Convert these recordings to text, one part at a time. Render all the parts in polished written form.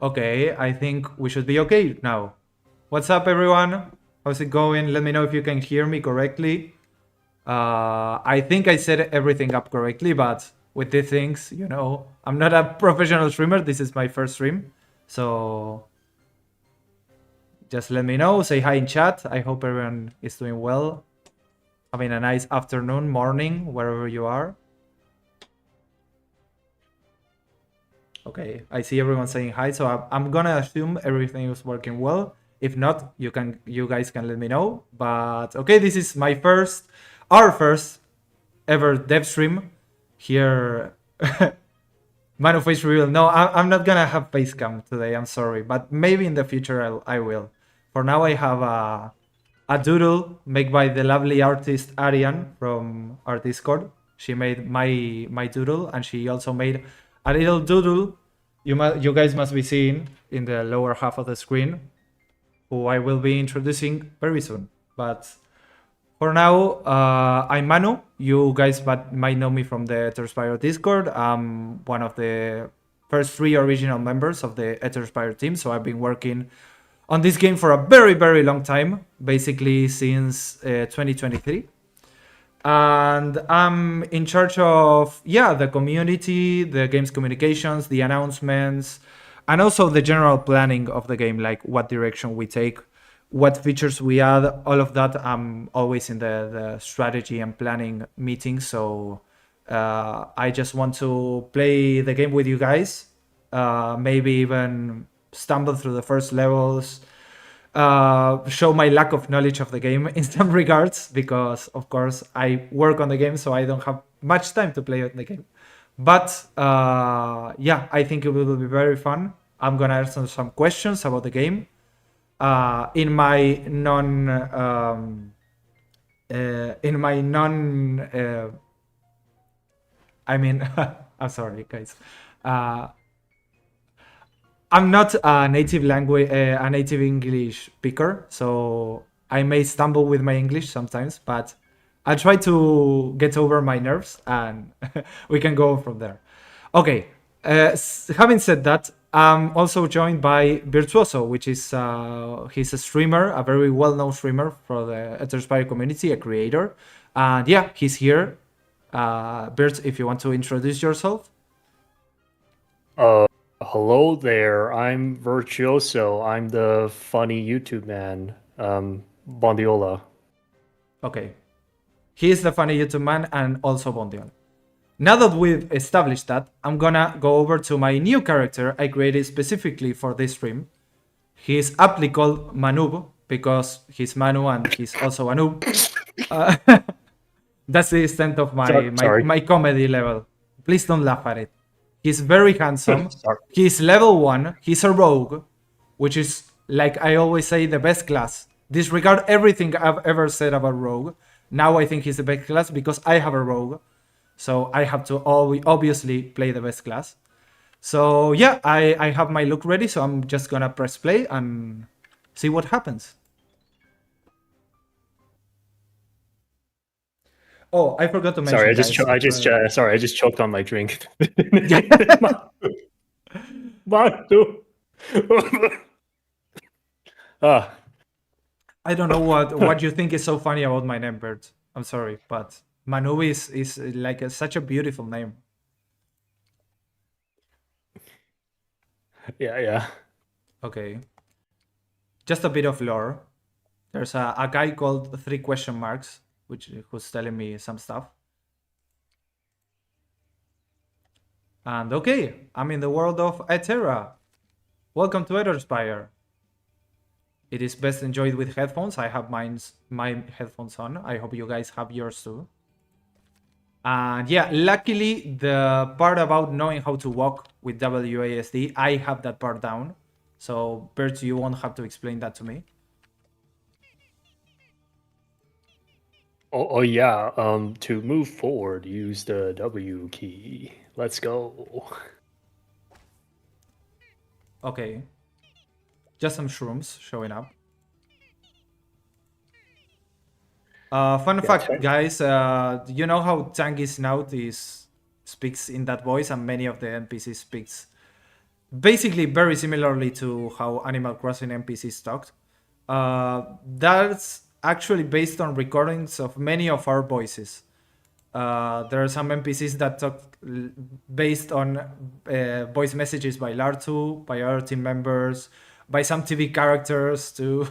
Okay, I think we should be okay now. What's up, everyone? How's it going? Let me know if you can hear me correctly. I think I set everything up correctly, but with these things, I'm not a professional streamer. This is my first stream. So just let me know. Say hi in chat. I hope everyone is doing well. Having a nice afternoon, morning, wherever you are. Okay, I see everyone saying hi, so I'm gonna assume everything is working well. If not, you guys can let me know. But okay, this is our first ever dev stream here. Manu face reveal. No, I'm not gonna have face cam today. I'm sorry, but maybe in the future I will. For now, I have a doodle made by the lovely artist Arian from our Discord. She made my doodle, and she also made a little doodle you guys must be seeing in the lower half of the screen, who I will be introducing very soon. But for now, I'm Manu. You guys might know me from the Eterspire Discord. I'm one of the first 3 original members of the Eterspire team, so I've been working on this game for a very, very long time, basically since 2023. And I'm in charge of, the community, the game's communications, the announcements, and also the general planning of the game, like what direction we take, what features we add, all of that. I'm always in the strategy and planning meetings, so I just want to play the game with you guys, maybe even stumble through the first levels, show my lack of knowledge of the game in some regards, because of course I work on the game, so I don't have much time to play the game. But I think it will be very fun. I'm gonna answer some questions about the game in my I mean, I'm sorry, guys. I'm not a native English speaker, so I may stumble with my English sometimes, but I'll try to get over my nerves, and we can go from there. Okay, having said that, I'm also joined by Virtuoso, which is he's a streamer, a very well-known streamer for the Eterspire community, a creator, and yeah, he's here. Bert, if you want to introduce yourself. Hello there. I'm Virtuoso. I'm the funny YouTube man. Bondiola. Okay, he is the funny YouTube man and also Bondion. Now that we've established that, I'm gonna go over to my new character I created specifically for this stream. He's aptly called Manub because he's Manu and he's also a noob. That's the extent of Sorry. my comedy level. Please don't laugh at it. He's very handsome. Sorry. He's level 1. He's a rogue, which is, like I always say, the best class. Disregard everything I've ever said about rogue. Now I think he's the best class because I have a rogue. So I have to obviously play the best class. So yeah, I have my look ready, so I'm just gonna press play and see what happens. Oh, I forgot to mention, guys. Sorry. I just choked on my drink. Ah, I don't know what you think is so funny about my name, Bert. I'm sorry, but Manu is like such a beautiful name. yeah. Okay. Just a bit of lore. There's a guy called 3 question marks, who's telling me some stuff. And okay, I'm in the world of Etera. Welcome to Eterspire. It is best enjoyed with headphones. I have my headphones on. I hope you guys have yours too. And yeah, luckily the part about knowing how to walk with WASD, I have that part down. So Bert, you won't have to explain that to me. Oh yeah. To move forward, use the W key. Let's go. Okay. Just some shrooms showing up. Fun fact, guys. You know how Tanguy Snout speaks in that voice, and many of the NPCs speaks basically very similarly to how Animal Crossing NPCs talked. That's actually based on recordings of many of our voices. There are some NPCs that talk based on voice messages by Lartu, by other team members, by some TV characters too.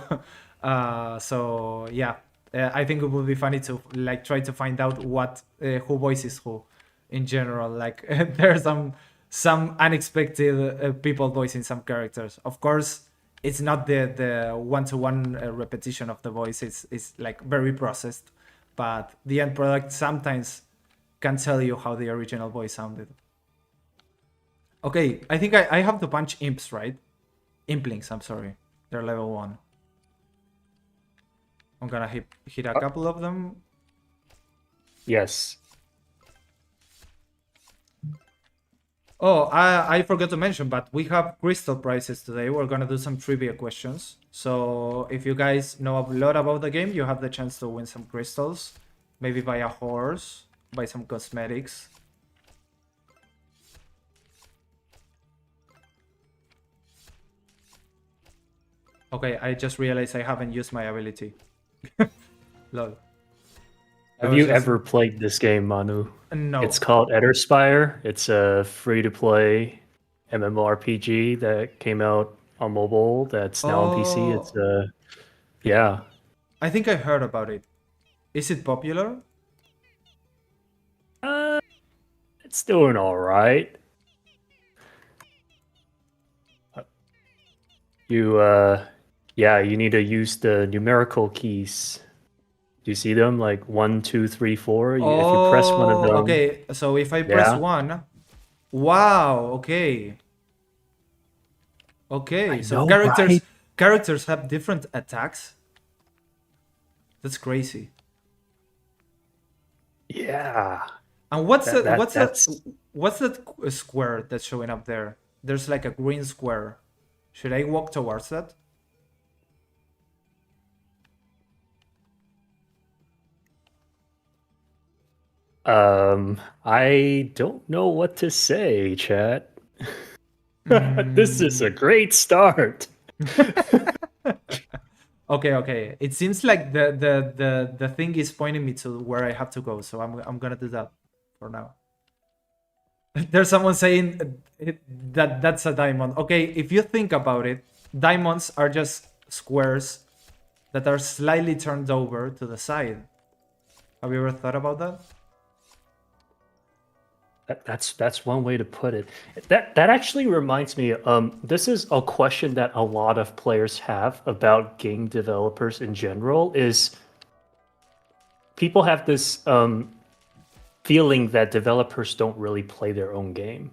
So yeah, I think it would be funny to like try to find out what who voices who in general. Like there are some unexpected people voicing some characters. Of course, it's not the one-to-one repetition of the voice. It's like very processed, but the end product sometimes can tell you how the original voice sounded. Okay, I think I have to punch imps, right? Implings, I'm sorry. They're level 1. I'm gonna hit a couple of them. Yes. Oh, I forgot to mention, but we have crystal prizes today. We're gonna do some trivia questions. So if you guys know a lot about the game, you have the chance to win some crystals. Maybe buy a horse, buy some cosmetics. Okay, I just realized I haven't used my ability. Lol. Have you ever played this game, Manu? No. It's called Eterspire. It's a free-to-play MMORPG that came out on mobile that's now on PC. It's yeah. I think I heard about it. Is it popular? It's doing all right. You yeah, you need to use the numerical keys. Do you see them? Like 1, 2, 3, 4. If you press one of them. Okay. So if I press 1, wow. Okay. Okay. So characters have different attacks. That's crazy. Yeah. And what's that square that's showing up there? There's like a green square. Should I walk towards that? I don't know what to say, chat. This is a great start. Okay. It seems like the thing is pointing me to where I have to go, so I'm gonna do that for now. There's someone saying that that's a diamond. Okay, if you think about it, diamonds are just squares that are slightly turned over to the side. Have you ever thought about that? That's one way to put it. That actually reminds me. This is a question that a lot of players have about game developers in general. Is people have this feeling that developers don't really play their own game.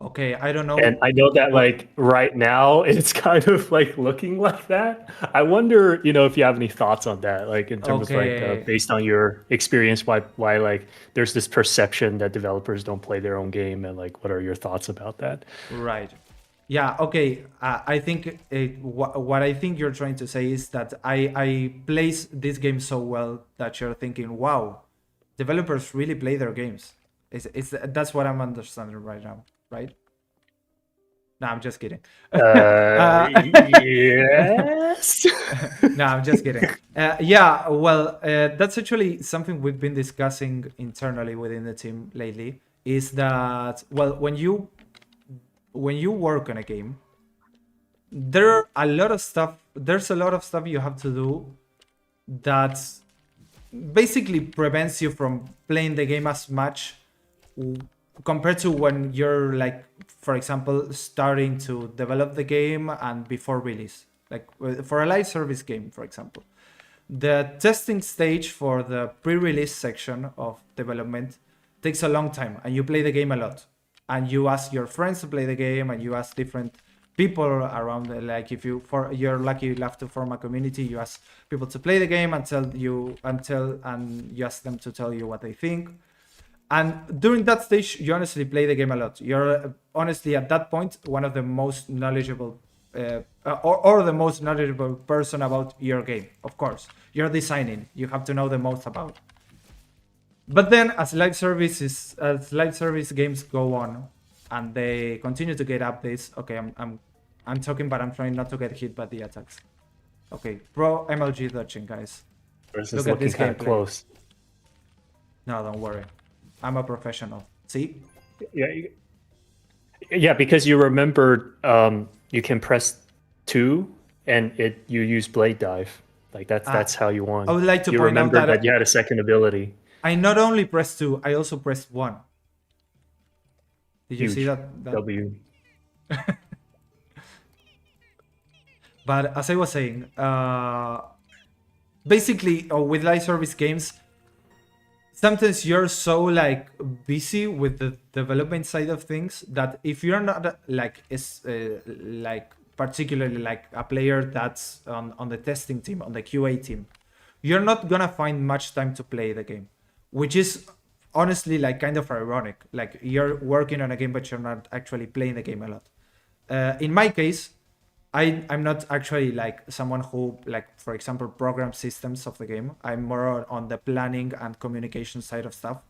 Okay, I don't know. And I know that like right now it's kind of like looking like that. I wonder, if you have any thoughts on that, like in terms of like based on your experience, why like there's this perception that developers don't play their own game, and like what are your thoughts about that? Right. Yeah. Okay. I think what I think you're trying to say is that I place this game so well that you're thinking, wow, developers really play their games. That's what I'm understanding right now, right? No, I'm just kidding. Yes. No, I'm just kidding. Yeah, well, that's actually something we've been discussing internally within the team lately. Is that, well, when you work on a game, there's a lot of stuff you have to do that basically prevents you from playing the game as much compared to when you're like, for example, starting to develop the game and before release. Like for a live service game, for example, the testing stage for the pre-release section of development takes a long time, and you play the game a lot, and you ask your friends to play the game, and you ask different people around. Like if you're lucky enough to form a community, you ask people to play the game and you ask them to tell you what they think. And during that stage, you honestly play the game a lot. You're honestly at that point one of the most knowledgeable or the most knowledgeable person about your game. Of course, you're designing. You have to know the most about. But then, as live service games go on, and they continue to get updates. Okay, I'm talking, but I'm trying not to get hit by the attacks. Okay, pro MLG dodging, guys. This Look is at looking this kind of gameplay. close. No, don't worry. I'm a professional. See? Yeah, yeah, because you remember you can press 2 and you use blade dive. Like that's how you won. I would like to You point out remember that that you had a second ability. I not only pressed 2, I also pressed 1. Did you see Huge. that? W. But as I was saying, basically, with live service games, sometimes you're so like busy with the development side of things that if you're not like particularly like a player that's on the testing team, on the QA team, you're not gonna find much time to play the game, which is honestly like kind of ironic. Like you're working on a game but you're not actually playing the game a lot. In my case, I'm not actually like someone who, like, for example, programs systems of the game. I'm more on the planning and communication side of stuff.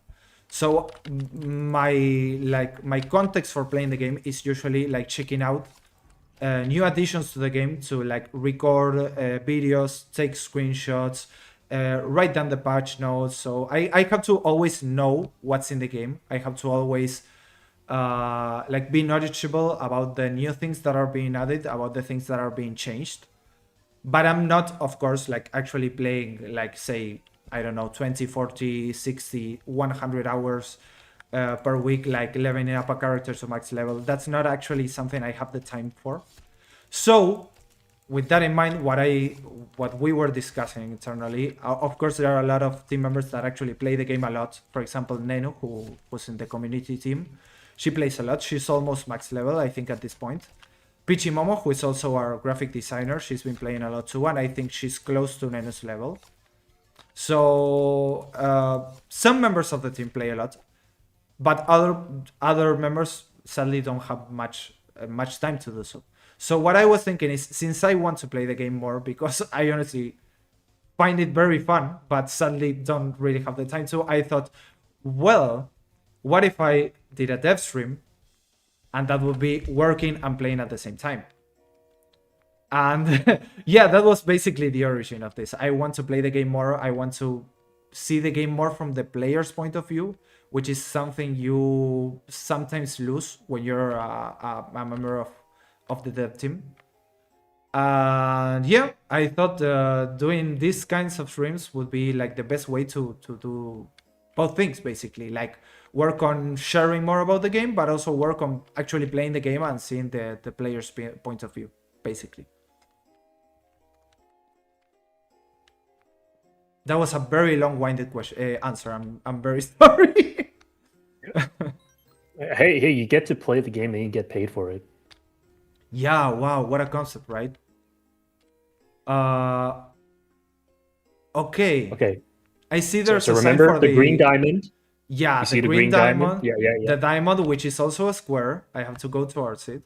So my context for playing the game is usually like checking out new additions to the game, to like record videos, take screenshots, write down the patch notes. So I have to always know what's in the game. I have to always like be knowledgeable about the new things that are being added, about the things that are being changed. But I'm not, of course, like actually playing, like, say, I don't know, 20, 40, 60, 100 hours per week, like leveling up a character to max level. That's not actually something I have the time for. So with that in mind, what we were discussing internally, of course, there are a lot of team members that actually play the game a lot. For example, Nenu, who's in the community team, she plays a lot. She's almost max level, I think, at this point. Pichi Momo, who is also our graphic designer, she's been playing a lot too, and I think she's close to Nenu's level. So some members of the team play a lot, but other members sadly don't have much time to do so. So what I was thinking is, since I want to play the game more, because I honestly find it very fun, but sadly don't really have the time to, I thought, well, what if I did a dev stream, and that would be working and playing at the same time? And yeah, that was basically the origin of this. I want to play the game more. I want to see the game more from the player's point of view, which is something you sometimes lose when you're a member of the dev team. And yeah, I thought doing these kinds of streams would be like the best way to do both things, basically, like work on sharing more about the game, but also work on actually playing the game and seeing the player's point of view, basically. That was a very long-winded answer. I'm very sorry. Hey, you get to play the game and you get paid for it. Yeah, wow, what a concept, right? Okay. Okay. I see there's So a sign remember for the green diamond? Yeah, You the see the green green diamond? diamond. Yeah. The diamond, which is also a square. I have to go towards it.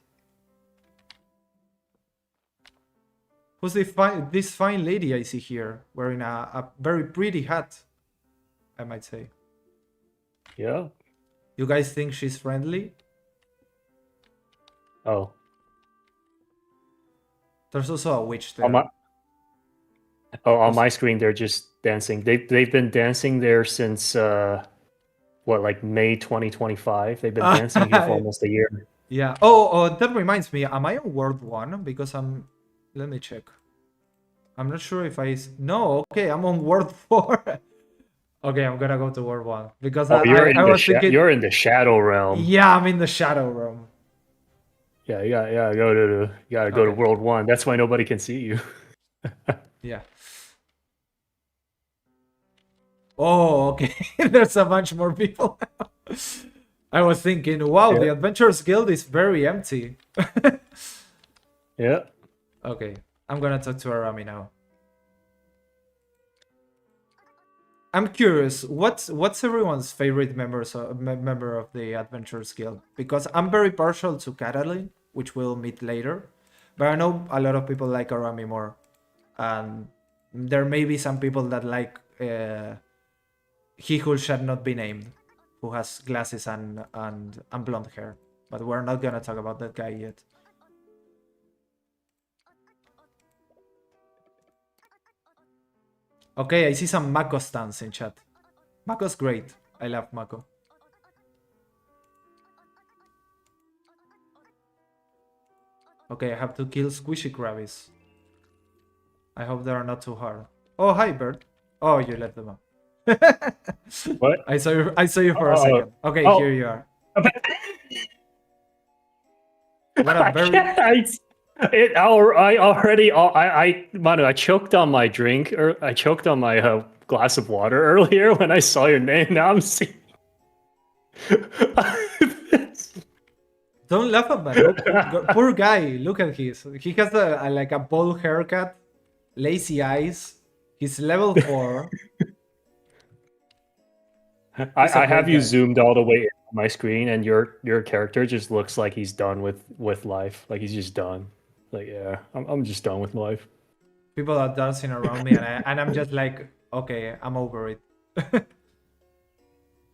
Who's this fine lady I see here, wearing a very pretty hat, I might say. Yeah. You guys think she's friendly? Oh. There's also a witch there. On my screen, they're just dancing. They've been dancing there since like May 2025. They've been dancing here for almost a year. Yeah. Oh, that reminds me. Am I on World 1? Because let me check. I'm not sure if No, okay, I'm on World 4. Okay, I'm gonna go to World 1. Because I was thinking... You're in the shadow realm. Yeah, I'm in the shadow realm. Yeah, you gotta go to World 1. That's why nobody can see you. Yeah. Oh, okay. There's a bunch more people. I was thinking, wow, the Adventurers Guild is very empty. Yeah. Okay, I'm gonna talk to Arami now. I'm curious, what's everyone's favorite member of the Adventurers Guild? Because I'm very partial to Catalin, which we'll meet later, but I know a lot of people like Arami more, and there may be some people that like he who shall not be named, who has glasses and blonde hair. but we're not gonna talk about that guy yet. Okay, I see some Mako stans in chat. Mako's great. I love Mako. Okay, I have to kill squishy crabbies. I hope they are not too hard. Oh, hi, bird. Oh, you left them up. What? I saw you for a second. Okay, Oh. here you are. What a very... Manu, I choked on my drink, or I choked on my glass of water earlier when I saw your name. Now I'm seeing. Don't laugh at that. Poor guy. Look at his. He has like a bald haircut, lazy eyes. He's level 4. I have you zoomed all the way in on my screen, and your character just looks like he's done with life. Like he's just done. Like, yeah, I'm just done with life. People are dancing around me, and I'm just like, okay, I'm over it.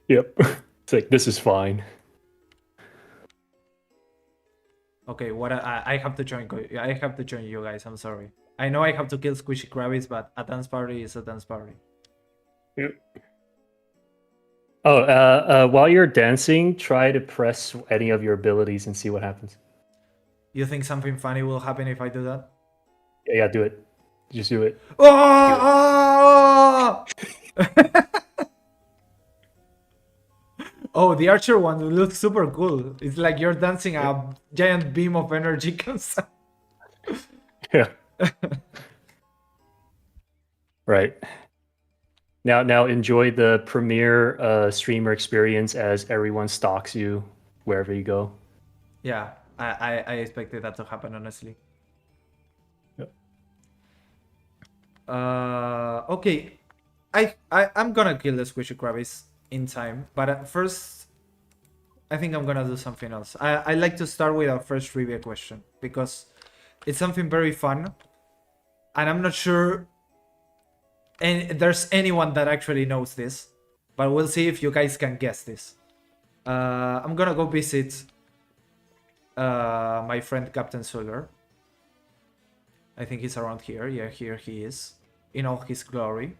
Yep. It's like, this is fine. Okay, what I have to join. I have to join you guys. I'm sorry. I know I have to kill squishy crabbies, but a dance party is a dance party. Yep. Oh, while you're dancing, try to press any of your abilities and see what happens. You think something funny will happen if I do that? Yeah, do it. Just do it. Oh! Oh, the archer one looks super cool. It's like you're dancing a giant beam of energy comes out. Yeah. Right. Now enjoy the premiere streamer experience as everyone stalks you wherever you go. Yeah, I expected that to happen, honestly. Yep. Okay. I'm gonna kill the squishy crabbies in time, but at first I think I'm gonna do something else. I like to start with our first trivia question because it's something very fun, and I'm not sure there's anyone that actually knows this, but we'll see if you guys can guess this. I'm gonna go visit my friend Captain Sugar. I think he's around here. Yeah, here he is in all his glory.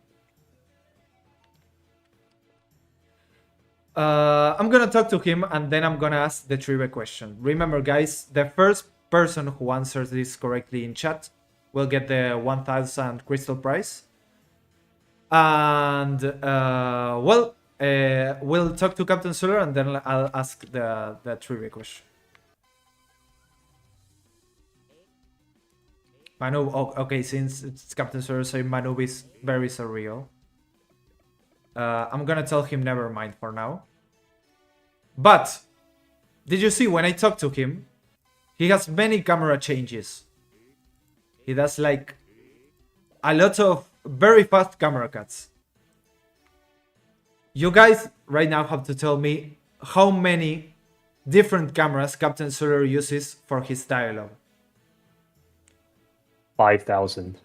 I'm gonna talk to him and then I'm gonna ask the trivia question. Remember, guys, the first person who answers this correctly in chat will get the 1000 crystal prize. And we'll talk to Captain Solar and then I'll ask the trivia question. Manu, okay, since it's Captain Solar, so Manu is very surreal. I'm gonna tell him never mind for now. But did you see when I talked to him? He has many camera changes. He does like a lot of very fast camera cuts. You guys right now have to tell me how many different cameras Captain Solar uses for his dialogue. 5,000.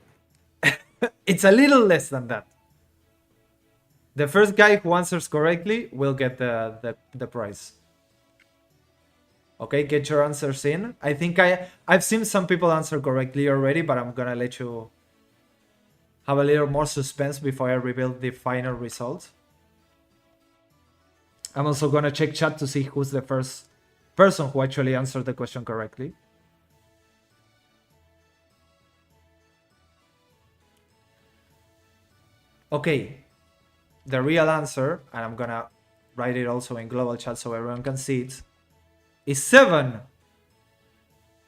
It's a little less than that. The first guy who answers correctly will get the prize. Okay, get your answers in. I think I've seen some people answer correctly already, but I'm gonna let you have a little more suspense before I reveal the final result. I'm also gonna check chat to see who's the first person who actually answered the question correctly. Okay, the real answer, and I'm gonna write it also in global chat so everyone can see it, is 7.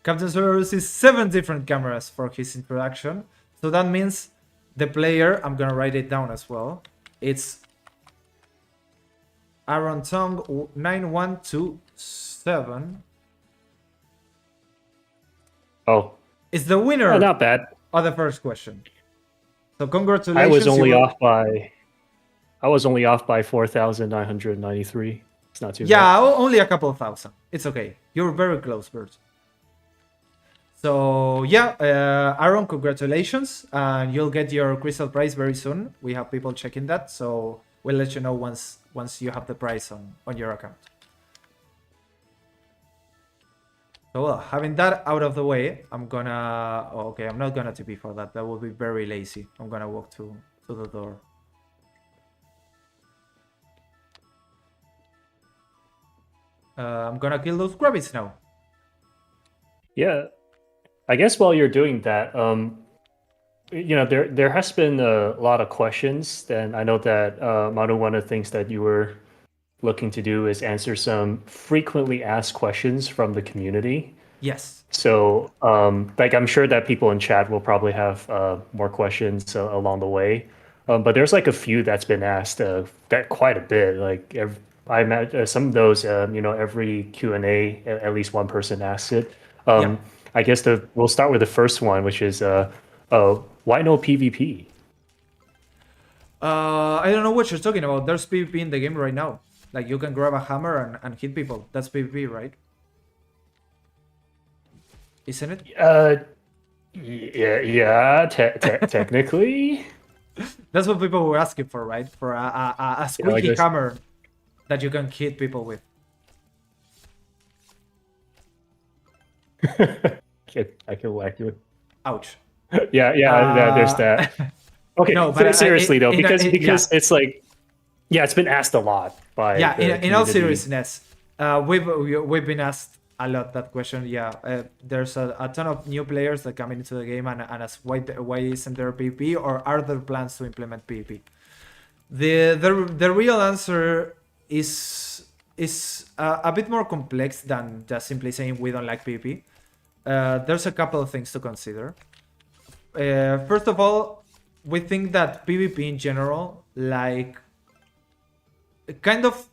Captain Solar uses 7 different cameras for his introduction. So that means the player, I'm gonna write it down as well, it's Aaron Tong 9127. Oh. Is the winner Oh, not bad. of the first question. So congratulations. I was only off by 4,993. It's not too bad. Yeah, only a couple of thousand. It's okay. You're very close, Bert. So yeah, Aaron, congratulations. And you'll get your crystal prize very soon. We have people checking that, so we'll let you know once you have the prize on your account. So well, having that out of the way, I'm gonna. Oh, okay, I'm not gonna TP for that. That would be very lazy. I'm gonna walk to the door. I'm gonna kill those rabbits now. Yeah, I guess while you're doing that, there has been a lot of questions. And I know that Manu, one of the things that you were looking to do is answer some frequently asked questions from the community. Yes. So, like, I'm sure that people in chat will probably have more questions along the way. But there's like a few that's been asked that quite a bit. Like, I imagine some of those, every Q&A, at least one person asks it. Yeah. I guess we'll start with the first one, which is why no PvP? I don't know what you're talking about. There's PvP in the game right now. Like you can grab a hammer and hit people. That's PvP, right? Isn't it? Yeah, technically. That's what people were asking for, right? For a squeaky like hammer that you can hit people with. I can whack you. Ouch. Yeah, there's that. Okay, No, but seriously though, because yeah. it's like, yeah, it's been asked a lot by Yeah. In all community. seriousness, we've been asked a lot that question. Yeah, there's a ton of new players that come into the game and ask why isn't there PvP, or are there plans to implement PvP? The real answer is a bit more complex than just simply saying we don't like PvP. There's a couple of things to consider. First of all, we think that PvP in general, like, kind of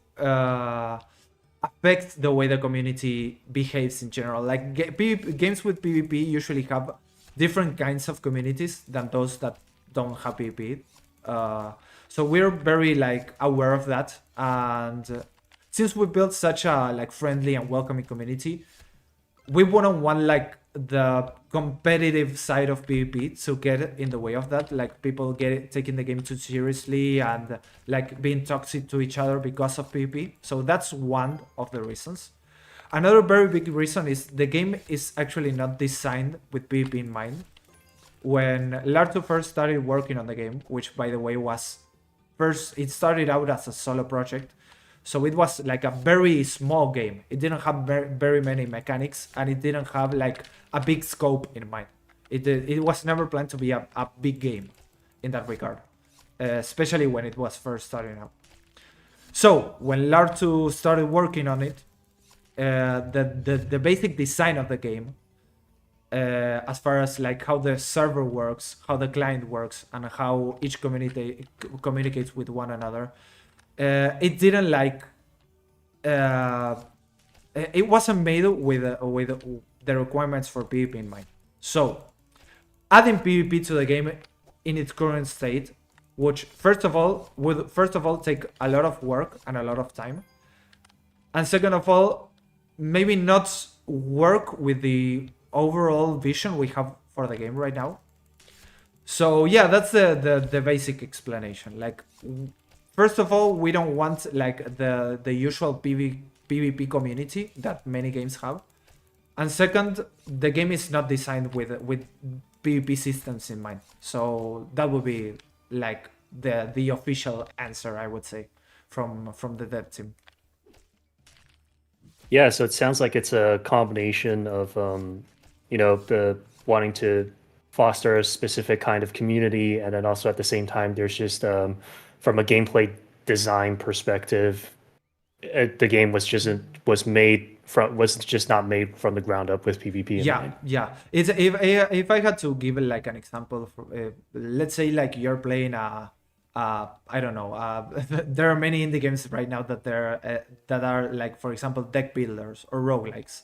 affects the way the community behaves in general. Like, games with PvP usually have different kinds of communities than those that don't have PvP. So we're very like aware of that, and since we built such a like friendly and welcoming community, we wouldn't want like the competitive side of PvP to get in the way of that. Like people taking the game too seriously and like being toxic to each other because of PvP. So that's one of the reasons. Another very big reason is the game is actually not designed with PvP in mind. When Lartu first started working on the game, which by the way it started out as a solo project. So it was like a very small game. It didn't have very many mechanics, and it didn't have like a big scope in mind. It was never planned to be a big game in that regard, especially when it was first starting out. So when Lartu started working on it, the basic design of the game, as far as like how the server works, how the client works, and how each community communicates with one another, it didn't like it wasn't made with the requirements for PvP in mind. So adding PvP to the game in its current state, which would first of all take a lot of work and a lot of time, and second of all, maybe not work with the overall vision we have for the game right now. So yeah, that's the basic explanation. Like, first of all, we don't want like the usual PvP community that many games have. And second, the game is not designed with PvP systems in mind. So that would be like the official answer, I would say, from the dev team. Yeah, so it sounds like it's a combination of the wanting to foster a specific kind of community, and then also at the same time there's just from a gameplay design perspective, the game was just not made from the ground up with PvP in mind. Yeah. It's if I had to give like an example, let's say like you're playing I don't know. There are many indie games right now that are like, for example, deck builders or roguelikes.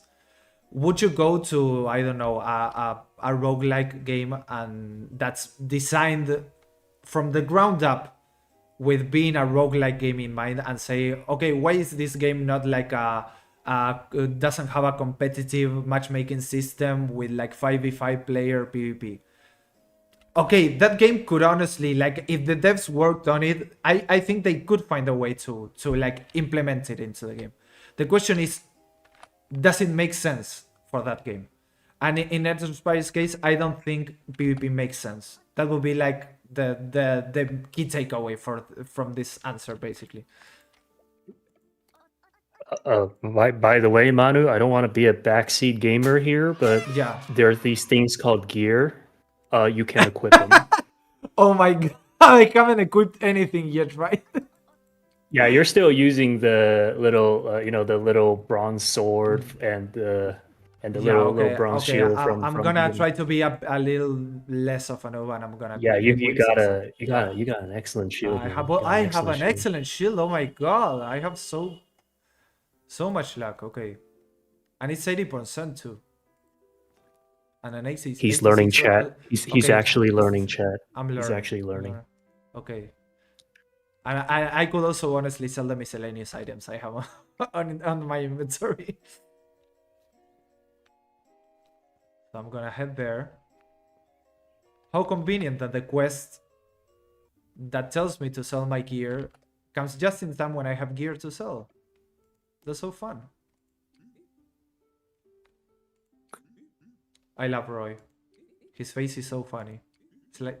Would you go to, I don't know, a roguelike game and that's designed from the ground up with being a roguelike game in mind, and say, okay, why is this game not like doesn't have a competitive matchmaking system with like 5v5 player PvP? Okay, that game could honestly, like, if the devs worked on it, I think they could find a way to like implement it into the game. The question is, does it make sense for that game. And in Eterspire's case, I don't think PvP makes sense. That would be like the key takeaway from this answer, basically. By the way, Manu, I don't want to be a backseat gamer here, but Yeah. there are these things called gear. You can equip them. Oh my god, I haven't equipped anything yet, right? Yeah, you're still using the little, the little bronze sword and the Yeah, little bronze okay. shield I'm from gonna the. try to be a little less of a noob, and I'm gonna Yeah, you equip some. you got an excellent shield, I man. have You got I an have excellent an shield. excellent shield. Oh my god, I have so much luck. Okay, and it's 80% too. And an 80, He's learning 86. chat. He's Okay, actually learning chat. I'm learning. He's actually learning. Okay. And I could also honestly sell the miscellaneous items I have on my inventory. So I'm gonna head there. How convenient that the quest that tells me to sell my gear comes just in time when I have gear to sell. That's so fun. I love Roy. His face is so funny. It's like...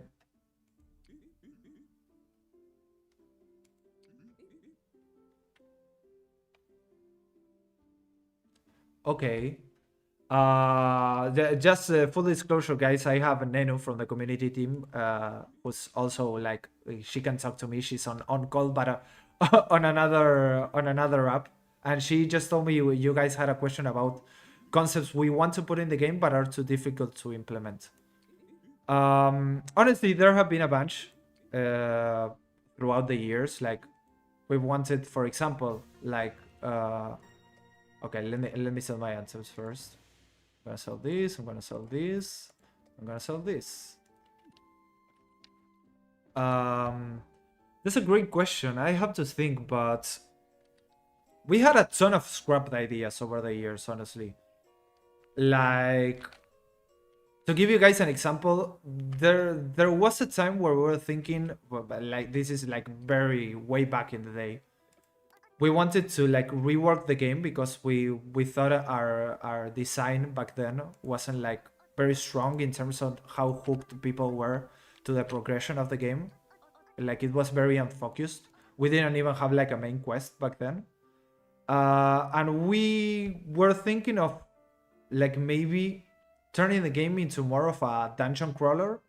Okay. Just full disclosure, guys. I have a Nenu from the community team, who's also like she can talk to me. She's on call, but on another app, and she just told me you guys had a question about concepts we want to put in the game but are too difficult to implement. Honestly, there have been a bunch throughout the years. Like we wanted, for example, like okay, let me sell my answers first. I'm gonna sell this, I'm gonna sell this, I'm gonna sell this. That's a great question. I have to think, but we had a ton of scrapped ideas over the years, honestly. Like, to give you guys an example, there was a time where we were thinking, like this is like very way back in the day. We wanted to like rework the game because we thought our design back then wasn't like very strong in terms of how hooked people were to the progression of the game. Like it was very unfocused. We didn't even have like a main quest back then. And we were thinking of like maybe turning the game into more of a dungeon crawler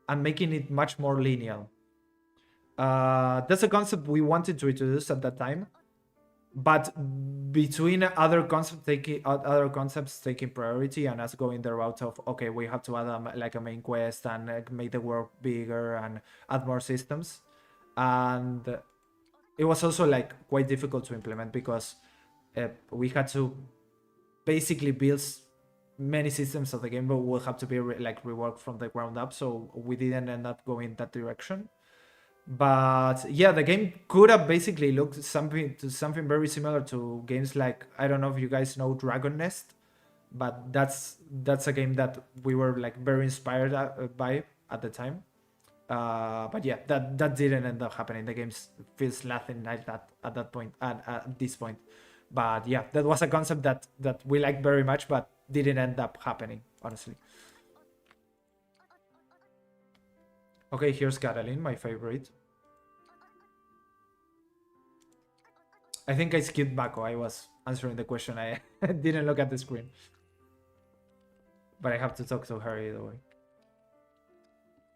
and making it much more linear. That's a concept we wanted to introduce at that time, but between other concepts taking priority and us going the route of okay, we have to add like a main quest and make the world bigger and add more systems, and it was also like quite difficult to implement because we had to basically build many systems of the game, but will have to be like reworked from the ground up, so we didn't end up going that direction. But yeah, the game could have basically looked something very similar to games like, I don't know if you guys know Dragon Nest, but that's a game that we were like very inspired by at the time. But yeah, that didn't end up happening. The game feels nothing like that at that point, at this point. But yeah, that was a concept that we liked very much, but didn't end up happening, honestly. Okay, here's Catalin, my favorite. I think I skipped Baco. I was answering the question. I didn't look at the screen. But I have to talk to her either way.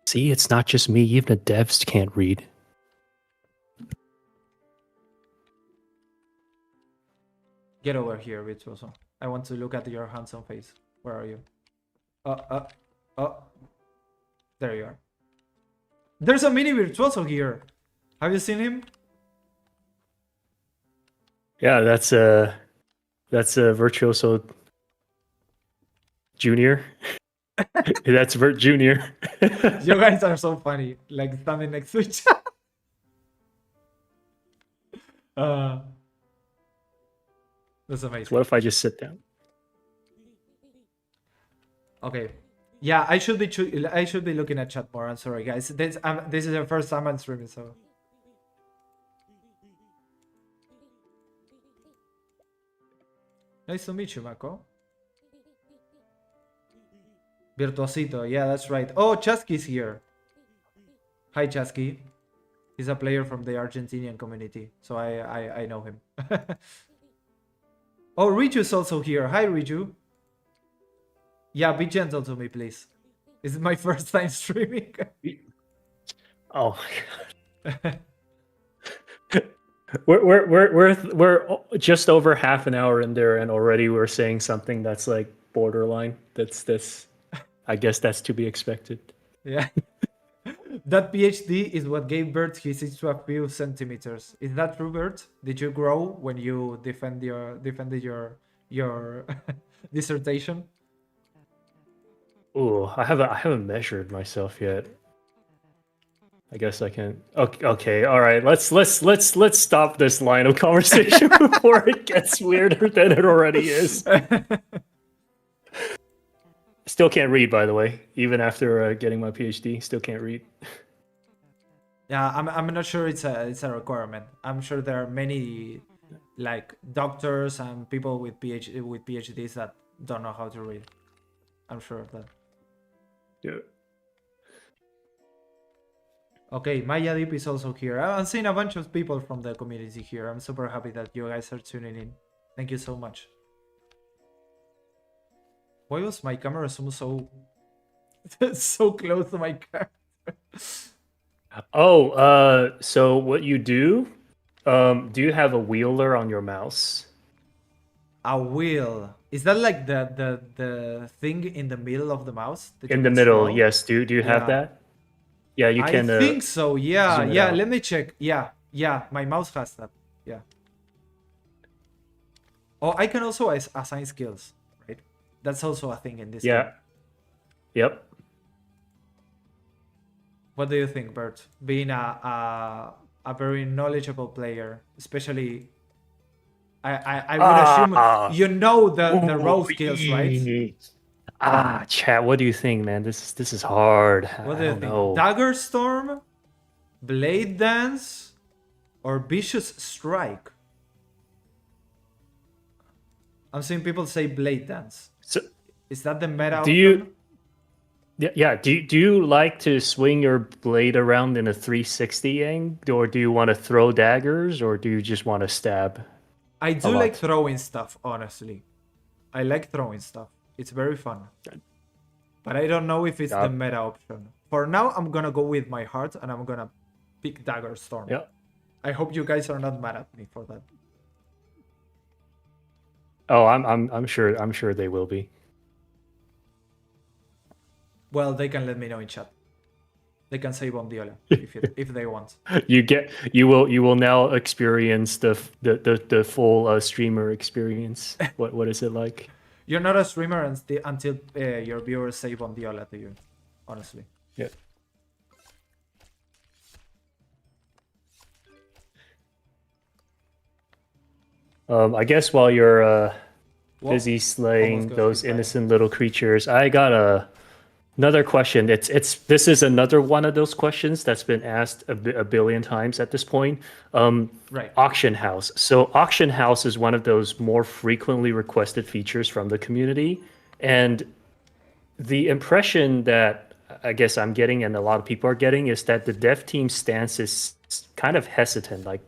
See, it's not just me. Even the devs can't read. Get over here, Virtuoso. I want to look at your handsome face. Where are you? Oh. There you are. There's a mini Virtuoso here. Have you seen him? Yeah, that's a Virtuoso Junior. That's Vert Junior. You guys are so funny. Like standing next to each other. That's amazing. What if I just sit down? Okay. Yeah, I should be looking at chat more. I'm sorry, guys. This is the first time I'm streaming, so. Nice to meet you, Mako. Virtuosito, yeah, that's right. Oh, Chasky's here. Hi, Chasky. He's a player from the Argentinian community, so I know him. Oh, Riju's also here. Hi, Riju. Yeah, be gentle to me, please. This is my first time streaming. Oh my god. We're just over half an hour in there, and already we're saying something that's like borderline. That's I guess that's to be expected. Yeah. That PhD is what gave Bert his itch to a few centimeters. Is that true, Bert? Did you grow when you defended your dissertation? Oh, I haven't measured myself yet. I guess I can. Okay, okay, all right. Let's stop this line of conversation before it gets weirder than it already is. Still can't read, by the way. Even after getting my PhD, still can't read. Yeah, I'm not sure it's a requirement. I'm sure there are many like doctors and people with PhDs that don't know how to read. I'm sure of that. Yeah. Okay, Maya Deep is also here. I'm seeing a bunch of people from the community here. I'm super happy that you guys are tuning in. Thank you so much. Why was my camera zoom so so close to my car? Oh, so what you do you have a wheeler on your mouse? A wheel. Is that like the thing in the middle of the mouse? That you In the can middle, scroll? yes. Do you have Yeah. that? Yeah, you I can think so. Yeah, zoom it yeah. out. Let me check. Yeah, yeah. My mouse has that. Yeah. Oh, I can also assign skills, right? That's also a thing in this game. Yeah. Yep. What do you think, Bert? Being a very knowledgeable player, especially, I would assume you know the raw skills, right? Chat, what do you think, man? This is hard. What I do you don't think? know. Dagger Storm, Blade Dance, or Vicious Strike? I'm seeing people say Blade Dance. So, Is that the meta do option? you yeah, do you like to swing your blade around in a 360 angle, or do you want to throw daggers, or do you just want to stab? I A do lot. like throwing stuff, honestly. I like throwing stuff. It's very fun. But I don't know if it's the meta option. For now, I'm gonna go with my heart and I'm gonna pick Dagger Storm. Yeah. I hope you guys are not mad at me for that. Oh, I'm sure they will be. Well, they can let me know in chat. They can say Bondiola if they want. You will now experience the full streamer experience. What is it like? You're not a streamer until your viewers say Bondiola to you, honestly. Yeah. I guess while you're busy slaying those innocent little creatures, I got another question. This is another one of those questions that's been asked a billion times at this point. Right. Auction house. So auction house is one of those more frequently requested features from the community, and the impression that I guess I'm getting and a lot of people are getting is that the dev team stance is kind of hesitant, like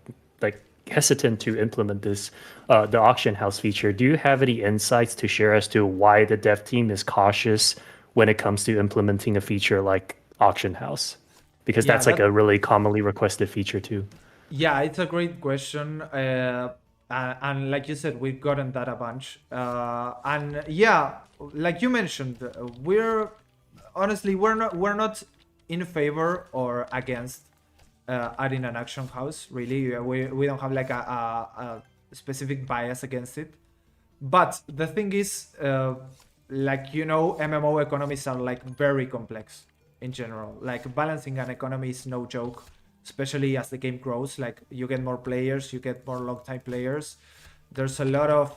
hesitant to implement this the auction house feature. Do you have any insights to share as to why the dev team is cautious when it comes to implementing a feature like auction house? Because that's like a really commonly requested feature too. Yeah, it's a great question. And like you said, we've gotten that a bunch. And yeah, like you mentioned, we're not in favor or against adding an action house. Really, we don't have like a specific bias against it. But the thing is, like you know, MMO economies are like very complex in general. Like balancing an economy is no joke, especially as the game grows. Like you get more players, you get more long time players. There's a lot of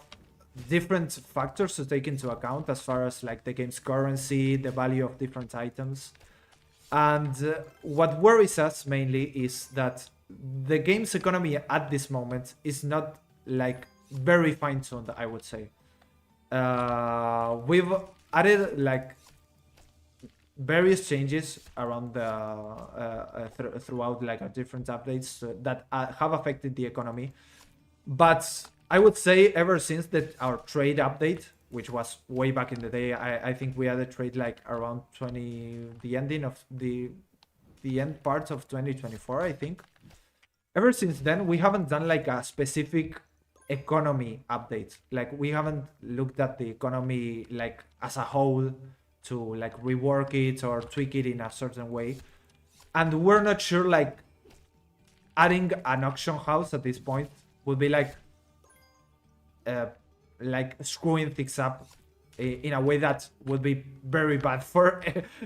different factors to take into account as far as like the game's currency, the value of different items. And what worries us mainly is that the game's economy at this moment is not like very fine-tuned, I would say. We've added like various changes around the throughout like different updates that have affected the economy. But I would say ever since that our trade update, which was way back in the day, I think we had a trade like around the ending of the end part of 2024, I think. Ever since then, we haven't done like a specific economy update. Like we haven't looked at the economy like as a whole to like rework it or tweak it in a certain way. And we're not sure like adding an auction house at this point would be like screwing things up in a way that would be very bad for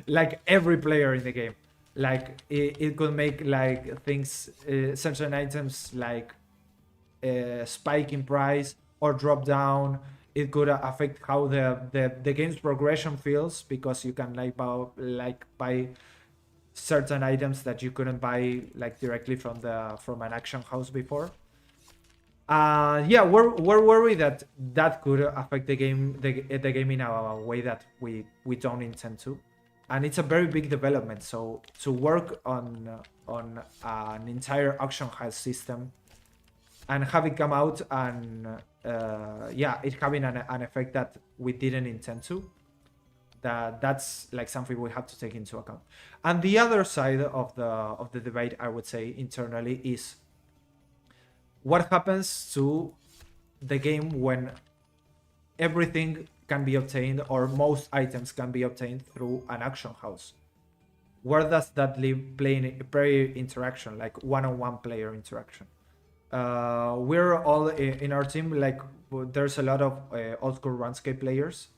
like every player in the game. Like it could make like things, certain items like spike in price or drop down. It could affect how the game's progression feels, because you can buy certain items that you couldn't buy like directly from an auction house before. Yeah, we're worried that could affect the game in a way that we don't intend to, and it's a very big development. So to work on an entire auction house system and have it come out and it having an effect that we didn't intend to, that's like something we have to take into account. And the other side of the debate, I would say internally, is what happens to the game when everything can be obtained, or most items can be obtained through an auction house. Where does that leave player interaction, like one-on-one player interaction? We're all in our team, like there's a lot of old school RuneScape players.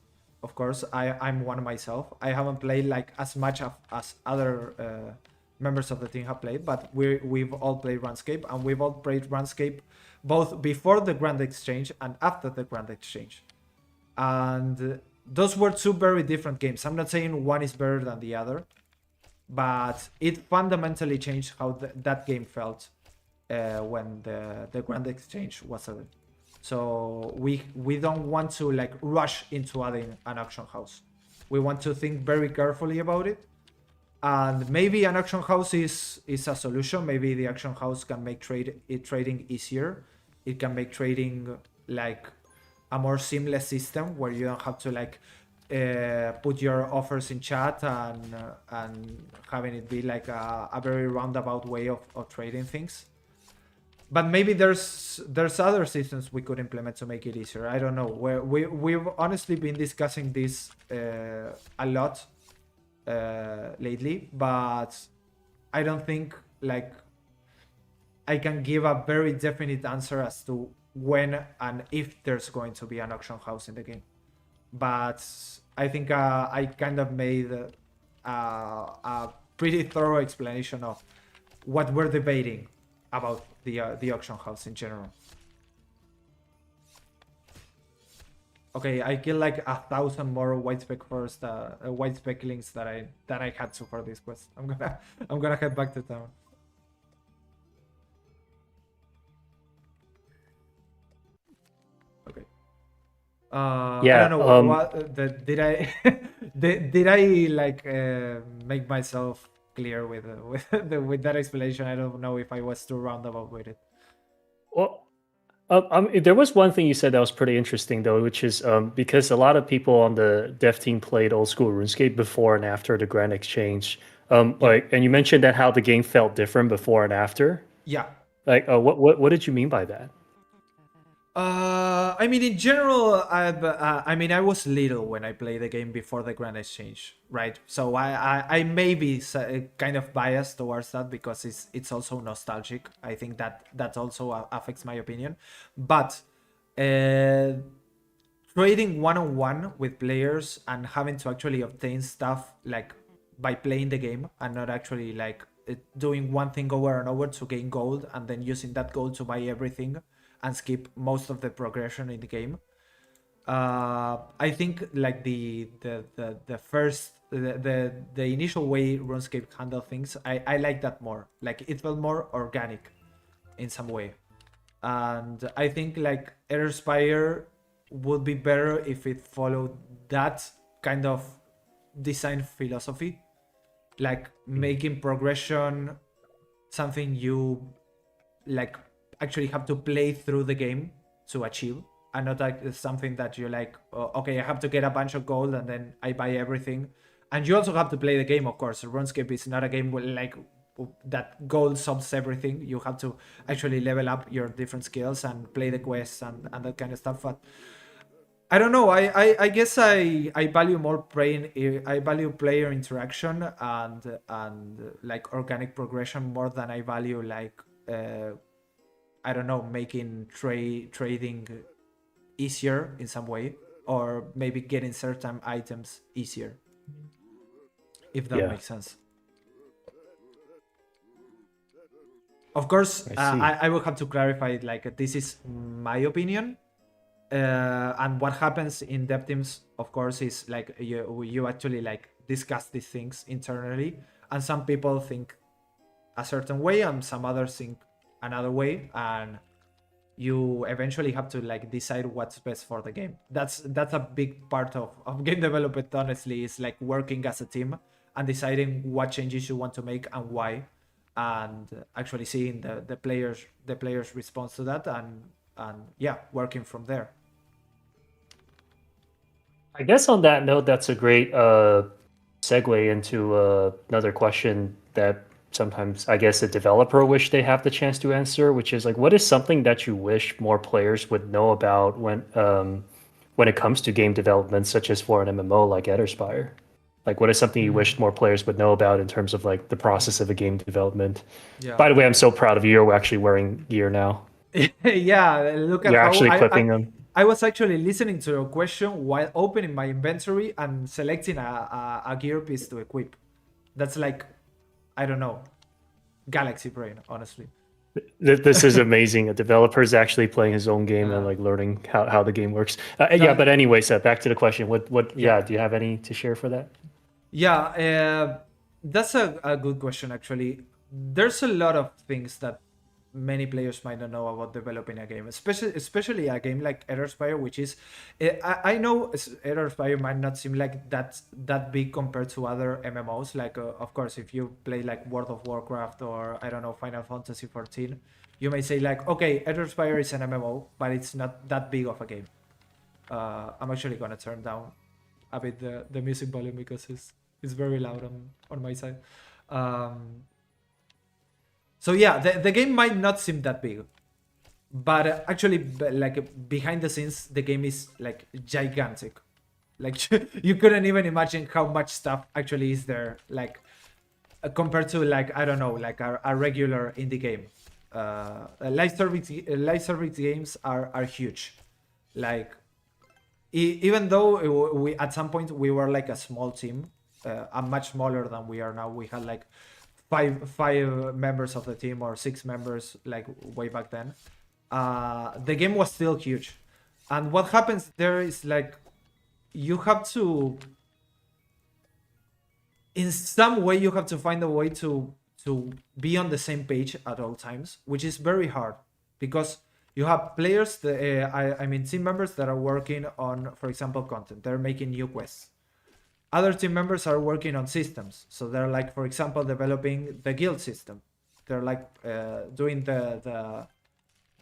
Of course, I'm one myself. I haven't played like as much as other members of the team have played, but we've all played RuneScape, and we've all played RuneScape both before the Grand Exchange and after the Grand Exchange. And those were two very different games. I'm not saying one is better than the other, but it fundamentally changed how that game felt when the Grand Exchange was added. So we don't want to like rush into adding an auction house. We want to think very carefully about it. And maybe an auction house is a solution. Maybe the auction house can make trading easier. It can make trading like a more seamless system where you don't have to like put your offers in chat and having it be like a very roundabout way of trading things. But maybe there's other systems we could implement to make it easier. I don't know. We've honestly been discussing this a lot lately, but I don't think like I can give a very definite answer as to when and if there's going to be an auction house in the game. But I think I kind of made a pretty thorough explanation of what we're debating about the auction house in general. Okay, I killed like 1,000 more white specklings that I had to for this quest. I'm gonna head back to town. Okay. Yeah, I don't know what did I did I like make myself clear with with that explanation? I don't know if I was too roundabout with it. Well, there was one thing you said that was pretty interesting, though, which is because a lot of people on the dev team played old school RuneScape before and after the Grand Exchange. Like, and you mentioned that how the game felt different before and after. Yeah. Like, what did you mean by that? I mean, in general, I mean, I was little when I played the game before the Grand Exchange, right? So I may be kind of biased towards that because it's also nostalgic. I think that also affects my opinion. But trading one-on-one with players and having to actually obtain stuff like by playing the game and not actually like doing one thing over and over to gain gold and then using that gold to buy everything and skip most of the progression in the game. I think like the first the initial way RuneScape handled things, I like that more. Like it felt more organic in some way, and I think like Eterspire would be better if it followed that kind of design philosophy like making progression something you like actually have to play through the game to achieve, and not like something that you're like, oh, okay, I have to get a bunch of gold and then I buy everything. And you also have to play the game, of course. RuneScape is not a game where, like, that gold solves everything. You have to actually level up your different skills and play the quests and that kind of stuff. But I don't know. I guess I value more playing. I value player interaction and like organic progression more than I value like I don't know, making trading easier in some way, or maybe getting certain items easier, if that Yeah, makes sense. Of course, I see. I will have to clarify, like, this is my opinion. And what happens in dev teams, of course, is like you actually like discuss these things internally, and some people think a certain way and some others think another way, and you eventually have to like decide what's best for the game. That's a big part of game development, honestly, is like working as a team and deciding what changes you want to make and why, and actually seeing the players response to that, and yeah, working from there. I guess on that note, that's a great segue into another question that sometimes I guess a developer wish they have the chance to answer, which is like, what is something that you wish more players would know about when it comes to game development, such as for an MMO like Eterspire? Like, what is something you wish more players would know about in terms of like the process of a game development? Yeah. By the way, I'm so proud of you. You're actually wearing gear now. Yeah, look at You're how actually I clipping them. I was actually listening to your question while opening my inventory and selecting a gear piece to equip. That's like, I don't know, galaxy brain, honestly. This is amazing. A developer is actually playing his own game and Uh, like learning how the game works. Yeah, that but anyways, back to the question. What, yeah, yeah, do you have any to share for that? yeah. That's a good question, actually. There's a lot of things that many players might not know about developing a game, especially a game like Eterspire, which is, I know Eterspire might not seem like that big compared to other MMOs. Like, of course, if you play like World of Warcraft or I don't know, Final Fantasy 14, you may say like, okay, Eterspire is an MMO, but it's not that big of a game. I'm actually gonna turn down a bit the music volume because it's very loud on my side. Um, so yeah, the game might not seem that big, but actually, like behind the scenes, the game is like gigantic. Like you couldn't even imagine how much stuff actually is there. Like compared to like I don't know, like a regular indie game. Live service games are huge. Like even though we at some point we were like a small team, much smaller than we are now. We had like five members of the team or six members like way back then. The game was still huge, and what happens there is like you have to, in some way, you have to find a way to be on the same page at all times, which is very hard because you have players that, I mean team members that are working on, for example, content. They're making new quests. Other team members are working on systems, so they're like, for example, developing the guild system. They're like doing the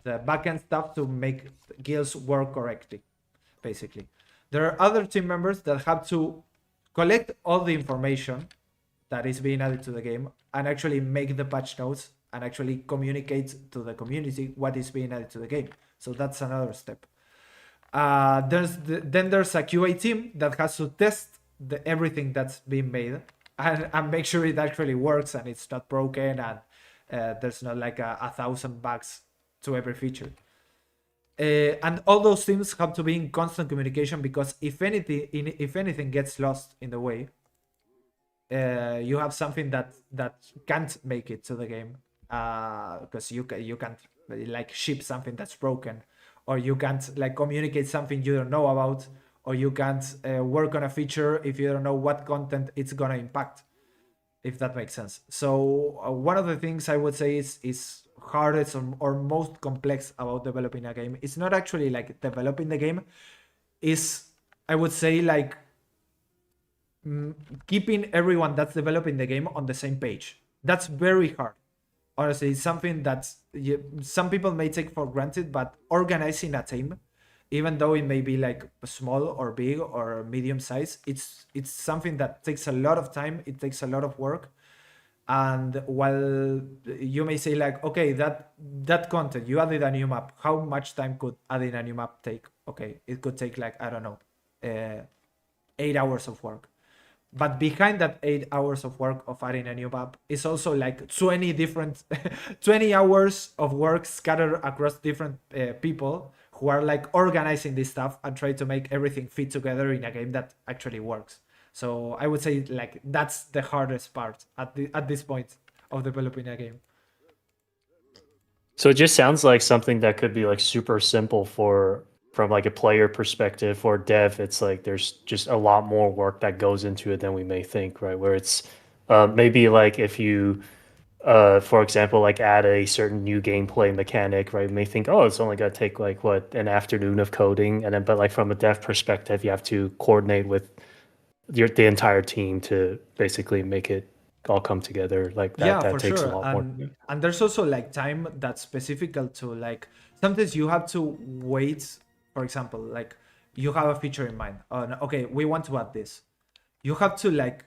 backend stuff to make guilds work correctly, basically. There are other team members that have to collect all the information that is being added to the game and actually make the patch notes and actually communicate to the community what is being added to the game. So that's another step. Then there's a QA team that has to test everything that's being made and make sure it actually works and it's not broken and there's not like a thousand bugs to every feature. And all those teams have to be in constant communication because if anything gets lost in the way, you have something that can't make it to the game because you can't like ship something that's broken, or you can't like communicate something you don't know about, or you can't work on a feature if you don't know what content it's gonna impact, if that makes sense. So one of the things I would say is hardest or most complex about developing a game. It's not actually like developing the game. Is, I would say, like keeping everyone that's developing the game on the same page. That's very hard. Honestly, it's something that some people may take for granted, but organizing a team, even though it may be like small or big or medium size, it's something that takes a lot of time. It takes a lot of work. And while you may say like, okay, that content you added a new map, how much time could adding a new map take? Okay, it could take like, I don't know, 8 hours of work. But behind that 8 hours of work of adding a new map is also like 20 different 20 hours of work scattered across different people who are like organizing this stuff and try to make everything fit together in a game that actually works. So I would say like that's the hardest part at this point of developing a game. So it just sounds like something that could be like super simple from like a player perspective. For dev, it's like there's just a lot more work that goes into it than we may think, right? Where it's maybe like if you for example, like add a certain new gameplay mechanic, right? You may think, oh, it's only gonna take like what, an afternoon of coding, and then but like from a dev perspective, you have to coordinate with the entire team to basically make it all come together. Like that Yeah, that for takes a sure. lot more. And there's also like time that's specific to like sometimes you have to wait. For example, like you have a feature in mind. Okay, we want to add this. You have to like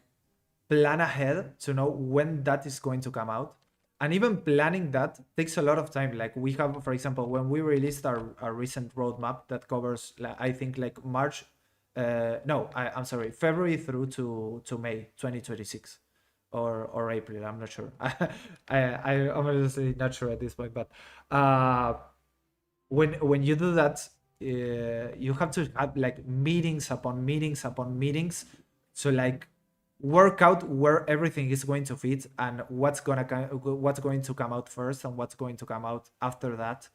plan ahead to know when that is going to come out. And even planning that takes a lot of time. Like we have, for example, when we released our recent roadmap that covers, like, I think like March, no, I'm sorry, February through to May 2026 or April. I'm not sure. I'm honestly not sure at this point. But when you do that, you have to have like meetings upon meetings upon meetings. So like work out where everything is going to fit and what's going to come out first and what's going to come out after that,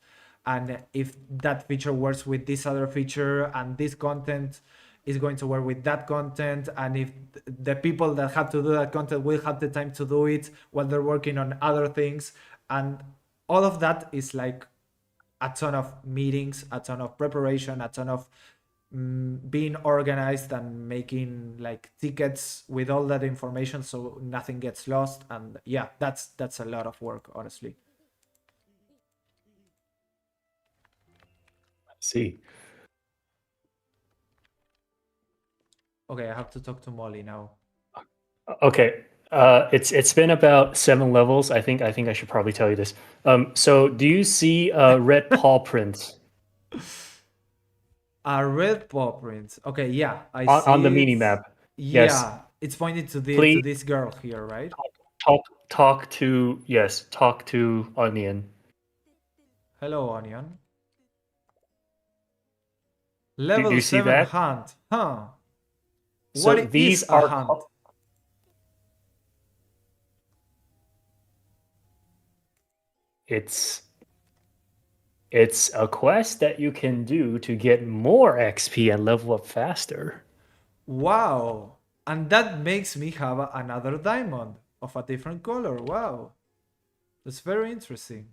and if that feature works with this other feature and this content is going to work with that content, and if the people that have to do that content will have the time to do it while they're working on other things. And all of that is like a ton of meetings, a ton of preparation, a ton of being organized and making like tickets with all that information so nothing gets lost. And yeah, that's a lot of work, honestly. See. Okay, I have to talk to Molly now. Okay. It's been about 7 levels. I think I should probably tell you this. So do you see red paw prints A red paw print. Okay, yeah, I on the see it. mini map? Yes. Yeah, it's pointed to Please this girl here, right? talk to, yes, talk to Onion. Hello, Onion. Do Level you see 7 that? hunt. Huh. So What these is a are hunt? it's it's a quest that you can do to get more XP and level up faster. Wow. And that makes me have another diamond of a different color. Wow. That's very interesting.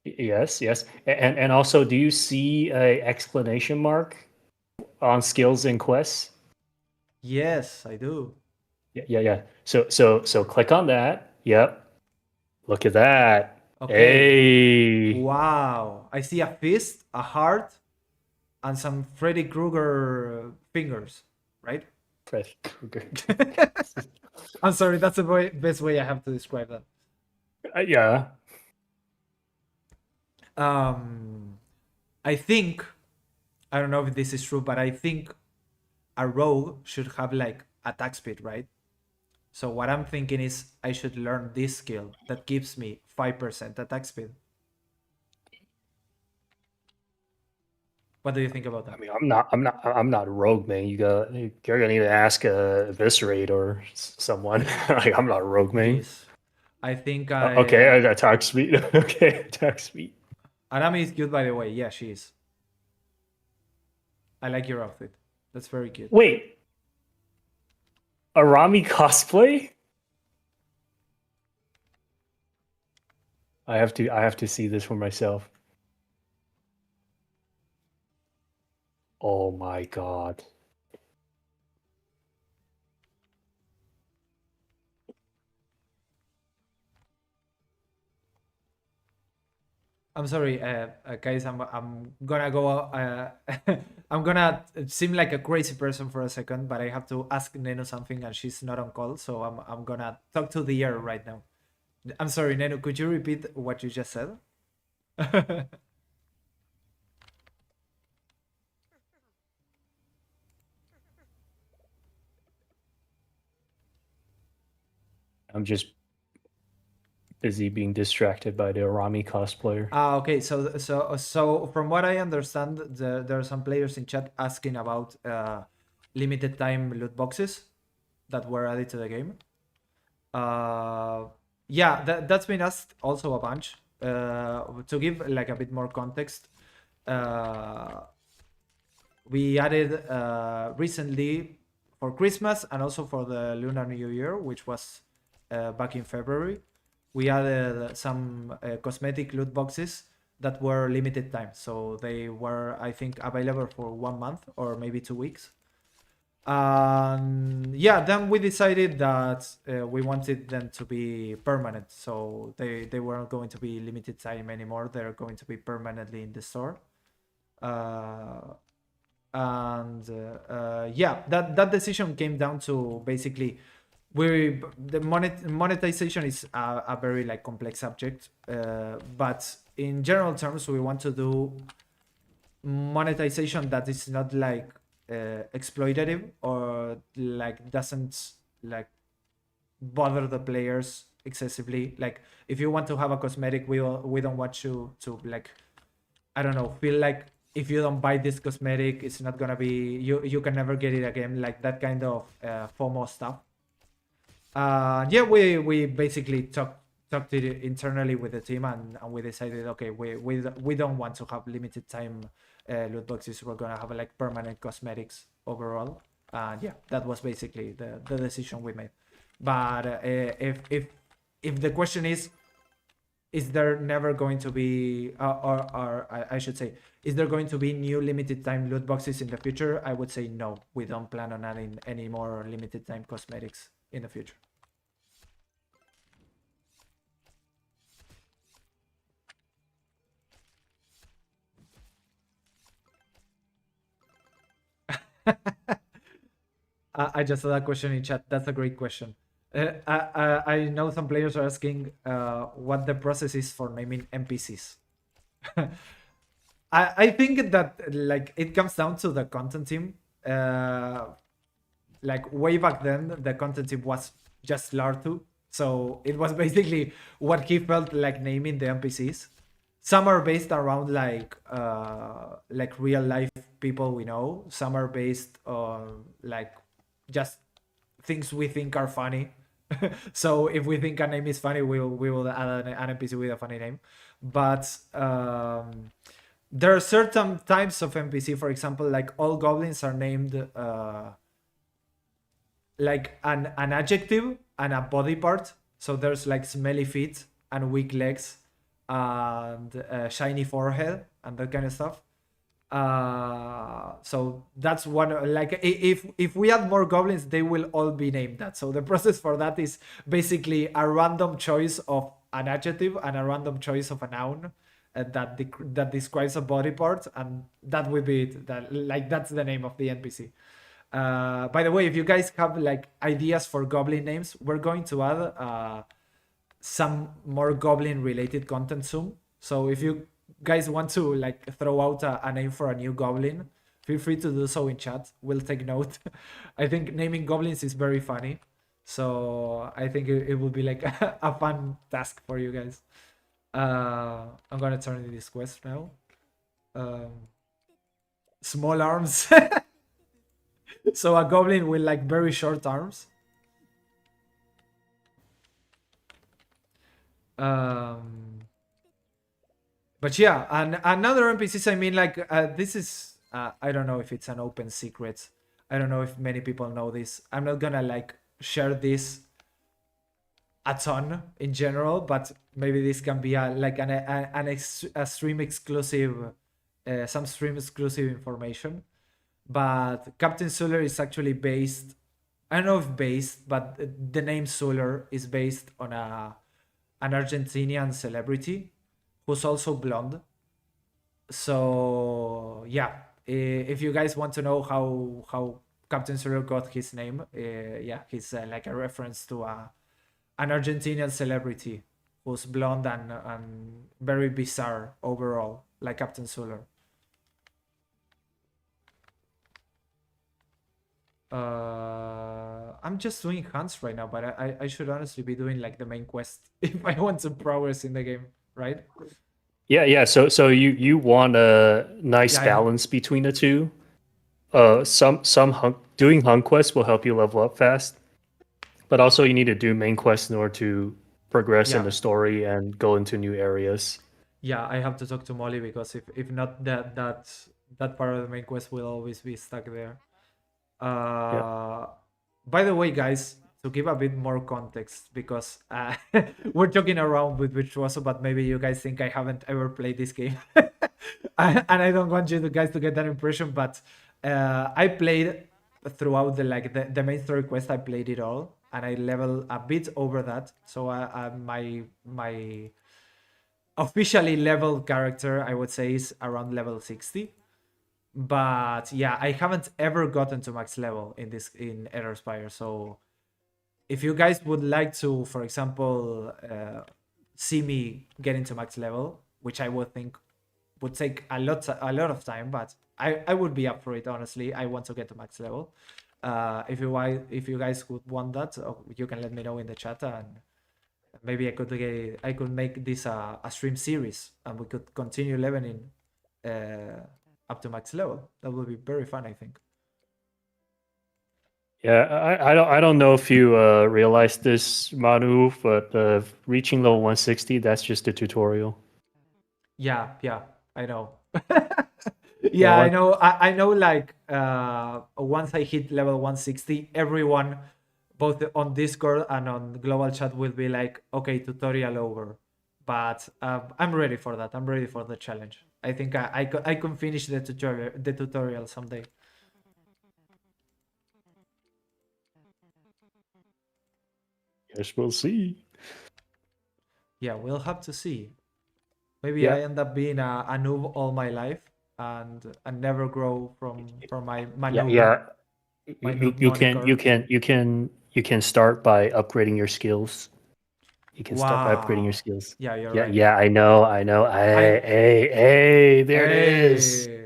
Yes, yes. And also, do you see a exclamation mark on skills and quests? Yes, I do. Yeah, yeah, yeah. So click on that. Yep. Look at that. Okay. Hey. Wow. I see a fist, a heart, and some Freddy Krueger fingers, right? Fred Krueger. I'm sorry, that's the best way I have to describe that. Yeah. Um, I think, I don't know if this is true, but I think a rogue should have like attack speed, right? So what I'm thinking is I should learn this skill that gives me 5% attack speed. What do you think about I that? mean, I'm not a rogue, man. You're gonna need to ask Eviscerate or someone. Like, I'm not a rogue, man. Jeez. I think Okay, I attack speed. Okay, attack speed. Arami is cute, by the way. Yeah, she is. I like your outfit. That's very cute. Wait, Arami cosplay? I have to see this for myself. Oh my god. I'm sorry, guys. I'm gonna go. I'm gonna seem like a crazy person for a second, but I have to ask Nenu something, and she's not on call, so I'm gonna talk to the air right now. I'm sorry, Nenu. Could you repeat what you just said? I'm just busy being distracted by the Arami cosplayer. Okay. So from what I understand, there are some players in chat asking about limited time loot boxes that were added to the game. Uh, yeah, that's been asked also a bunch. To give like a bit more context, uh, we added recently for Christmas and also for the Lunar New Year, which was back in February. We added some cosmetic loot boxes that were limited time, so they were, I think, available for 1 month or maybe 2 weeks. Yeah, then we decided that we wanted them to be permanent, so they weren't going to be limited time anymore. They're going to be permanently in the store. Yeah, that decision came down to basically the monetization is a very like complex subject, but in general terms we want to do monetization that is not like exploitative or like doesn't like bother the players excessively. Like if you want to have a cosmetic, we don't want you to like, I don't know, feel like if you don't buy this cosmetic, it's not gonna be you can never get it again, like that kind of FOMO stuff. Yeah, we basically talked it internally with the team, and we decided, okay, we don't want to have limited time loot boxes. We're gonna have like permanent cosmetics overall. Yeah, that was basically the decision we made. But if the question is there never going to be, or I should say, is there going to be new limited time loot boxes in the future? I would say no. We don't plan on adding any more limited time cosmetics in the future. I just saw that question in chat. That's a great question. I know some players are asking what the process is for naming NPCs. I think that like it comes down to the content team. Like way back then, the content team was just Lartu, so it was basically what he felt like naming the NPCs. Some are based around like real life people we know. Some are based on like just things we think are funny. So if we think a name is funny, we will add an NPC with a funny name. But there are certain types of NPC, for example, like all goblins are named like an adjective and a body part. So there's like smelly feet and weak legs and shiny forehead and that kind of stuff. So that's one, like if we add more goblins, they will all be named that. So the process for that is basically a random choice of an adjective and a random choice of a noun that describes a body part, and that will be it. That, like, that's the name of the NPC. By the way, if you guys have like ideas for goblin names, we're going to add some more goblin related content soon. So if you guys want to like throw out a name for a new goblin, feel free to do so in chat. We'll take note. I think naming goblins is very funny, so I think it will be like a fun task for you guys. I'm gonna turn in this quest now. Small arms. So a goblin with like very short arms. But yeah, and another NPCs, I mean, like this is I don't know if it's an open secret. I don't know if many people know this. I'm not gonna like share this a ton in general, but maybe this can be a stream exclusive, some stream exclusive information. But Captain Suller is actually based. I don't know if based, but the name Suller is based on an Argentinian celebrity who's also blonde. So yeah, if you guys want to know how Captain Zero got his name, yeah, he's like a reference to an Argentinian celebrity who's blonde and very bizarre overall, like Captain Solar. I'm just doing hunts right now, but I should honestly be doing like the main quest if I want to progress in the game, right? Yeah. So you want a nice Yeah, balance between the two. Doing hunt quests will help you level up fast, but also you need to do main quests in order to progress in yeah, the story and go into new areas. yeah. I have to talk to Molly because if not, that part of the main quest will always be stuck there. Yeah. By the way, guys, to give a bit more context, because we're joking around with Virtuoso, but maybe you guys think I haven't ever played this game, and I don't want you guys to get that impression. But I played throughout the main story quest. I played it all, and I level a bit over that. So my officially leveled character, I would say, is around level 60. But yeah, I haven't ever gotten to max level in Eterspire. So if you guys would like to, for example, see me get into max level, which I would think would take a lot of time, but I would be up for it. Honestly, I want to get to max level. If you guys would want that, you can let me know in the chat, and maybe I could make this a stream series, and we could continue leveling up to max level. That would be very fun, I think. Yeah, I don't know if you realized this, Manu, but reaching level 160, that's just a tutorial. Yeah, I know. Yeah, Yeah, I know. I know. Like, once I hit level 160, everyone, both on Discord and on global chat, will be like, "Okay, tutorial over." But I'm ready for that. I'm ready for the challenge. I think I can finish the tutorial someday. Yes, we'll see. Yeah, we'll have to see. Maybe Yeah, I end up being a noob all my life and never grow from my yeah, noob yeah. my You, noob you can moniker. you can you can you can start by upgrading your skills. You can start by upgrading your Wow. skills. Yeah, you're Yeah, right. yeah, I know. I Hey, there it is. Hey.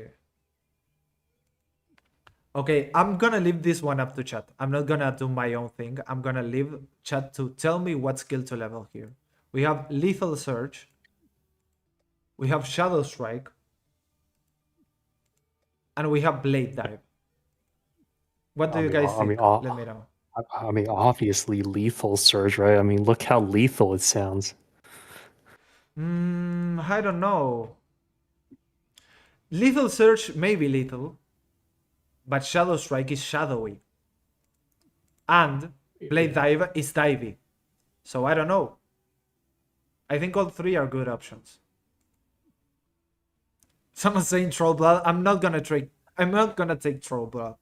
Okay, I'm gonna leave this one up to chat. I'm not gonna do my own thing. I'm gonna leave chat to tell me what skill to level here. We have Lethal Surge. We have Shadow Strike. And we have Blade Dive. What do I you mean, guys I mean, think? Let me know. I mean, obviously lethal surge, right? I mean, look how lethal it sounds. I don't know. Lethal Surge may be lethal, but Shadow Strike is shadowy. And Blade Yeah. Dive is divey. So I don't know. I think all three are good options. Someone's saying Troll Blood. I'm not gonna take Troll Blood.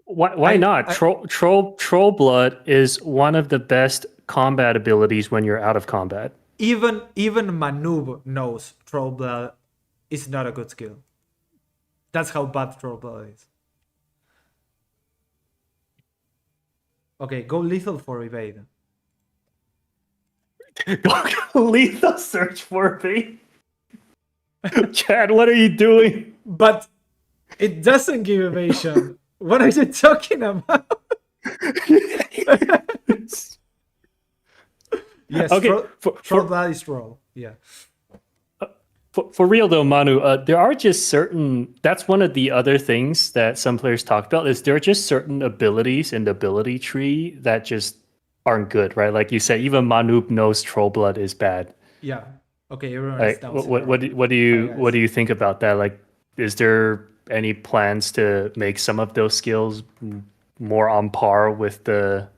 Why I, not? I Troll blood is one of the best combat abilities when you're out of combat. even Manub knows Troll Blood is not a good skill. That's how bad Troll Blood is. Okay, go lethal for evade. Lethal search for me. Chad, what are you doing? But it doesn't give evasion. What are you talking about? Yes, Okay, troll blood is troll. Yeah. for real though, Manu, there are just certain. That's one of the other things that some players talk about. Is there are just certain abilities in the ability tree that just aren't good, right? Like you said, even Manu knows Troll Blood is bad. Yeah. Okay, everyone is Like, down zero. Hi what do guys. you think about that? Like, is there any plans to make some of those skills more on par with the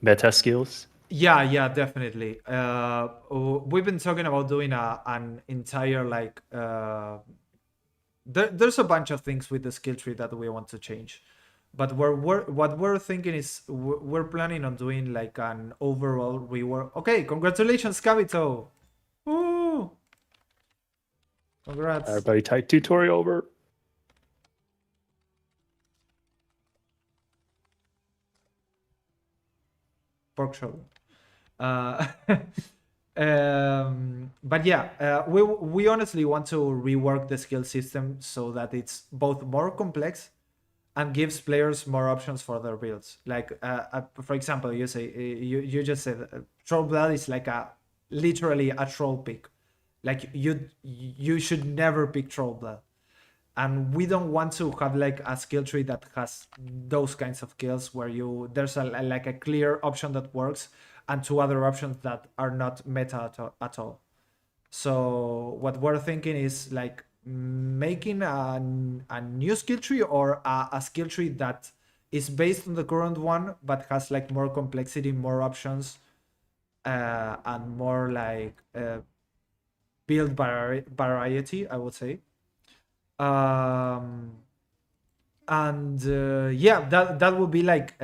meta skills? Yeah, definitely. We've been talking about doing an entire there's a bunch of things with the skill tree that we want to change, but what we're thinking is we're planning on doing like an overall rework. Okay, congratulations, Cavito. Ooh. Congrats. Everybody type tutorial over. Pork shoulder. But yeah, we honestly want to rework the skill system so that it's both more complex and gives players more options for their builds. Like, for example, you say you just said troll blood is like literally a troll pick. Like you should never pick troll blood, and we don't want to have like a skill tree that has those kinds of kills where there's like a clear option that works and two other options that are not meta at all. So what we're thinking is like making a new skill tree or a skill tree that is based on the current one but has like more complexity, more options, and more like build variety, I would say. And yeah, that would be like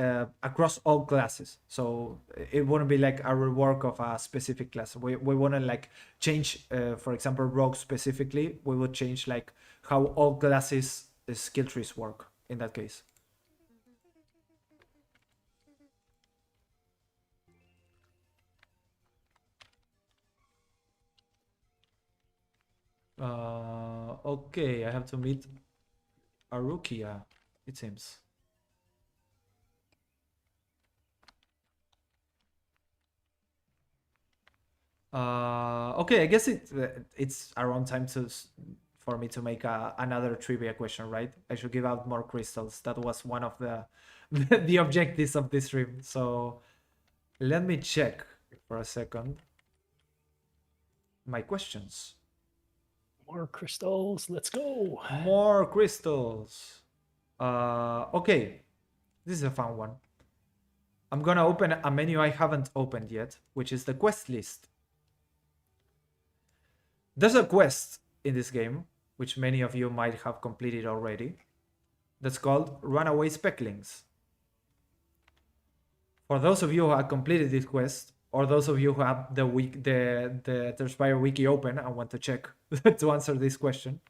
across all classes, so it wouldn't be like a rework of a specific class. We wouldn't like change, for example, rogue specifically. We would change like how all classes skill trees work in that case. Okay, I have to meet Arukia, it seems. Okay, I guess it's around time for me to make another trivia question, right? I should give out more crystals. That was one of the the objectives of this stream. So let me check for a second my questions. More crystals. Let's go. More crystals. Okay, this is a fun one. I'm gonna open a menu I haven't opened yet, which is the quest list. There's a quest in this game, which many of you might have completed already, that's called Runaway Specklings. For those of you who have completed this quest, or those of you who have the Eterspire wiki open and want to check to answer this question,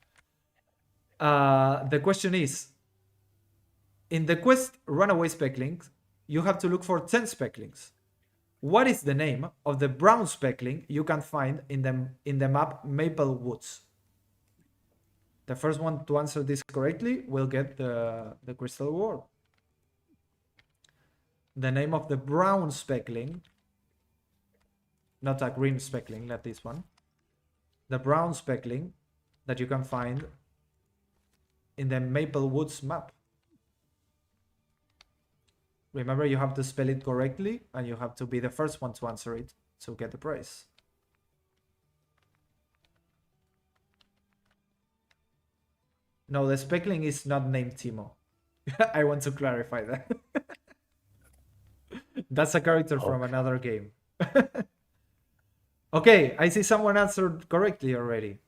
the question is, in the quest Runaway Specklings, you have to look for 10 specklings. What is the name of the brown speckling you can find in the map Maple Woods? The first one to answer this correctly will get the crystal reward. The name of the brown speckling, not a green speckling, not this one. The brown speckling that you can find in the Maple Woods map. Remember, you have to spell it correctly and you have to be the first one to answer it to get the prize. No, the speckling is not named Timo. I want to clarify that. That's a character from another game. Okay, I see someone answered correctly already.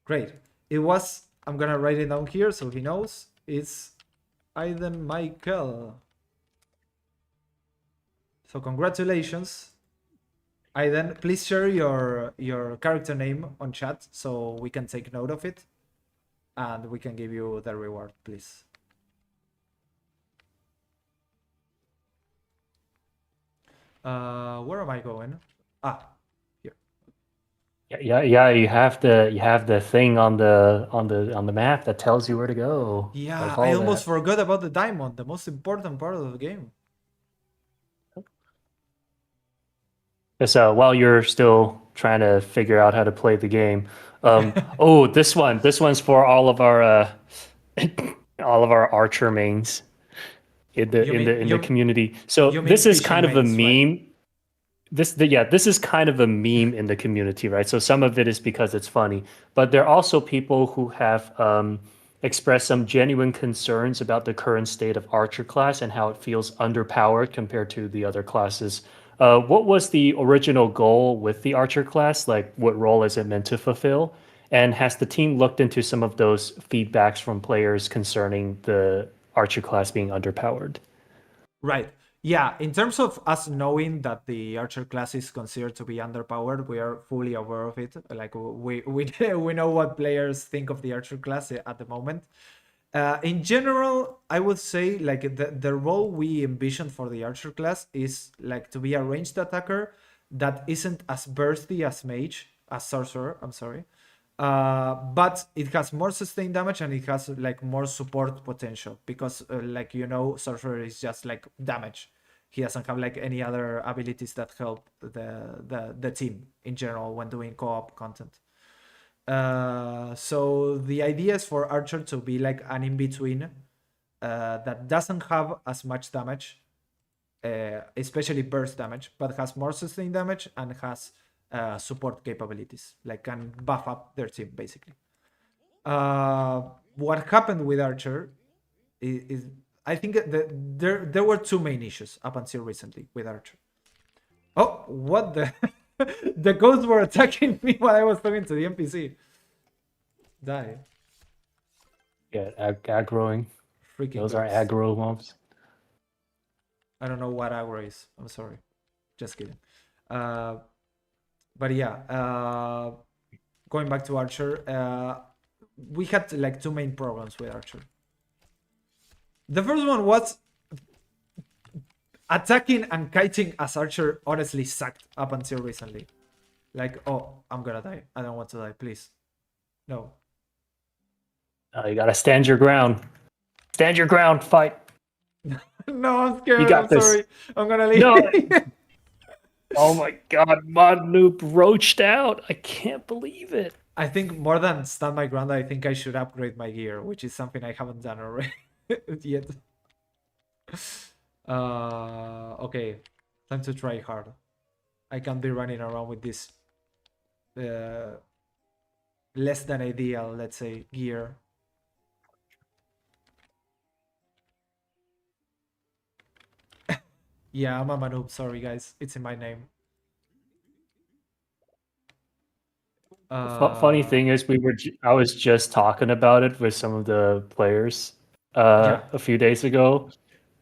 Great. It was, I'm gonna write it down here so he knows, it's Aiden Michael. So congratulations. Aiden, please share your character name on chat so we can take note of it and we can give you the reward, please. Where am I going? Here. Yeah. You have the thing on the map that tells you where to go. Yeah, I almost forgot about the diamond, the most important part of the game. So while you're still trying to figure out how to play the game, this one's for all of our archer mains in the community. So this is kind of a meme. Right? This is kind of a meme in the community, right? So some of it is because it's funny, but there are also people who have expressed some genuine concerns about the current state of archer class and how it feels underpowered compared to the other classes. What was the original goal with the archer class? Like, what role is it meant to fulfill? And has the team looked into some of those feedbacks from players concerning the archer class being underpowered? Right. Yeah, in terms of us knowing that the archer class is considered to be underpowered, we are fully aware of it. Like we we know what players think of the archer class at the moment. In general, I would say like the role we envision for the archer class is like to be a ranged attacker that isn't as bursty as mage, as sorcerer. I'm sorry, but it has more sustained damage and it has like more support potential because like sorcerer is just like damage. He doesn't have like any other abilities that help the team in general when doing co-op content. So the idea is for archer to be like an in-between that doesn't have as much damage, especially burst damage, but has more sustained damage and has support capabilities, like can buff up their team basically. What happened with archer is I think that there were two main issues up until recently with archer. Oh, what the? The ghosts were attacking me while I was talking to the NPC. Die. Yeah, aggroing. Freaking Those are ghosts. aggro mobs. I don't know what aggro is. I'm sorry. Just kidding. But yeah, going back to archer, we had like two main problems with archer. The first one was attacking and kiting as archer honestly sucked up until recently. Like, oh, I'm gonna die. I don't want to die, please. No. You gotta stand your ground. Stand your ground. Fight. No, I'm scared. You got I'm this. sorry. I'm gonna leave. No. Oh my god, Manu roached out. I can't believe it. I think more than stand my ground, I think I should upgrade my gear, which is something I haven't done already yet. Okay, time to try hard. I can't be running around with this less than ideal, let's say, gear. Yeah, I'm a Manoob. Sorry, guys. It's in my name. Funny thing is, I was just talking about it with some of the players Yeah. a few days ago.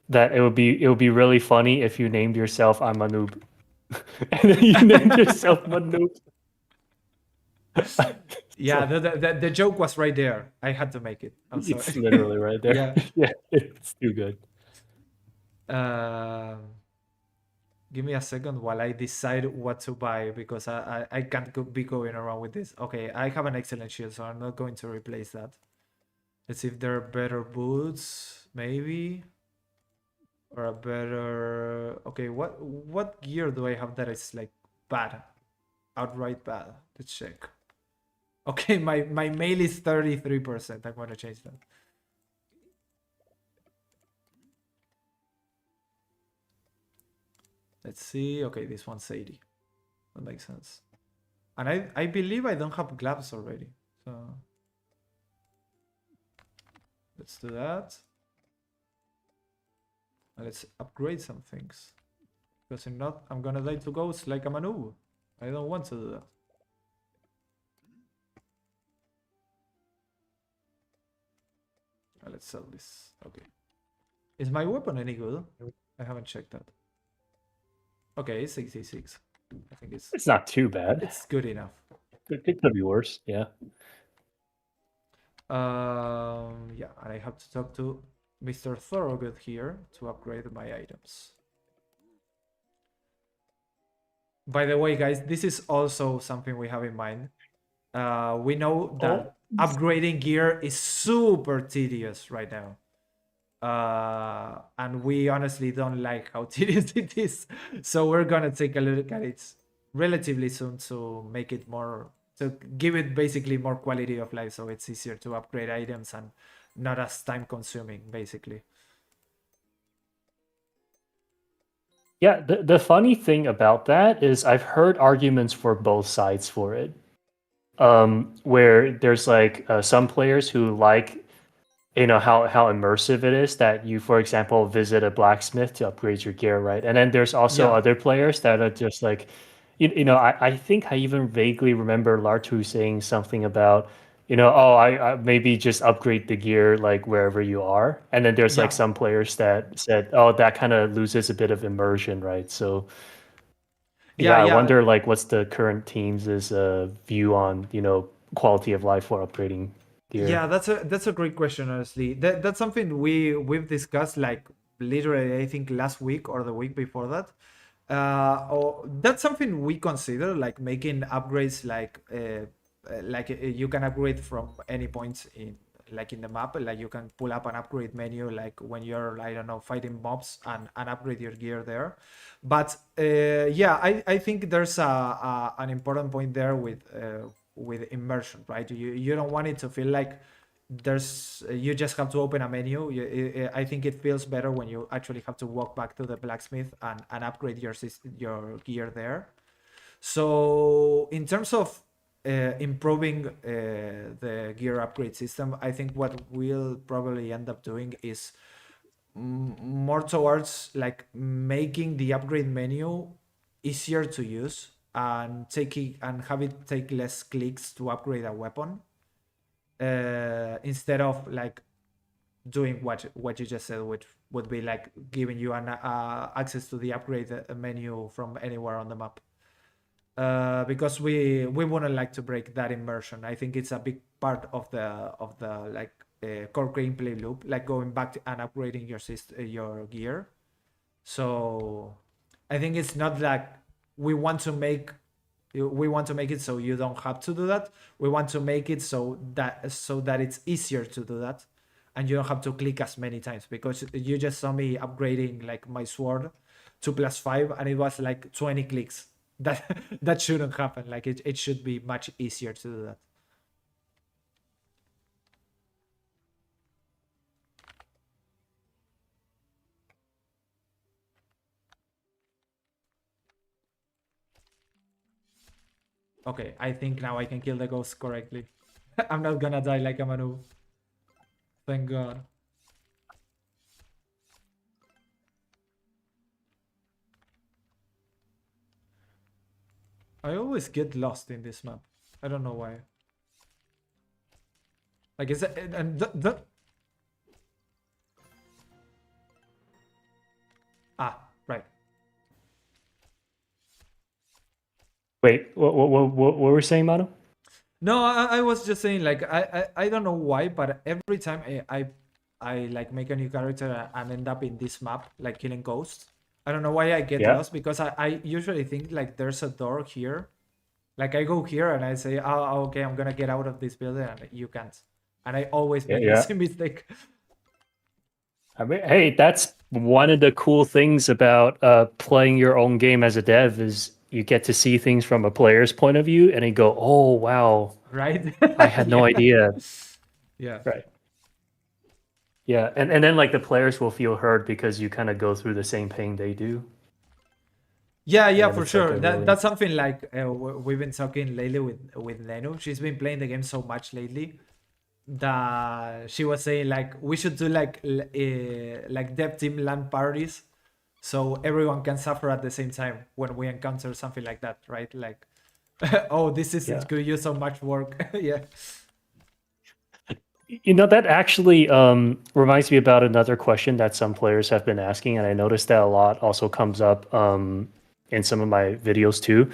That it would be really funny if you named yourself I'm a noob, and then you named yourself Manu. Yeah, the joke was right there. I had to make it. I'm sorry. It's literally right there. Yeah. Yeah, it's too good. Give me a second while I decide what to buy because I can't be going around with this. Okay, I have an excellent shield, so I'm not going to replace that. Let's see if there are better boots, maybe. Or a better... Okay, what gear do I have that is like bad? Outright bad. Let's check. Okay, my mail is 33%. I'm gonna change that. Let's see. Okay, this one's 80. That makes sense. And I believe I don't have gloves already. So let's do that. And let's upgrade some things. Because if not, I'm gonna die to ghosts like a Manu. I don't want to do that. Let's sell this. Okay. Is my weapon any good? I haven't checked that. Okay, it's 66. I think It's not too bad. It's good enough. It could be worse. Yeah. Yeah, and I have to talk to Mr. Thorogood here to upgrade my items. By the way, guys, this is also something we have in mind. We know that upgrading gear is super tedious right now. And we honestly don't like how tedious it is. So we're gonna take a look at it relatively soon to make it more, to give it basically more quality of life, so it's easier to upgrade items and not as time consuming, basically. Yeah, the funny thing about that is I've heard arguments for both sides for it. Where there's like some players who like, you know, how immersive it is that you, for example, visit a blacksmith to upgrade your gear, right? And then there's also other players that are just like, you know, I think I even vaguely remember Lartu saying something about I maybe just upgrade the gear like wherever you are. And then there's like Yeah, some players that said, oh, that kind of loses a bit of immersion, right? So yeah, yeah, I yeah. wonder like what's the current team's view on, quality of life for upgrading gear. Yeah, that's a great question. Honestly, that's something we've discussed like literally I think last week or the week before that. Or that's something we consider like making upgrades like you can upgrade from any point in like in the map. Like you can pull up an upgrade menu like when you're I don't know fighting mobs and upgrade your gear there. But yeah, I think there's an important point there with immersion, right? You don't want it to feel like there's you just have to open a menu. I think it feels better when you actually have to walk back to the blacksmith and upgrade your gear there. So in terms of improving the gear upgrade system, I think what we'll probably end up doing is more towards like making the upgrade menu easier to use and have it take less clicks to upgrade a weapon instead of like doing what you just said, which would be like giving you an access to the upgrade menu from anywhere on the map. Because we wouldn't like to break that immersion. I think it's a big part of the like core gameplay loop, like going back and upgrading your gear. So I think it's not like we want to make we want to make it so you don't have to do that. We want to make it so that it's easier to do that, and you don't have to click as many times because you just saw me upgrading like my sword to +5 and it was like 20 clicks. That that shouldn't happen. Like it should be much easier to do that. Okay, I think now I can kill the ghost correctly. I'm not gonna die like a Manu. Thank God. I always get lost in this map. I don't know why. Like is it and right. Wait, what were we saying, Manu? No, I was just saying like I don't know why, but every time I like make a new character and end up in this map like killing ghosts. I don't know why I get Yeah. lost because I usually think like there's a door here. Like I go here and I say, oh okay, I'm gonna get out of this building and you can't. And I always Yeah, make the yeah. same mistake. I mean, hey, that's one of the cool things about playing your own game as a dev is you get to see things from a player's point of view and you go, "Oh, wow, Right? I had no Yeah. idea." Yeah. Right. Yeah, and then like the players will feel heard because you kind of go through the same pain they do, Yeah, and yeah, then for it's like sure. a That really that's something like we've been talking lately with Nenu. She's been playing the game so much lately that she was saying like we should do like dev team LAN parties, so everyone can suffer at the same time when we encounter something like that, right? Like, oh, this yeah. isn't good. You so much work. Yeah, That actually reminds me about another question that some players have been asking, and I noticed that a lot also comes up in some of my videos too.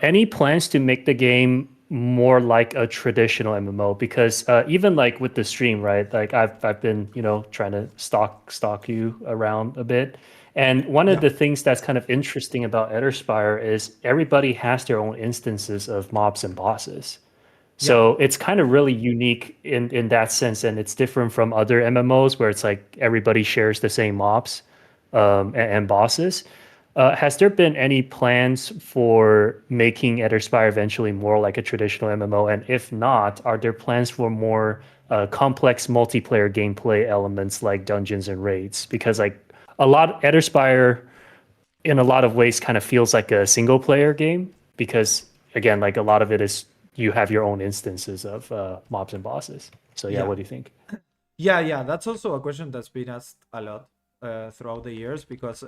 Any plans to make the game more like a traditional MMO? Because even like with the stream, right? Like I've been trying to stalk you around a bit, and one of yeah, the things that's kind of interesting about Eterspire is everybody has their own instances of mobs and bosses. yeah, So it's kind of really unique in that sense, and it's different from other MMOs where it's like everybody shares the same mobs and bosses. Has there been any plans for making Eterspire eventually more like a traditional MMO? And if not, are there plans for more complex multiplayer gameplay elements like dungeons and raids? Because like a lot, Eterspire in a lot of ways kind of feels like a single player game because again, like a lot of it is you have your own instances of mobs and bosses. So yeah, yeah. what do you think? Yeah. That's also a question that's been asked a lot throughout the years because,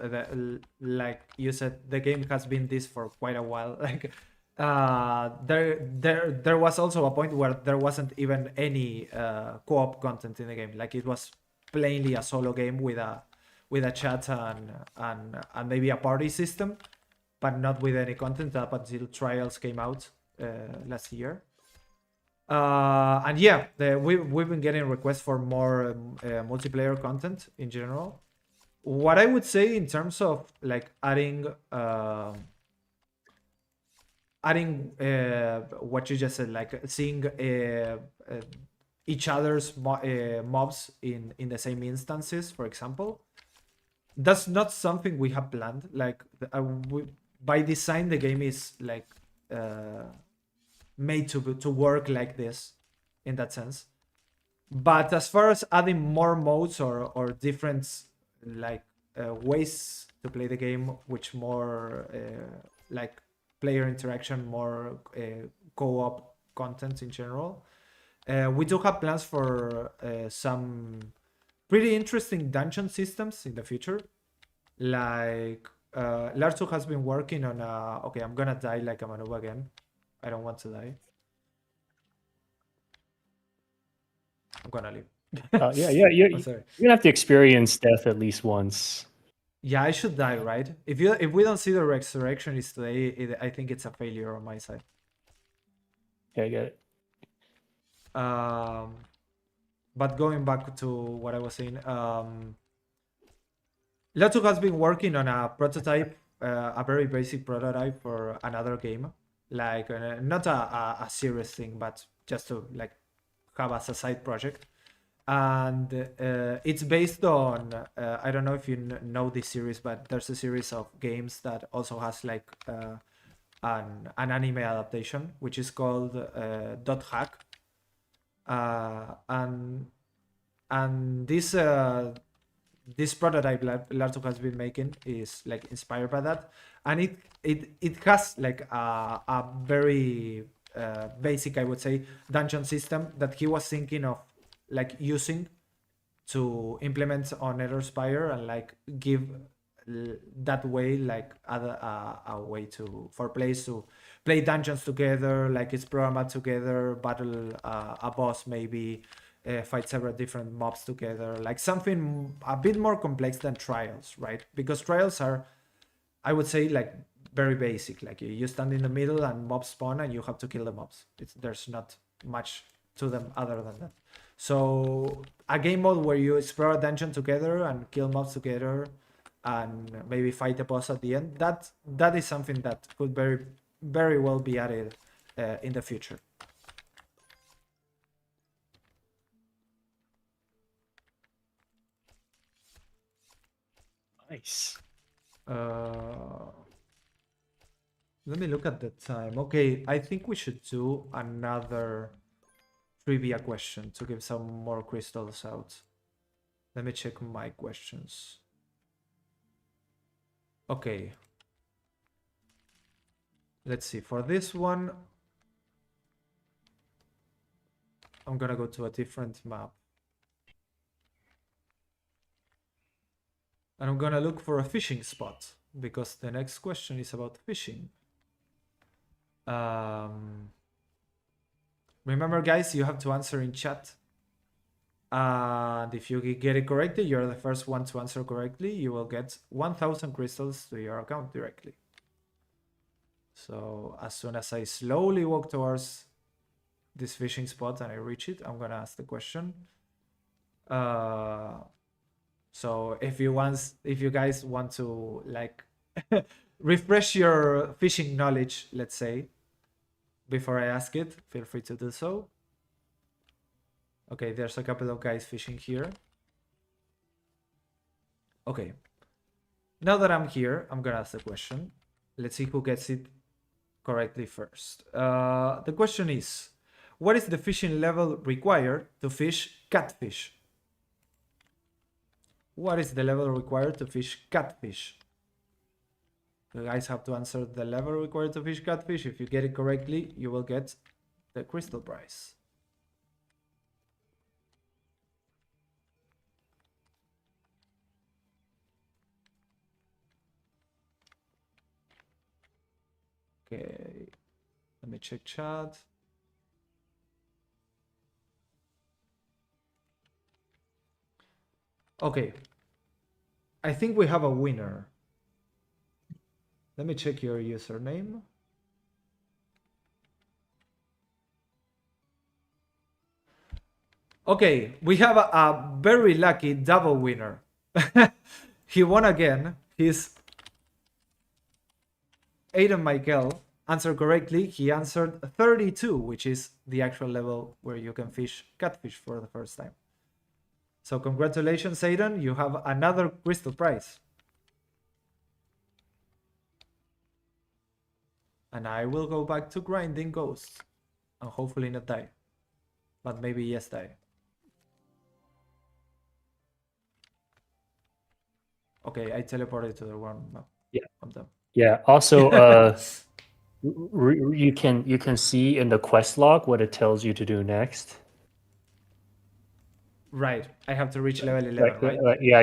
like you said, the game has been this for quite a while. Like there was also a point where there wasn't even any co-op content in the game. Like it was plainly a solo game with a chat and maybe a party system, but not with any content up until Trials came out last year. And yeah, we've been getting requests for more multiplayer content in general. What I would say in terms of like adding what you just said, like seeing each other's mobs in the same instances, for example, that's not something we have planned. Like by design, the game is like made to work like this, in that sense. But as far as adding more modes or different like ways to play the game, which more like player interaction, more co-op content in general, we do have plans for some pretty interesting dungeon systems in the future. Like Larso has been working on okay, I'm gonna die like a Manu again. I don't want to die. I'm gonna leave. Yeah, Oh, sorry. you're gonna have to experience death at least once. Yeah, I should die, right? If we don't see the resurrection is today, I think it's a failure on my side. Yeah, I get it. But going back to what I was saying, Latu has been working on a prototype, a very basic prototype for another game, like not a serious thing, but just to like have as a side project. And it's based on I don't know if you know this series, but there's a series of games that also has like an anime adaptation, which is called Dot Hack, and this prototype Lartuk has been making is like inspired by that, and it has like a very basic, I would say, dungeon system that he was thinking of like using to implement on Eterspire and like give that way like other a way to for players to play dungeons together, like explore a map together, battle a boss, maybe fight several different mobs together, like something a bit more complex than Trials, right? Because Trials are, I would say, like very basic. Like you stand in the middle and mobs spawn and you have to kill the mobs. There's not much to them other than that. So a game mode where you explore a dungeon together and kill mobs together and maybe fight a boss at the end, that is something that could very well be added in the future. Nice. Let me look at the time. Okay, I think we should do another trivia question to give some more crystals out. Let me check my questions. Okay. Let's see. For this one, I'm gonna go to a different map. And I'm gonna look for a fishing spot because the next question is about fishing. Remember, guys, you have to answer in chat. And if you get it correctly, you're the first one to answer correctly. You will get 1,000 crystals to your account directly. So as soon as I slowly walk towards this fishing spot and I reach it, I'm gonna ask the question. So if you guys want to like refresh your fishing knowledge, let's say, before I ask it, feel free to do so. Okay, there's a couple of guys fishing here. Okay. Now that I'm here, I'm gonna ask the question. Let's see who gets it correctly first. The question is, what is the fishing level required to fish catfish? What is the level required to fish catfish? You guys have to answer the level required to fish catfish. If you get it correctly, you will get the crystal prize. Okay. Let me check chat. Okay. I think we have a winner. Let me check your username. Okay, we have a very lucky double winner. He won again. He's Aiden Michael answered correctly. He answered 32, which is the actual level where you can fish catfish for the first time. So congratulations, Aiden. You have another crystal prize. And I will go back to grinding ghosts. And hopefully not die. But maybe yes die. Okay, I teleported to the one. No, Yeah. I'm done. Yeah. Also, you can see in the quest log what it tells you to do next. Right. I have to reach level 11, right? Yeah.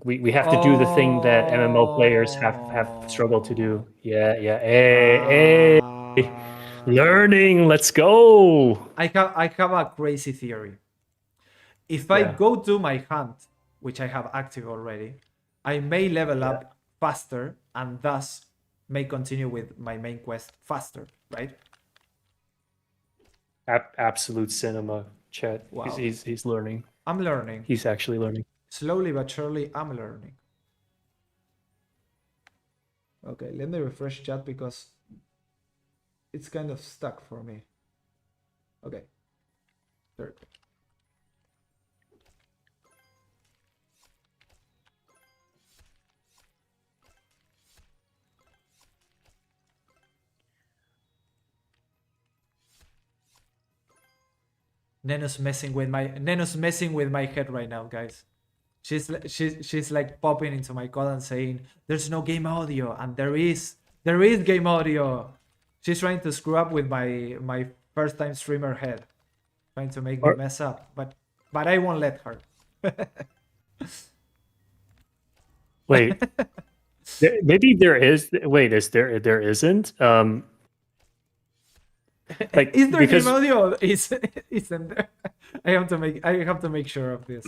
We have to do the thing that MMO players have struggled to do. Yeah. Hey, learning. Let's go. I have a crazy theory. If I go to my hunt, which I have active already, I may level up faster and thus may continue with my main quest faster, right? Absolute cinema, chat. Wow. He's learning. I'm learning. He's actually learning. Slowly but surely, I'm learning. Okay, let me refresh chat because it's kind of stuck for me. Okay. Very good. Neno's messing with my head right now, guys. She's like popping into my call and saying there's no game audio, and there is game audio. She's trying to screw up with my first time streamer head, trying to make me mess up, but I won't let her. Wait, maybe there is. Wait, there isn't? Like, is there because... game audio? Isn't there? I have to make sure of this.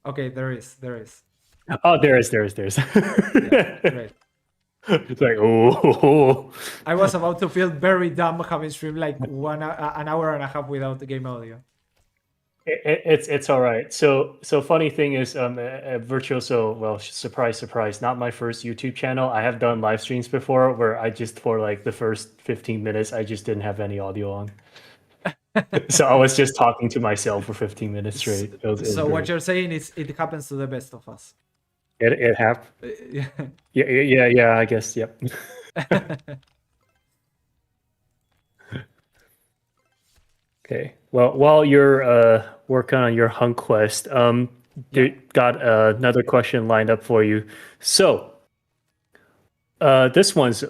Okay, there is. Oh, there is. Yeah, great. It's like, oh. I was about to feel very dumb having streamed like an hour and a half without the game audio. It's all right. So funny thing is, Virtuoso. Well, surprise, not my first YouTube channel. I have done live streams before where I just, for like the first 15 minutes, I just didn't have any audio on. So I was just talking to myself for 15 minutes straight. It was what great. you're saying is it happens to the best of us. It happened. Yeah. I guess. Yep. Okay. Well, while you're working on your hunt quest, got another question lined up for you. So, this one's a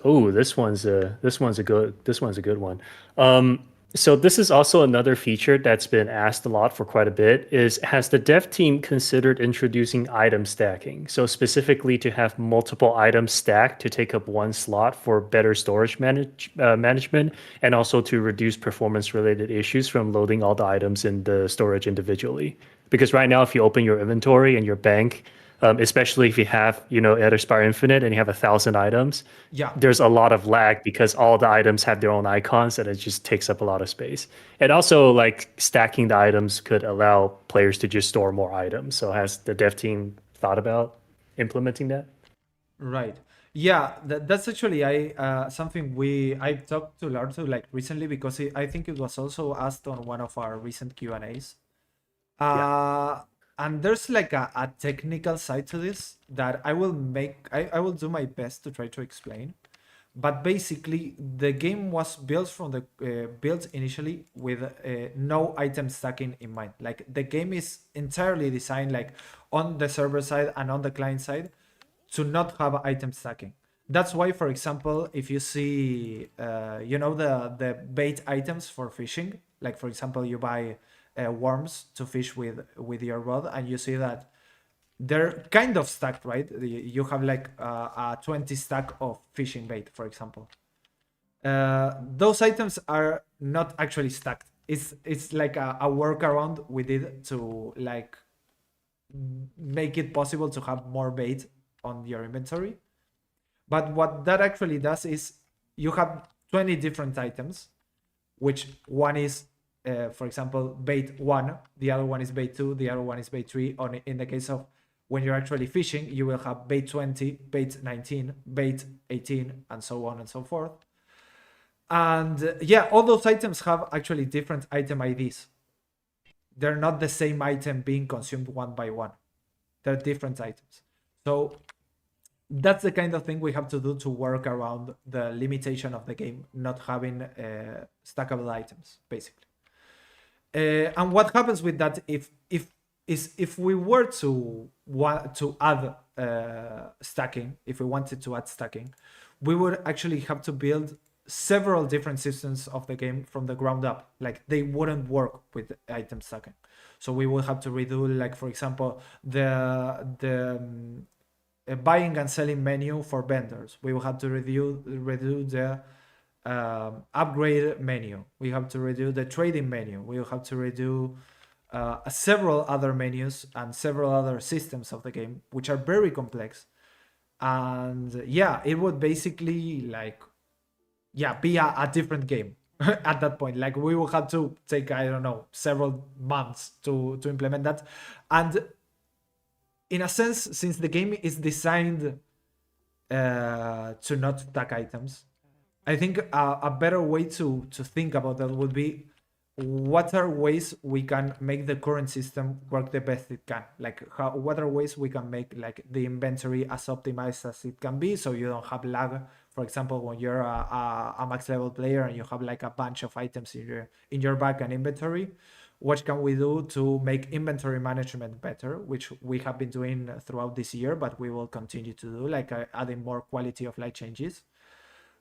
good one. So this is also another feature that's been asked a lot for quite a bit, is has the dev team considered introducing item stacking? So specifically to have multiple items stacked to take up one slot for better storage management, and also to reduce performance related issues from loading all the items in the storage individually. Because right now, if you open your inventory and your bank, especially if you have, Eterspire Infinite and you have 1,000 items, there's a lot of lag because all the items have their own icons and it just takes up a lot of space. And also, like, stacking the items could allow players to just store more items. So has the dev team thought about implementing that? Right. Yeah, that's actually something I talked to Larto like recently, because I think it was also asked on one of our recent Q&As. And there's like a technical side to this that I will do my best to try to explain. But basically, the game was built built initially with no item stacking in mind. Like, the game is entirely designed, like, on the server side and on the client side, to not have item stacking. That's why, for example, if you see, the bait items for fishing, like, for example, you buy worms to fish with your rod, and you see that they're kind of stacked, right? You have like a 20 stack of fishing bait, for example. those items are not actually stacked. It's like a workaround we did to like make it possible to have more bait on your inventory. But what that actually does is you have 20 different items, which one is, for example, bait 1, the other one is bait 2, the other one is bait 3. In the case of when you're actually fishing, you will have bait 20, bait 19, bait 18, and so on and so forth. And yeah, all those items have actually different item IDs. They're not the same item being consumed one by one. They're different items. So that's the kind of thing we have to do to work around the limitation of the game not having stackable items, basically. And what happens with that if we were to add stacking, if we wanted to add stacking, we would actually have to build several different systems of the game from the ground up. Like they wouldn't work with item stacking. So we will have to redo, like for example, the buying and selling menu for vendors. We will have to redo the upgrade menu. We have to redo the trading menu. We will have to redo several other menus and several other systems of the game, which are very complex. And yeah, it would basically like, yeah, be a different game at that point. Like we will have to take, I don't know, several months to implement that. And in a sense, since the game is designed to not stack items, I think a better way to think about that would be what are ways we can make the current system work the best it can. Like what are ways we can make like the inventory as optimized as it can be, so you don't have lag. For example, when you're a max level player and you have like a bunch of items in your bag and inventory, what can we do to make inventory management better, which we have been doing throughout this year, but we will continue to do, like adding more quality of life changes.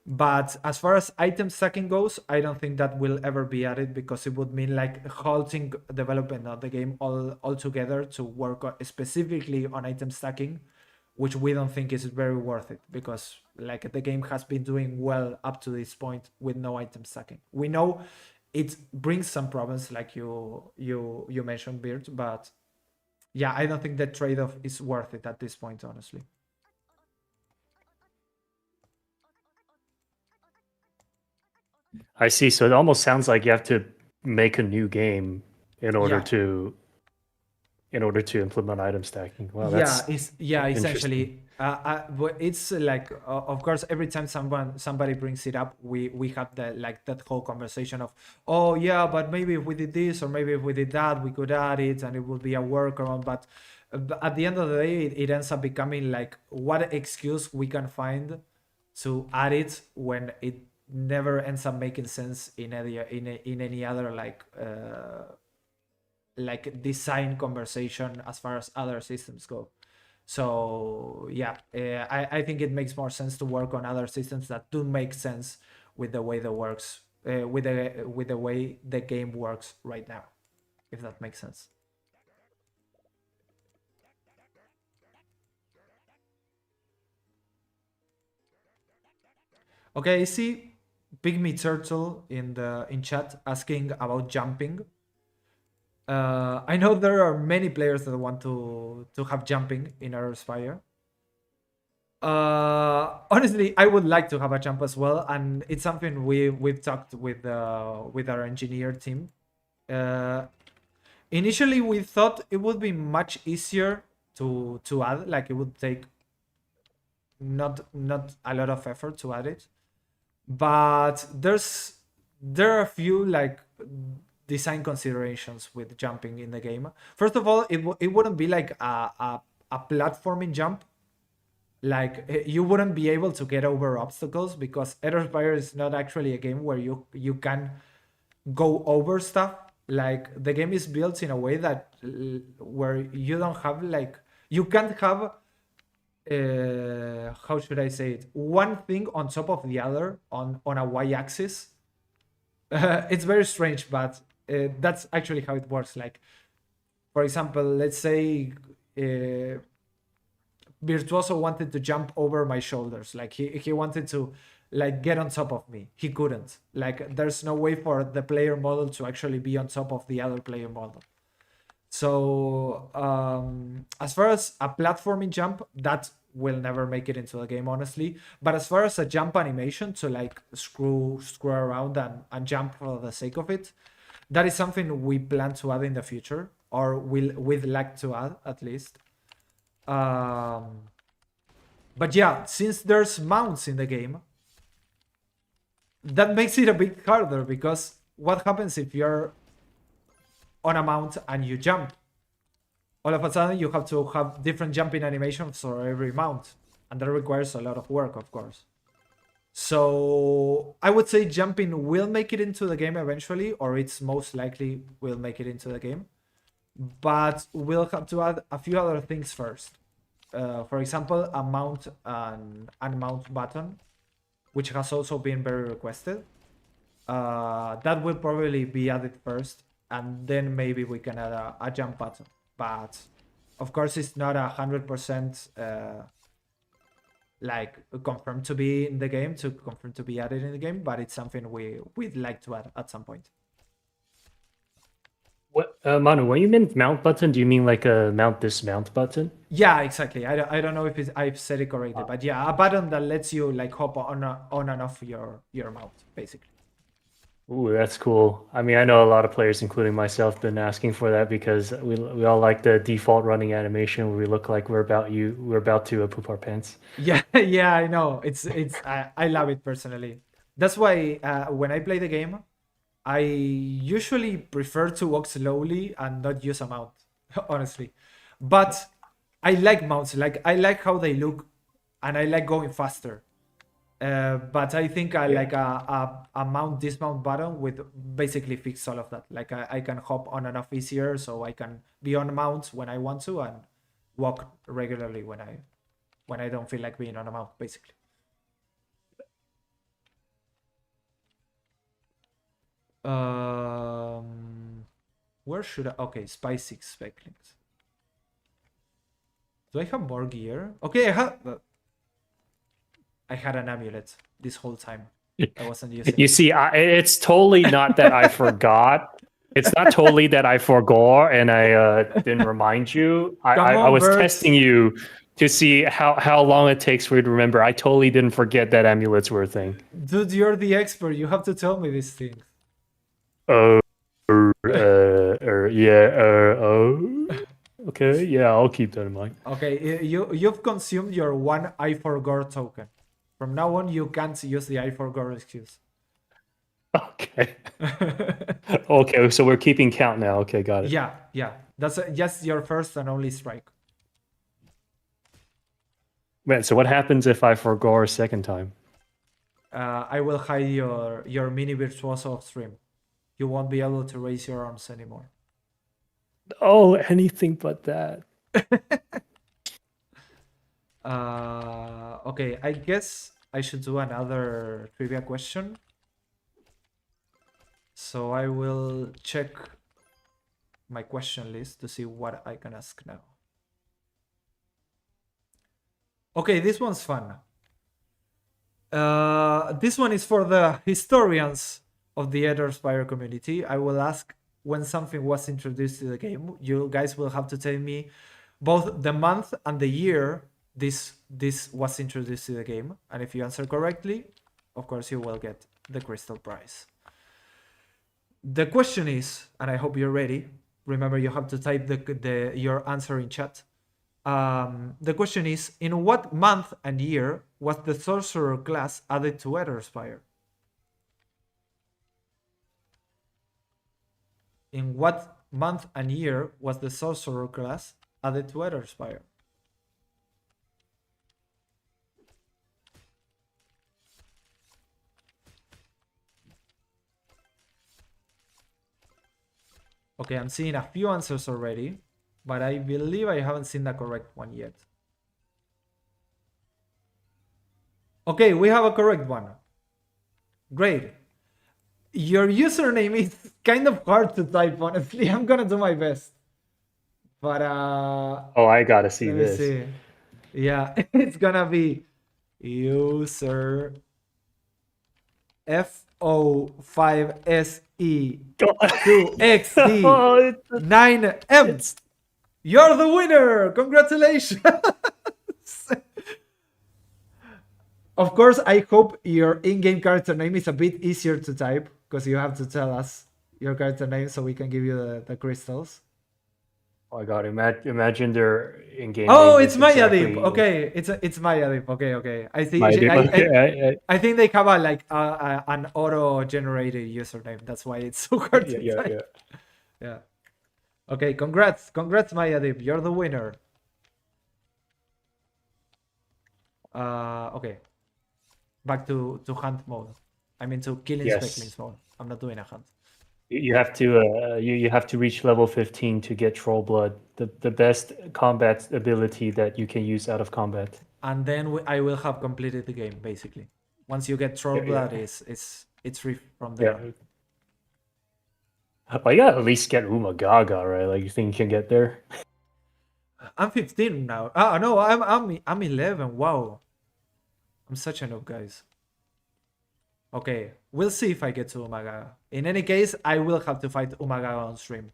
But as far as item stacking goes, I don't think that will ever be added, because it would mean like halting development of the game altogether to work specifically on item stacking, which we don't think is very worth it, because like the game has been doing well up to this point with no item stacking. We know it brings some problems, like you mentioned, Beard, but yeah, I don't think the trade-off is worth it at this point, honestly. I see. So it almost sounds like you have to make a new game in order Yeah. to implement item stacking. Wow, Yeah, that's essentially interesting. but it's like of course every time somebody brings it up, we have that whole conversation of, oh yeah, but maybe if we did this, or maybe if we did that, we could add it and it would be a workaround. But at the end of the day, it ends up becoming like what excuse we can find to add it when it never ends up making sense in any other like design conversation as far as other systems go. So yeah, I think it makes more sense to work on other systems that do make sense with the way with the way the game works right now, if that makes sense. Okay, I see Pygmy Turtle in chat asking about jumping. I know there are many players that want to have jumping in Eterspire. Honestly, I would like to have a jump as well, and it's something we've talked with our engineer team. Initially, we thought it would be much easier to add, like it would take not a lot of effort to add it, but there are a few like design considerations with jumping in the game. First of all, it wouldn't be like a platforming jump. Like you wouldn't be able to get over obstacles, because Eterspire is not actually a game where you can go over stuff. Like the game is built in a way that where you don't have like, you can't have how should I say it, one thing on top of the other on a y-axis. It's very strange, but that's actually how it works. Like for example, let's say Virtuoso wanted to jump over my shoulders. Like he wanted to like get on top of me. He couldn't. Like there's no way for the player model to actually be on top of the other player model. So as far as a platforming jump, that will never make it into the game, honestly. But as far as a jump animation to like screw around and jump for the sake of it, that is something we plan to add in the future, or we'd like to add at least. But yeah, since there's mounts in the game, that makes it a bit harder, because what happens if you're on a mount and you jump? All of a sudden you have to have different jumping animations for every mount, and that requires a lot of work, of course. So I would say jumping will make it into the game eventually, or it's most likely will make it into the game. But we'll have to add a few other things first. For example, a mount and unmount button, which has also been very requested. That will probably be added first, and then maybe we can add a jump button. But of course, it's not 100% like confirmed to be in the game, confirmed to be added in the game, but it's something we'd like to add at some point. What, Manu, when you mean mount button, do you mean like a mount dismount button? Yeah, exactly. I don't know if I've said it correctly, but yeah, a button that lets you like hop on and off your mount, basically. Ooh, that's cool. I mean, I know a lot of players, including myself, been asking for that because we all like the default running animation where we look like we're about to poop our pants. Yeah, yeah, I know. I love it personally. That's why when I play the game, I usually prefer to walk slowly and not use a mount, honestly. But I like mounts. Like I like how they look, and I like going faster. But I think I like a mount dismount button with basically fix all of that. Like I can hop on and off easier, so I can be on mounts when I want to and walk regularly when I don't feel like being on a mount, basically. Where should I? Okay, spicy spec links. Do I have more gear? Okay, I had an amulet this whole time. I wasn't using You it. see, it's totally not that I forgot. It's not totally that I forgot and I didn't remind you. I was Birds. testing you to see how long it takes for you to remember. I totally didn't forget that amulets were a thing. Dude, you're the expert. You have to tell me these things. Oh, okay, yeah, I'll keep that in mind. Okay, you've consumed your one I forgot token. From now on, you can't use the I forgot excuse. Okay. Okay, so we're keeping count now. Okay, got it. Yeah. That's just your first and only strike. Man, so what happens if I forgo a second time? I will hide your mini virtuoso off stream. You won't be able to raise your arms anymore. Oh, anything but that. Okay, I guess I should do another trivia question. So I will check my question list to see what I can ask now. Okay, this one's fun. This one is for the historians of the Eterspire community. I will ask when something was introduced to the game. You guys will have to tell me both the month and the year this was introduced to the game. And if you answer correctly, of course you will get the crystal prize. The question is, and I hope you're ready. Remember, you have to type your answer in chat. The question is, in what month and year was the sorcerer class added to Eterspire? In what month and year was the sorcerer class added to Eterspire? Okay, I'm seeing a few answers already, but I believe I haven't seen the correct one yet. Okay, we have a correct one. Great. Your username is kind of hard to type, honestly. I'm gonna do my best. But oh, I gotta see this. See. Yeah, it's gonna be user FO5SE2XD9M. It's You're the winner! Congratulations! Of course, I hope your in-game character name is a bit easier to type because you have to tell us your character name so we can give you the crystals. oh my god! Imagine their in-game Oh, name it's is Mayadip. exactly Okay, it's Mayadip. Okay. I see. my name. I think they have an auto-generated username. That's why it's so hard to Yeah. type. Yeah. Okay. Congrats, Mayadip. You're the winner. Okay. Back to hunt mode. I mean to killing Yes. specklings mode. I'm not doing a hunt. You have to you have to reach level 15 to get Troll Blood, the best combat ability that you can use out of combat. And then I will have completed the game basically. Once you get Troll Blood, it's free from there. Yeah. Well, you gotta at least get Umagaga, right? Like, you think you can get there? I'm 15 now. Ah, no, I'm 11. Wow, I'm such a noob, guys. Okay, we'll see if I get to Umagaga. In any case, I will have to fight Umagaga on stream.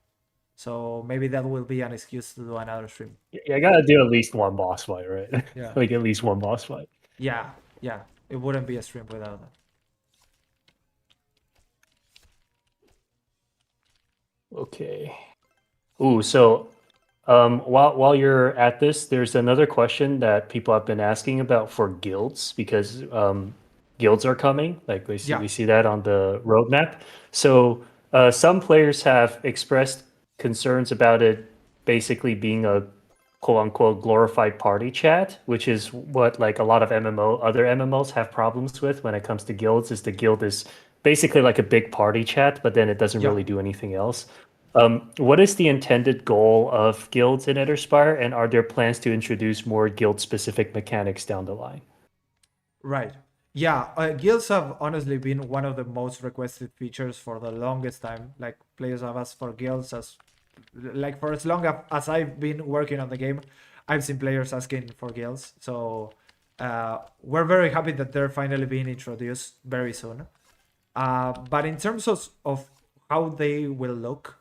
So maybe that will be an excuse to do another stream. Yeah, I gotta do at least one boss fight, right? Yeah. Like, at least one boss fight. Yeah. It wouldn't be a stream without that. Okay. Ooh, so while you're at this, there's another question that people have been asking about for guilds because guilds are coming. Like, we Yeah. see that on the roadmap. So some players have expressed concerns about it basically being a quote unquote glorified party chat, which is what like a lot of other MMOs have problems with when it comes to guilds, is the guild is basically like a big party chat, but then it doesn't Yeah. really do anything else. What is the intended goal of guilds in Eterspire, and are there plans to introduce more guild-specific mechanics down the line? Right. Yeah, guilds have honestly been one of the most requested features for the longest time. Like players have asked for guilds for as long as I've been working on the game. I've seen players asking for guilds. So we're very happy that they're finally being introduced very soon. But in terms of how they will look,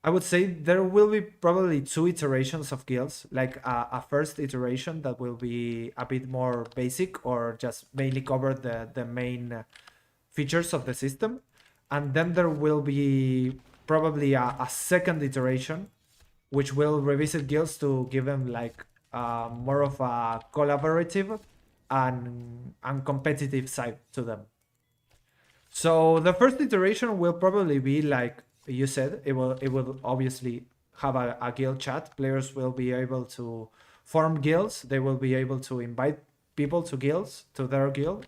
I would say there will be probably 2 iterations of guilds, like a first iteration that will be a bit more basic or just mainly cover the main features of the system. And then there will be probably a second iteration, which will revisit guilds to give them like more of a collaborative and competitive side to them. So the first iteration will probably be like you said, it will obviously have a guild chat. Players will be able to form guilds. They will be able to invite people to their guild.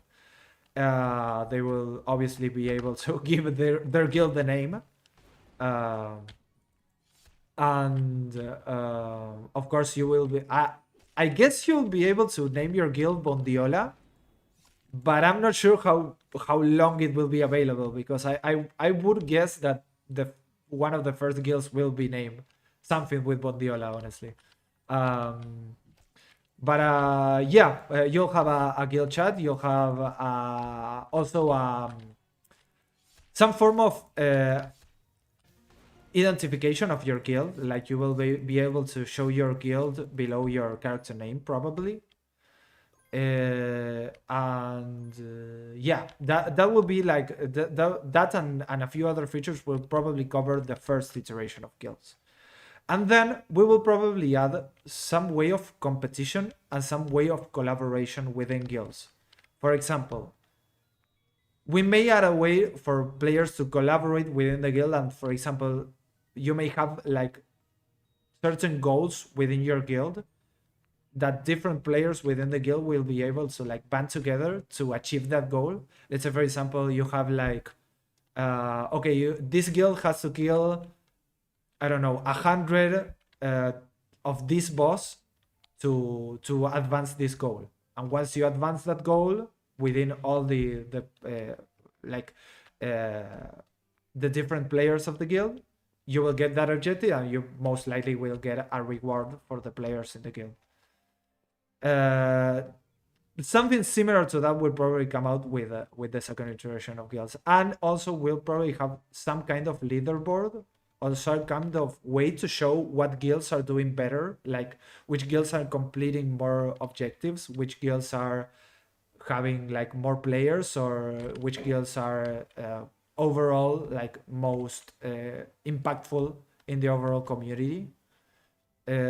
They will obviously be able to give their guild the name. Of course you will be... I guess you'll be able to name your guild Bondiola, but I'm not sure how long it will be available, because I would guess that one of the first guilds will be named something with Bondiola, honestly. You'll have a guild chat. You'll have also some form of identification of your guild. Like you will be able to show your guild below your character name, probably. That will be like that and a few other features will probably cover the first iteration of guilds. And then we will probably add some way of competition and some way of collaboration within guilds. For example, we may add a way for players to collaborate within the guild, and for example, you may have like certain goals within your guild that different players within the guild will be able to like band together to achieve that goal. Let's say, for example, you have like, this guild has to kill, I don't know, 100 of this boss to advance this goal. And once you advance that goal within all the different players of the guild, you will get that objective, and you most likely will get a reward for the players in the guild. something similar to that will probably come out with the second iteration of guilds, and also we'll probably have some kind of leaderboard, also a kind of way to show what guilds are doing better, like which guilds are completing more objectives, which guilds are having like more players, or which guilds are overall like most impactful in the overall community.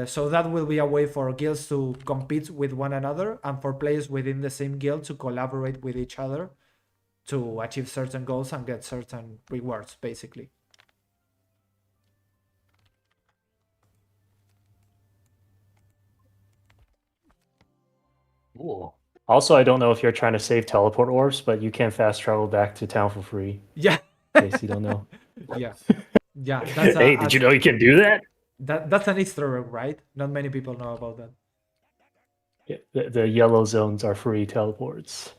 So that will be a way for guilds to compete with one another, and for players within the same guild to collaborate with each other to achieve certain goals and get certain rewards, basically. Cool. Also, I don't know if you're trying to save teleport orbs, but you can fast travel back to town for free. Yeah. In case you don't know. Yeah. Yeah. That's Hey, did you know you can do that? That's an Easter egg, right? Not many people know about that. Yeah, the yellow zones are free teleports.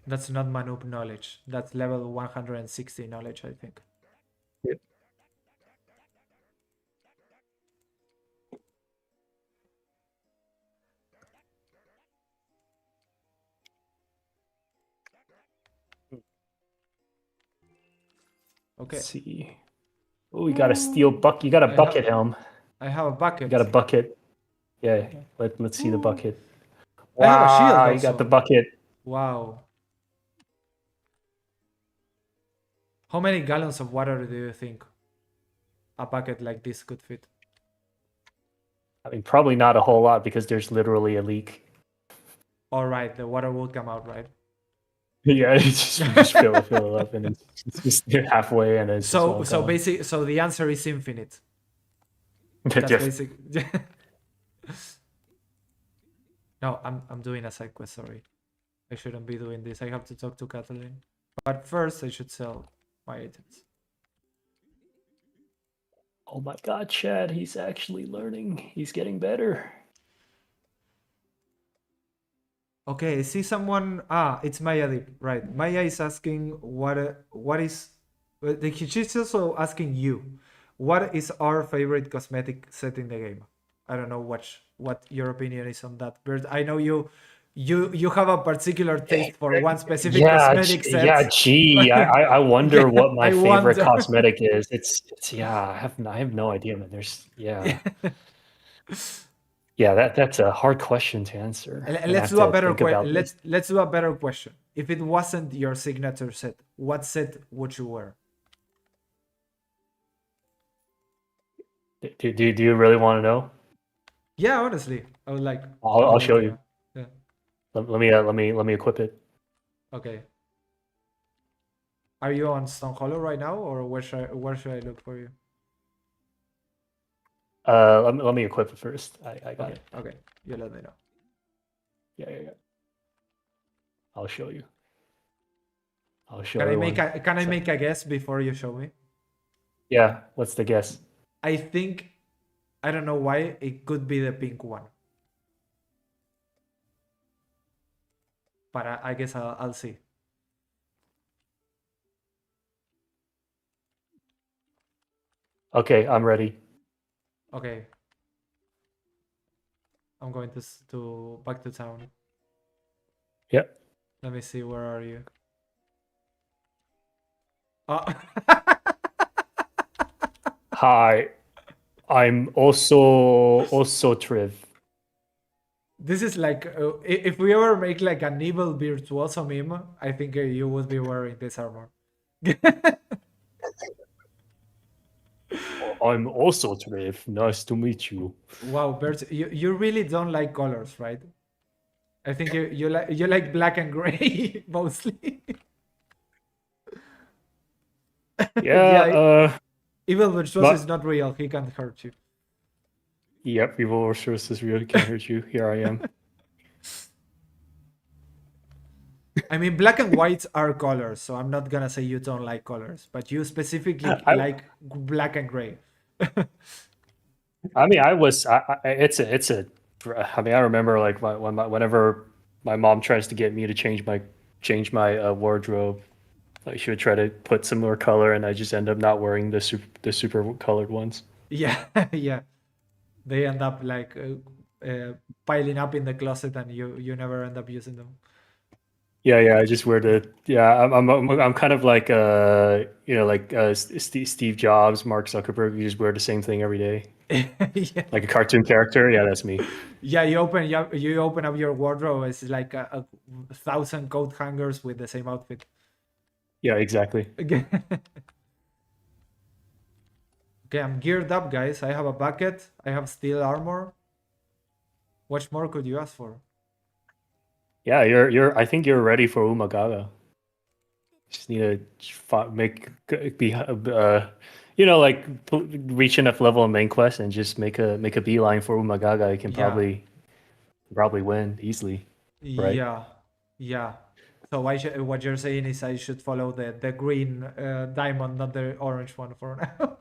That's not Manu knowledge. That's level 160 knowledge, I think. Yep. Okay. Let's see. Oh, you got a steel bucket. You got a bucket helm. I have a bucket. You got a bucket. Yeah, let's see the bucket. I have a shield Wow, also. you got the bucket. Wow. How many gallons of water do you think a bucket like this could fit? I mean, probably not a whole lot because there's literally a leak. All right, the water will come out, right? Yeah, just fill it up, and it's just halfway, and it's So just all gone. basic. So the answer is infinite. That's Yeah. basic. No, I'm doing a side quest. Sorry, I shouldn't be doing this. I have to talk to Kathleen. But first, I should sell my items. Oh my God, Chad, he's actually learning. He's getting better. Okay, I see someone. It's Maya Deep, right? Maya is asking what is. She's also asking you, what is our favorite cosmetic set in the game? I don't know what your opinion is on that, but I know you have a particular taste for one specific cosmetic set. Yeah, gee, I wonder Yeah, what my I favorite wonder. cosmetic is. It's yeah, I have no idea, man. There's yeah, that's a hard question to answer. Let's do a better question. Let's do a better question. If it wasn't your signature set, what set would you wear? Do you really want to know? Yeah, honestly, I would like. I'll show you. Yeah. Let me equip it. Okay. Are you on Stone Hollow right now, or where should I look for you? Let me equip it first. I got it. Okay, you let me know. Yeah. I'll show you. I'll show Can everyone. I make a guess before you show me? Yeah, what's the guess? I think, I don't know why, it could be the pink one. But I guess I'll see. Okay, I'm ready. Okay. I'm going to back to town. Yep. Let me see, where are you? Hi, I'm also Triv. This is like, if we ever make like an evil virtuoso meme, I think you would be wearing this armor. I'm also Triv. Nice to meet you. Wow, Bert, you really don't like colors, right? I think you like black and gray mostly. Yeah. Evil virtuoso is not real. He can't hurt you. Yep, evil resources really can't hurt you. Here I am. I mean, black and whites are colors, so I'm not gonna say you don't like colors, but you specifically like black and gray. I mean, it's a. I mean, I remember like whenever my mom tries to get me to change my wardrobe, like she would try to put some more color, and I just end up not wearing the super colored ones. Yeah, yeah. They end up like piling up in the closet and you never end up using them. Yeah. I just wear the yeah. I'm kind of like Steve Jobs, Mark Zuckerberg. You just wear the same thing every day, Yeah. like a cartoon character. Yeah, that's me. Yeah, you open up your wardrobe. It's like a thousand coat hangers with the same outfit. Yeah, exactly. Okay, I'm geared up, guys. I have a bucket. I have steel armor. What more could you ask for? Yeah, you're. I think you're ready for Umagaga. Just need to reach enough level in main quest and just make a beeline for Umagaga. You can Yeah, probably win easily, right? yeah, yeah. So what you're saying is I should follow the green diamond, not the orange one for now.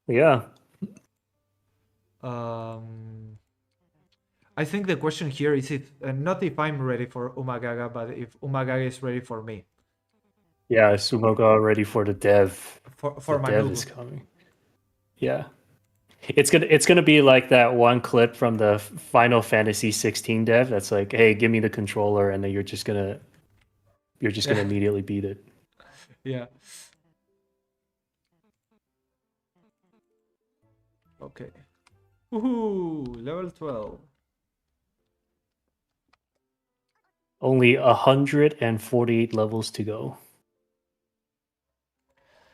Yeah, um, I think the question here is if not if I'm ready for Umagaga, but if Umagaga is ready for me, yeah. Sumoga ready for the dev. The for my dev is noob. coming. Yeah. It's gonna be like that one clip from the Final Fantasy 16 dev that's like, hey, give me the controller, and then you're just gonna immediately beat it. Yeah. Okay. Woohoo! Level 12. Only 148 levels to go.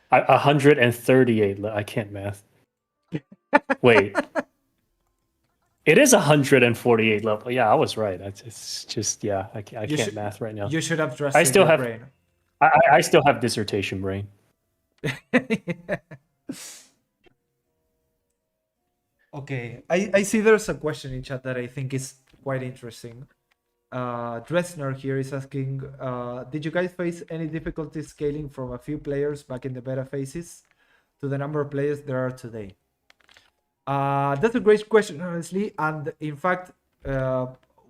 138. I can't math. Wait, it is 148 level. Yeah, I was right. It's just yeah, I You can't should math right now. you should have I trusted still your have brain. I still have dissertation brain. Okay, I see there's a question in chat that I think is quite interesting. Dresner here is asking, did you guys face any difficulty scaling from a few players back in the beta phases to the number of players there are today? That's a great question, honestly. And in fact,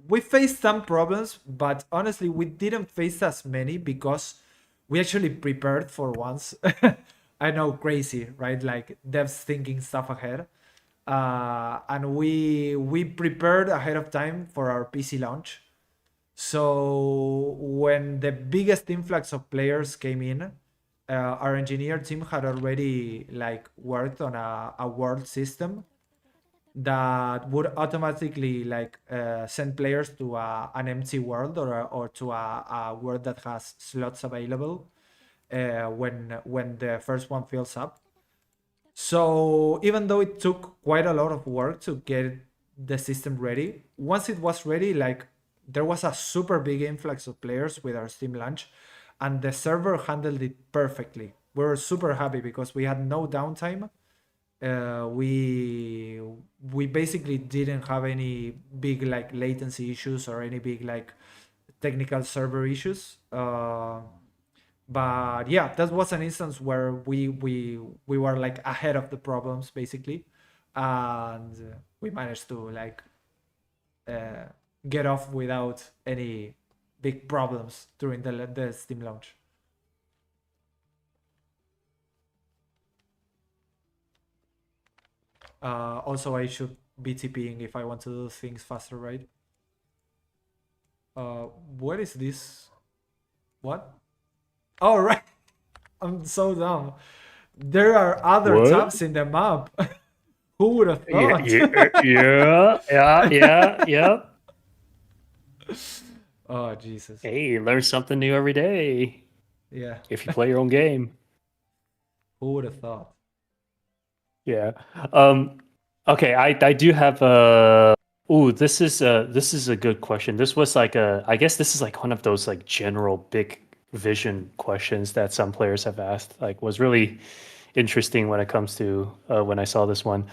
we faced some problems, but honestly, we didn't face as many because we actually prepared for once. I know, crazy, right? Like devs thinking stuff ahead. And we prepared ahead of time for our PC launch. So when the biggest influx of players came in, our engineer team had already like worked on a world system that would automatically like send players to an empty world or to a world that has slots available when the first one fills up. So even though it took quite a lot of work to get the system ready, once it was ready, like there was a super big influx of players with our Steam launch, and the server handled it perfectly. We were super happy because we had no downtime. We basically didn't have any big like latency issues or any big like technical server issues. But yeah, that was an instance where we were like ahead of the problems basically, and we managed to like uh, get off without any big problems during the Steam launch. Also, I should be TPing if I want to do things faster, right? What is this? What? Oh, right. I'm so dumb. There are other What? tabs in the map. Who would have Yeah, thought? yeah. Oh, Jesus. Hey, learn something new every day Yeah. if you play your own game. Who would have thought? Yeah. Um, okay, I do have a this is a good question. This was like I guess this is like one of those like general big vision questions that some players have asked. Like was really interesting when it comes to when I saw this one.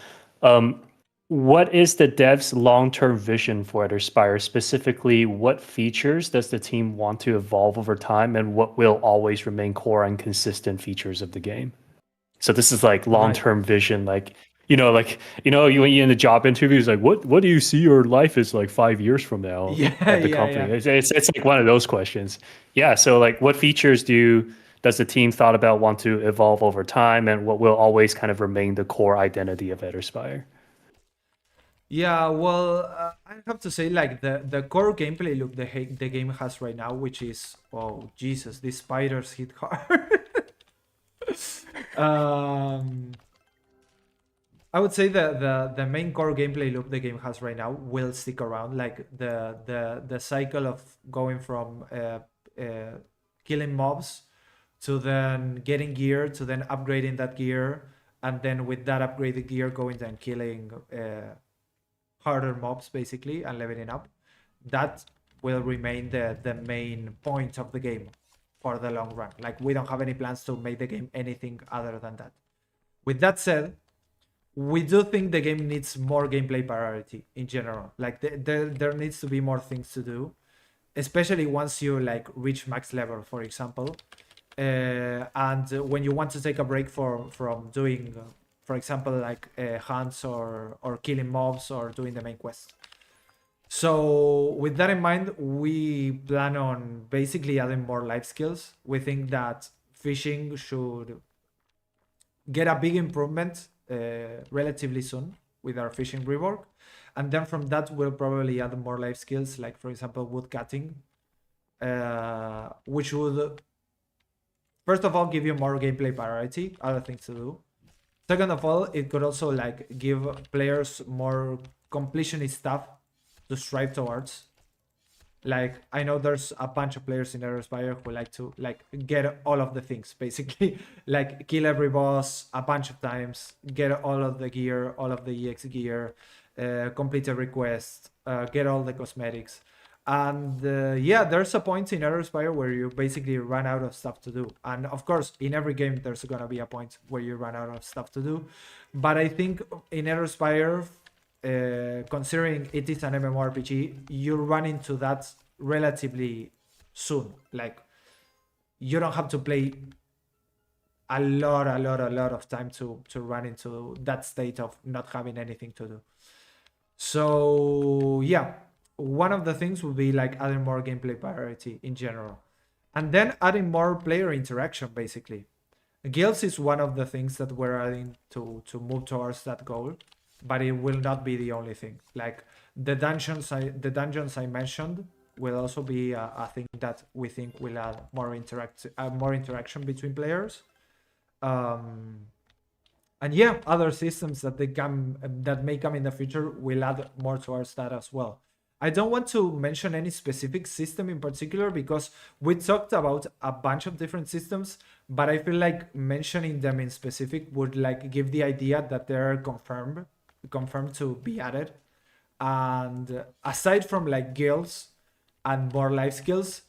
Um, what is the dev's long-term vision for Eterspire? Specifically, what features does the team want to evolve over time, and what will always remain core and consistent features of the game? So this is like Right. long-term vision, you when you're in the job interviews, like what do you see your life is like 5 years from now Yeah, at the yeah, company? yeah. It's like one of those questions. Yeah. So like, what features does the team thought about want to evolve over time, and what will always kind of remain the core identity of Eterspire? Yeah, well, I have to say, like the core gameplay loop the game has right now, which is, oh Jesus, these spiders hit hard. um, I would say the main core gameplay loop the game has right now will stick around, like the cycle of going from killing mobs to then getting gear to then upgrading that gear, and then with that upgraded gear going and killing harder mobs basically and leveling up. That will remain the main point of the game for the long run. Like, we don't have any plans to make the game anything other than that. With that said, we do think the game needs more gameplay priority in general. Like, there needs to be more things to do, especially once you like reach max level, for example. And when you want to take a break from doing, for example, like hunts or killing mobs or doing the main quest. So with that in mind, we plan on basically adding more life skills. We think that fishing should get a big improvement relatively soon with our fishing rework. And then from that, we'll probably add more life skills, like, for example, wood cutting, which would, first of all, give you more gameplay priority, other things to do. Second of all, it could also like give players more completionist stuff to strive towards. Like, I know there's a bunch of players in Eterspire who like to like get all of the things basically, like kill every boss a bunch of times, get all of the gear, all of the EX gear, complete every quest, get all the cosmetics. And yeah, there's a point in Eterspire where you basically run out of stuff to do. And of course, in every game, there's gonna be a point where you run out of stuff to do. But I think in Eterspire, considering it is an MMORPG, you run into that relatively soon. Like, you don't have to play a lot of time to run into that state of not having anything to do. So yeah, one of the things would be like adding more gameplay priority in general, and then adding more player interaction. Basically, guilds is one of the things that we're adding to move towards that goal, but it will not be the only thing. Like, the dungeons I mentioned will also be a thing that we think will add more interaction between players. And yeah, other systems that may come in the future will add more towards that as well. I don't want to mention any specific system in particular because we talked about a bunch of different systems, but I feel like mentioning them in specific would like give the idea that they're confirmed to be added. And aside from like guilds and more life skills,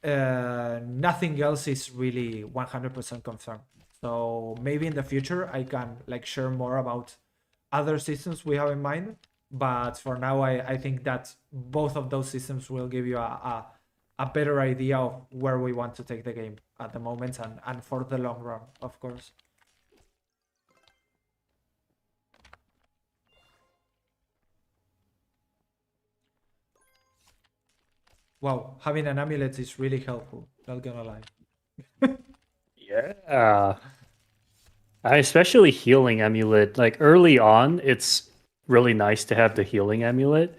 nothing else is really 100% confirmed. So maybe in the future I can like share more about other systems we have in mind. But for now, I think that both of those systems will give you a better idea of where we want to take the game at the moment and for the long run, of course. Wow, having an amulet is really helpful, not gonna lie. Yeah. I especially healing amulet. Like early on, it's really nice to have the healing amulet.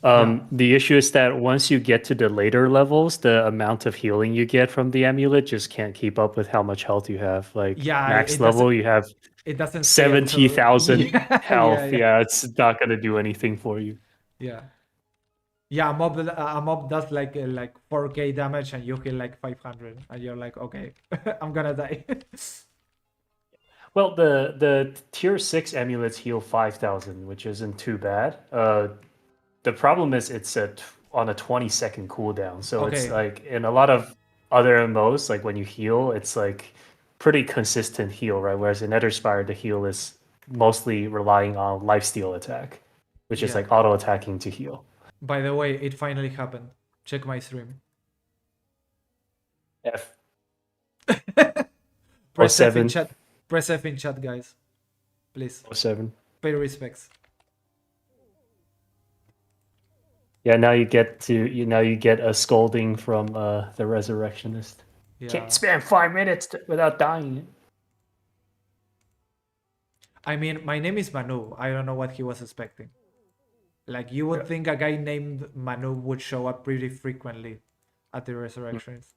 Yeah. The issue is that once you get to the later levels, the amount of healing you get from the amulet just can't keep up with how much health you have. Like Yeah, max level, you have it doesn't scale to 70,000 yeah, yeah, health. yeah. Yeah, it's not gonna do anything for you. Yeah. Yeah, a mob does like 4k damage and you heal like 500 and you're like, okay, I'm gonna die. Well, the tier 6 amulets heal 5,000, which isn't too bad. The problem is on a 20-second cooldown. So it's Okay. like in a lot of other MMOs, like when you heal, it's like pretty consistent heal, right? Whereas in Eterspire, the heal is mostly relying on lifesteal attack, which is Yeah. like auto attacking to heal. By the way, it finally happened. Check my stream. F Press F in 07, chat. Press F in chat, guys. Please. 07. Pay respects. Yeah, now you get a scolding from the resurrectionist. Can't Yeah. spam 5 minutes without dying. I mean, my name is Manu. I don't know what he was expecting. Like, you would think a guy named Manu would show up pretty frequently at the resurrections.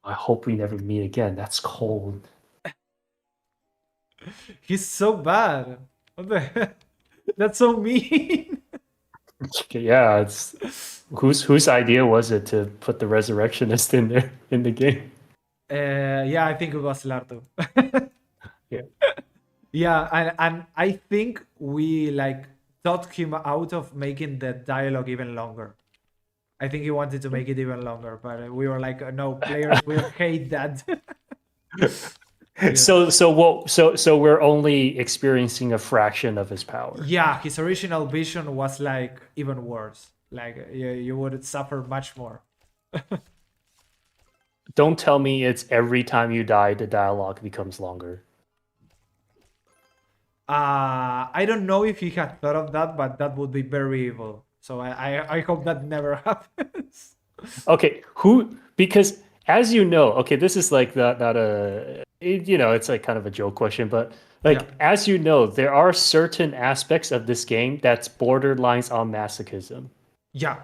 I hope we never meet again. That's cold. He's so bad. What the heck? That's so mean. Yeah, it's whose idea was it to put the resurrectionist in there in the game? Yeah, I think it was Larto. Yeah. Yeah, and I think we like thought him out of making the dialogue even longer. I think he wanted to make it even longer, but we were like, no, players will hate that. Yeah. So we're only experiencing a fraction of his power. Yeah, his original vision was like even worse. Like you would suffer much more. Don't tell me it's every time you die the dialogue becomes longer. I don't know if he had thought of that, but that would be very evil. So I hope that never happens. Okay, who because as you know, okay, this is like not a you know, it's like kind of a joke question, but like Yeah. as you know, there are certain aspects of this game that's borderlines on masochism. Yeah.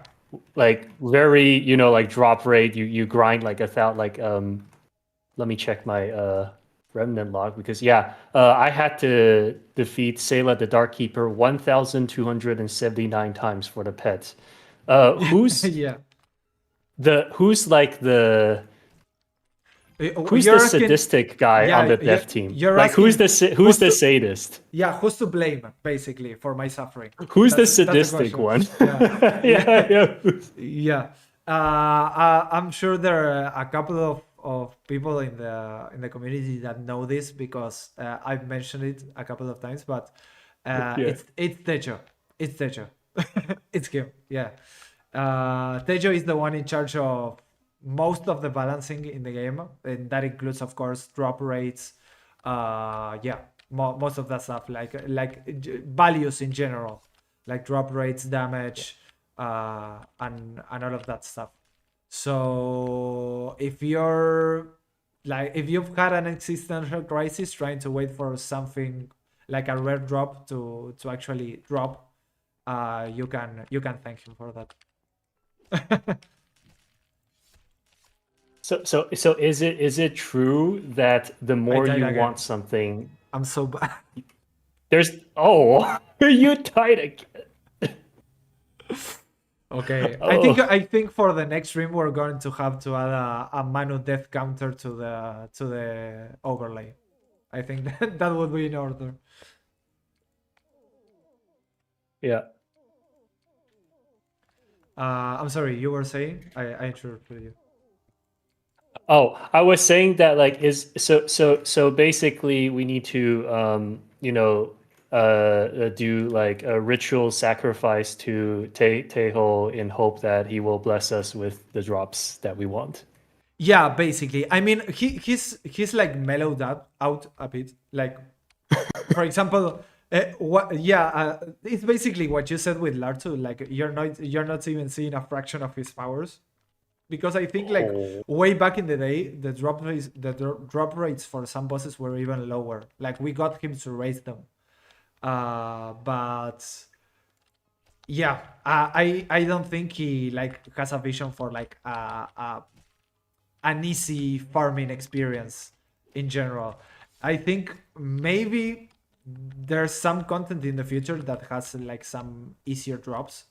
Like very, you know, like drop rate, you grind like let me check my remnant log because yeah, I had to defeat Sayla the Dark Keeper 1,279 times for the pets. Who's Yeah. who's like the who's You're the asking. sadistic guy on Yeah, the dev team? you're Like who's asking. who's the sadist? Yeah, who's to blame basically for my suffering? Who's the That's the sadistic question. one? Yeah. Yeah, Yeah. yeah. Yeah. I'm sure there are a couple of people in the community that know this because I've mentioned it a couple of times, but Yeah. it's Tejo. It's Tejo. It's him. Yeah. Tejo is the one in charge of most of the balancing in the game, and that includes, of course, drop rates. Yeah, most of that stuff, values in general, like drop rates, damage, and all of that stuff. So if you've had an existential crisis trying to wait for something like a rare drop to actually drop, you can thank him for that. So is it true that the more died you again. want something, I'm so bad. there's you died again. Okay, Oh. I think for the next stream we're going to have to add a Manu death counter to the overlay. I think that would be in order. Yeah. I'm sorry, you were saying? I interrupted you. Oh, I was saying that like is so basically we need to you know do like a ritual sacrifice to Teho in hope that he will bless us with the drops that we want. Yeah, basically. I mean, he's like mellowed out a bit. Like, for example, it's basically what you said with Lartu. Like, you're not even seeing a fraction of his powers, because I think like Oh. way back in the day, the drop rates for some bosses were even lower. Like, we got him to raise them, but yeah, I don't think he like has a vision for like an easy farming experience in general. I think maybe there's some content in the future that has like some easier drops,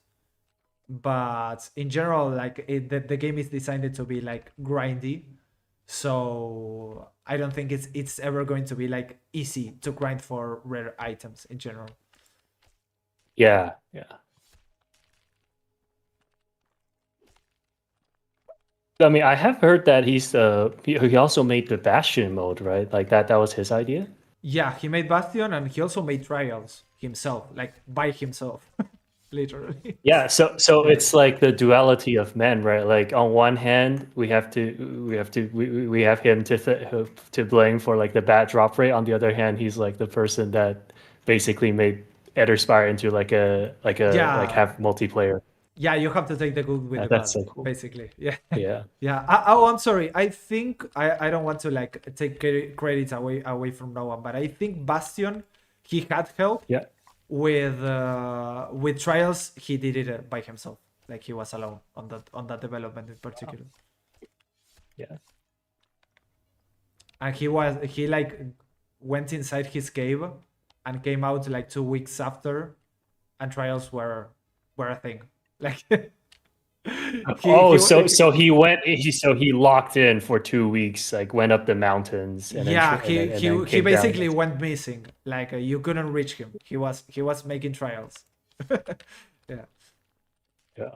but in general, like the game is designed to be like grindy, so I don't think it's ever going to be like easy to grind for rare items in general. Yeah, yeah. I mean, I have heard that he also made the Bastion mode, right? Like that was his idea. Yeah, he made Bastion and he also made Trials himself, like by himself, literally. Yeah, so it's like the duality of men, right? Like on one hand, we have him to blame for like the bad drop rate. On the other hand, he's like the person that basically made Eterspire into like Yeah, have multiplayer. Yeah, you have to take the good with the That's bad, so cool. basically. Yeah. Yeah. Yeah. Oh, I'm sorry. I think I don't want to like take credit away from no one, but I think Bastion, he had help Yeah. with trials. He did it by himself, like he was alone on that development in particular. Yeah. And he like went inside his cave and came out like 2 weeks after, and trials were a thing. Like Oh, he so he locked in for 2 weeks, like went up the mountains and then yeah, and then he came down. basically went missing. Like you couldn't reach him. He was making trials. Yeah. Yeah.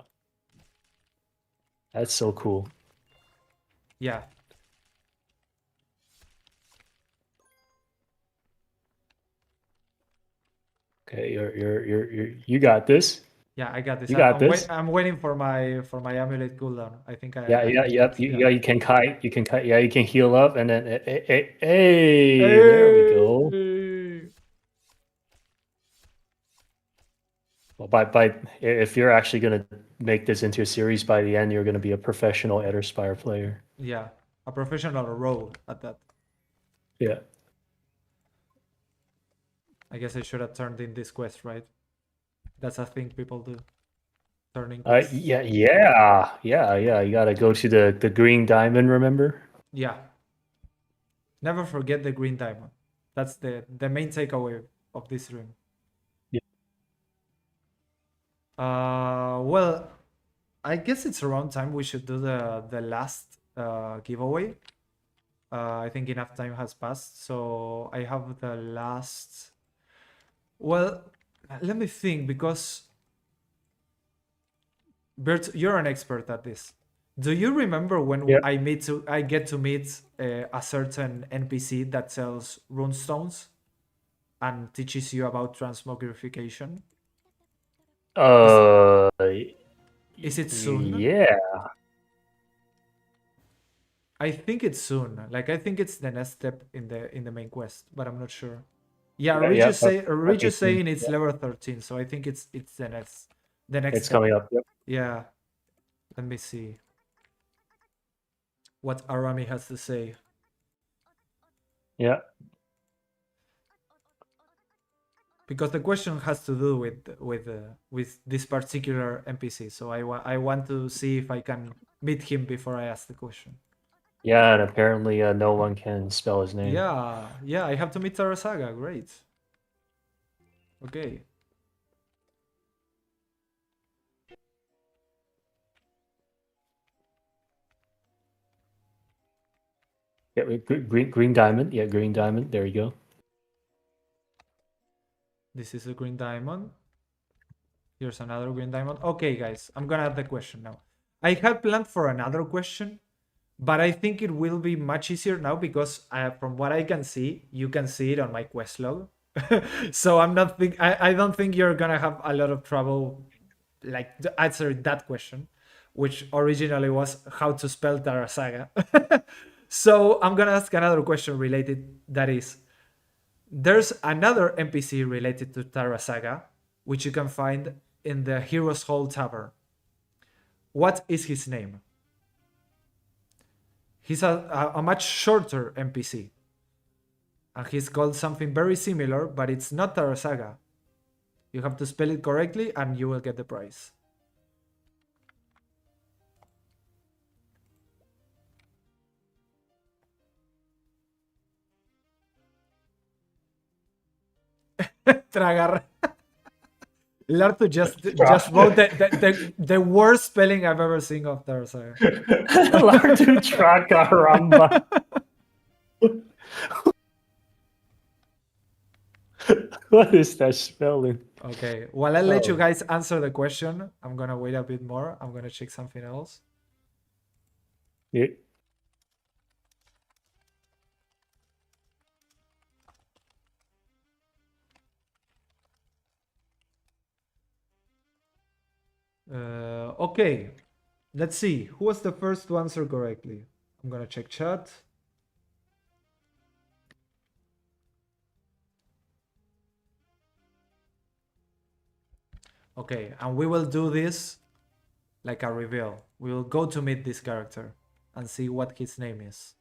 That's so cool. Yeah. Okay, you got this. Yeah, I got this. You got this. I'm waiting for my amulet cooldown. I think Yeah, I yeah, can do yep. it. You, Yeah. yeah, you can kite. You can kite. Yeah, you can heal up, and then hey, there we go. Hey! Well, if you're actually gonna make this into a series by the end, you're gonna be a professional Eterspire player. Yeah, a professional rogue at that. Yeah. I guess I should have turned in this quest, right? That's a thing people do. Turning Uh, quests. yeah, yeah, yeah, yeah. You gotta go to the green diamond. Remember? Yeah. Never forget the green diamond. That's the main takeaway of this room. Yeah. Well, I guess it's around time we should do the last giveaway. I think enough time has passed, so I have the last. Well, let me think, because Bert, you're an expert at this. Do you remember when Yeah. I get to meet a certain NPC that sells runestones and teaches you about transmogrification? Uh, Is it soon? yeah. I think it's soon. Like I think it's the next step in the main quest, but I'm not sure. Yeah, Yeah, Rich is saying it's level 13, so I think it's the next it's step. coming up. Yep. Yeah. Let me see what Arami has to say. Yeah. Because the question has to do with this particular NPC, so I want to see if I can meet him before I ask the question. Yeah, and apparently no one can spell his name. Yeah, I have to meet Tarasaga. Great. Okay. Yeah, green diamond. Yeah, green diamond. There you go. This is a green diamond. Here's another green diamond. Okay, guys, I'm gonna add the question now. I had planned for another question, but I think it will be much easier now because from what I can see, you can see it on my quest log. So I don't think you're gonna have a lot of trouble like answering that question, which originally was how to spell Tarasaga. So I'm gonna ask another question related. That is, there's another NPC related to Tarasaga, which you can find in the Heroes Hall Tavern. What is his name? He's a much shorter NPC. And he's called something very similar, but it's not Tarasaga. You have to spell it correctly and you will get the prize. Tragar. Lartu just wrote the worst spelling I've ever seen of Tarasaga. Lartu Trakaramba. What is that spelling? Okay, while I let you guys answer the question, I'm gonna wait a bit more. I'm gonna check something else. Yeah. Okay, let's see. Who was the first to answer correctly? I'm gonna check chat. Okay, and we will do this like a reveal. We will go to meet this character and see what his name is.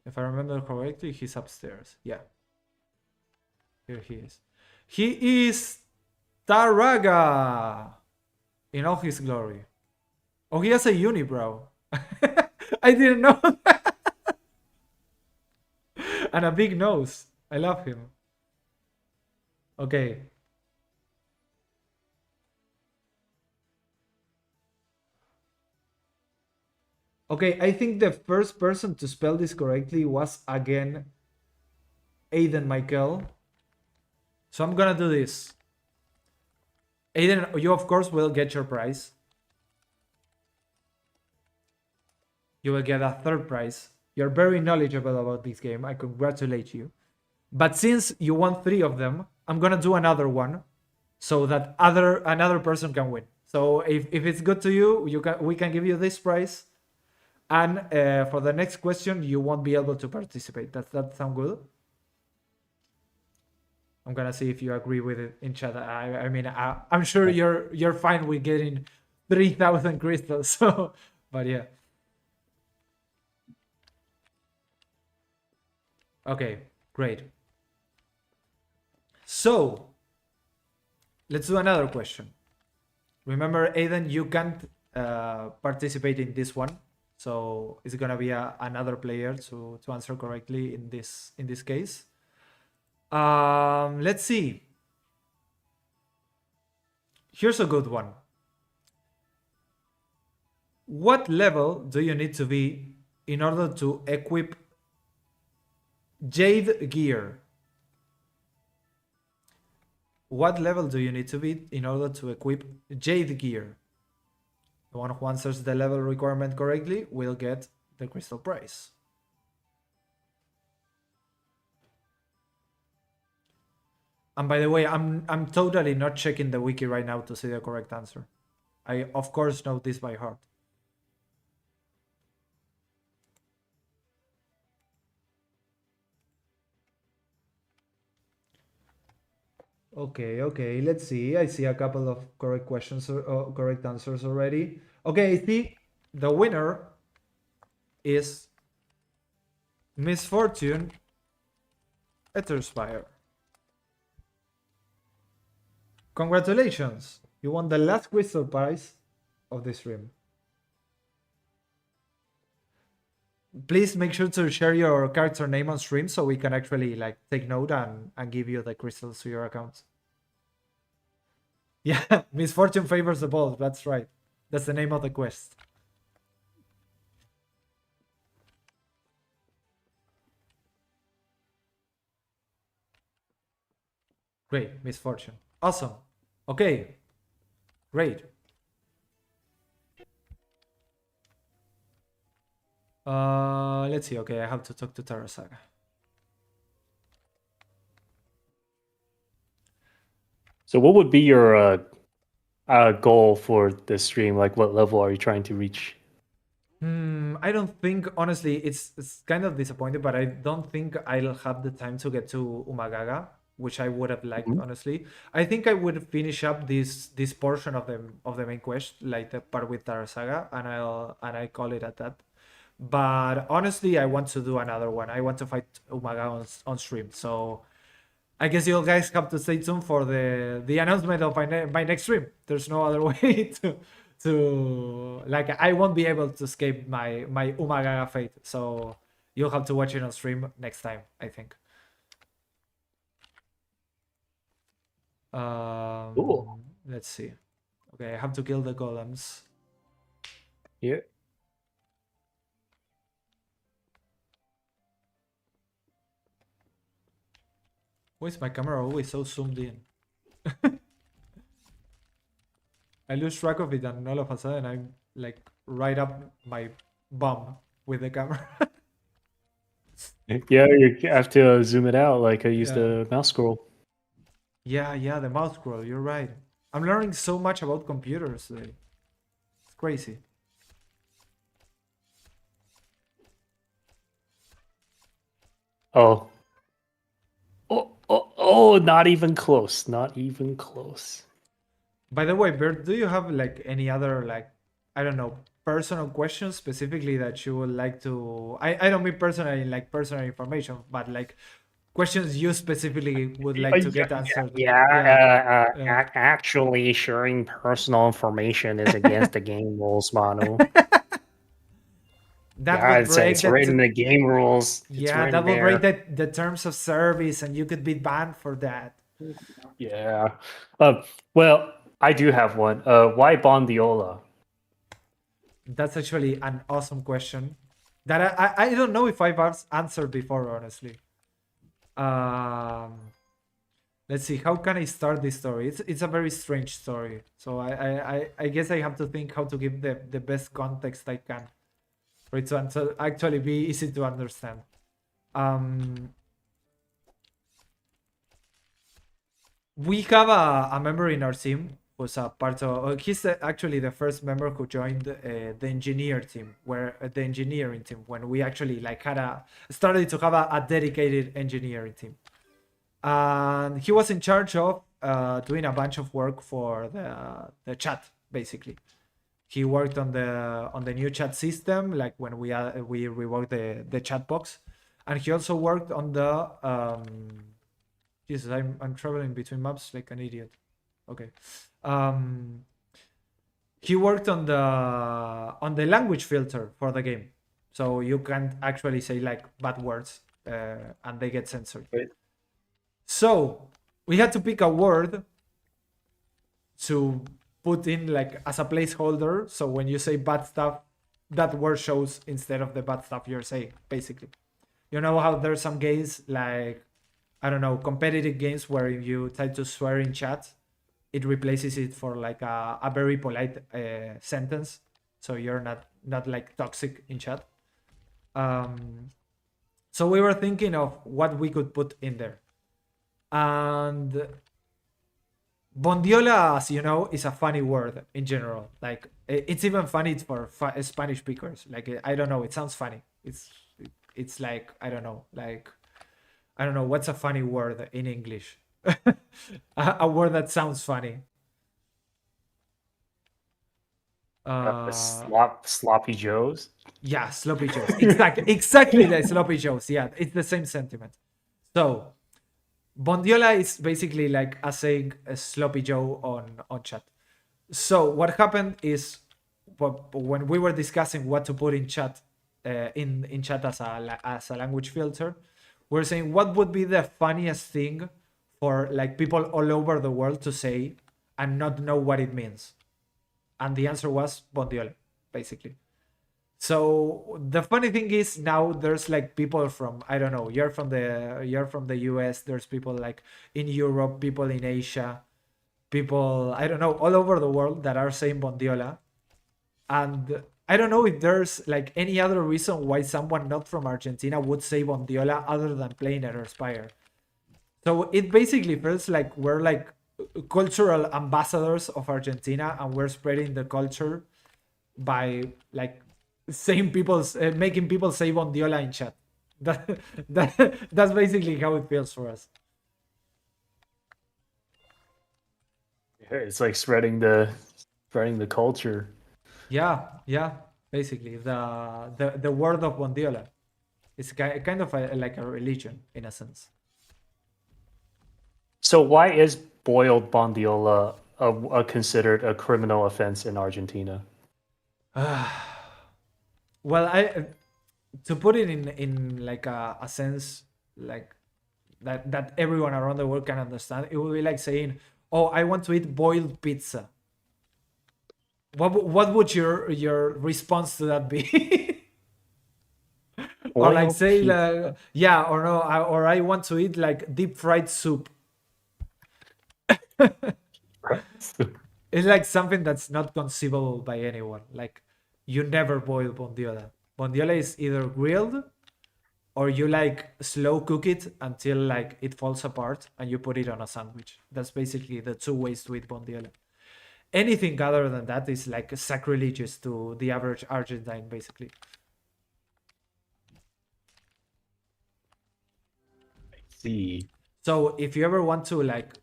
If I remember correctly, he's upstairs. Yeah. Here he is. He is Taraga in all his glory. Oh, he has a unibrow. I didn't know that. And a big nose. I love him. Okay. Okay, I think the first person to spell this correctly was again Aiden Michael. So I'm gonna do this. Aiden, you of course will get your prize. You will get a third prize. You're very knowledgeable about this game. I congratulate you. But since you won 3 of them, I'm gonna do another one so that another person can win. So if it's good to you, we can give you this prize. And for the next question, you won't be able to participate. Does that sound good? I'm gonna see if you agree with it in chat. I mean, I'm sure you're fine with getting 3,000 crystals. So, but yeah. Okay, great. So, let's do another question. Remember, Aiden, you can't participate in this one, so it's gonna be another player to answer correctly in this case. Let's see. Here's a good one. What level do you need to be in order to equip Jade gear? What level do you need to be in order to equip Jade gear? The one who answers the level requirement correctly will get the crystal prize. And by the way, I'm totally not checking the wiki right now to see the correct answer. I of course know this by heart. Okay, let's see. I see a couple of correct questions or correct answers already. Okay, I see the winner is Misfortune Eterspire. Congratulations! You won the last crystal prize of this stream. Please make sure to share your character name on stream so we can actually like take note and give you the crystals to your account. Yeah, misfortune favors the bold. That's right. That's the name of the quest. Great, misfortune. Awesome. Okay, great. Let's see. Okay, I have to talk to Tarasaga. So, what would be your goal for this stream? Like, what level are you trying to reach? I don't think, honestly, it's kind of disappointing, but I don't think I'll have the time to get to Umagaga, which I would have liked, honestly. I think I would finish up this portion of the main quest, like the part with Tarasaga, and I call it at that. But honestly, I want to do another one. I want to fight Umaga on stream. So I guess you guys have to stay tuned for the announcement of my next stream. There's no other way to like I won't be able to escape my Umagaga fate. So you'll have to watch it on stream next time, I think. Cool. Let's see. Okay, I have to kill the golems. Yeah. Why is my camera always so zoomed in? I lose track of it, and all of a sudden I'm like right up my bum with the camera. Yeah, you have to zoom it out. Like I use the mouse scroll. Yeah, the mouse scroll. You're right. I'm learning so much about computers today. It's crazy. Oh. Oh, not even close. Not even close. By the way, Bert, do you have like any other like, I don't know, personal questions specifically that you would like to? I don't mean personal in like personal information, but like questions you specifically would like to get answered. Yeah, yeah. Actually, sharing personal information is against the game rules, Manu. That Yeah, would it's break written in that. the game rules. It's Yeah, written that will break there. the terms of service, and you could be banned for that. Yeah. Well, I do have one. Why Bondiola? That's actually an awesome question that I don't know if I've answered before, honestly. Um, let's see. How can I start this story? It's a very strange story, so I guess I have to think how to give the best context I can for it to actually be easy to understand. Um, we have a member in our team who's a part of. He's actually the first member who joined the engineer team, where the engineering team when we actually like had a started to have a dedicated engineering team, and he was in charge of doing a bunch of work for the chat basically. He worked on the new chat system, like when we reworked the chat box, and he also worked on the Jesus, I'm traveling between maps like an idiot. Okay. Um, he worked on the language filter for the game, so you can't actually say like bad words, and they get censored. Wait. So we had to pick a word to put in like as a placeholder. So when you say bad stuff, that word shows instead of the bad stuff you're saying, basically. You know how there's some games like, I don't know, competitive games where if you try to swear in chat, it replaces it for like a very polite sentence. So you're not like toxic in chat. So we were thinking of what we could put in there. And Bondiola, as you know, is a funny word in general. Like it's even funny for Spanish speakers. Like I don't know, it sounds funny. It's like I don't know what's a funny word in English. A word that sounds funny. Uh, Sloppy Joes. yeah, sloppy joes. Exactly like sloppy joes. Yeah, it's the same sentiment. So Bondiola is basically like a saying a sloppy joe on chat. So what happened is when we were discussing what to put in chat, in chat as a language filter, we're saying what would be the funniest thing for like people all over the world to say and not know what it means, and the answer was Bondiola, basically. So the funny thing is now there's like people from, I don't know, you're from the US. There's people like in Europe, people in Asia, people, I don't know, all over the world that are saying Bondiola. And I don't know if there's like any other reason why someone not from Argentina would say Bondiola other than playing Eterspire. So it basically feels like we're like cultural ambassadors of Argentina, and we're spreading the culture by like saying making people say Bondiola in chat. That, that's basically how it feels for us. Yeah, it's like spreading the culture. Yeah, basically the word of Bondiola. It's kind of like a religion in a sense. So why is boiled Bondiola considered a criminal offense in Argentina? Well, I to put it in like a sense like that everyone around the world can understand, it would be like saying, "Oh, I want to eat boiled pizza." What would your response to that be? Or like Boiled say pizza. yeah, or no, or I want to eat like deep fried soup. It's like something that's not conceivable by anyone. Like you never boil bondiola. Bondiola is either grilled or you like slow cook it until like it falls apart and you put it on a sandwich. That's basically the two ways to eat bondiola. Anything other than that is like sacrilegious to the average Argentine, basically. See. So if you ever want to like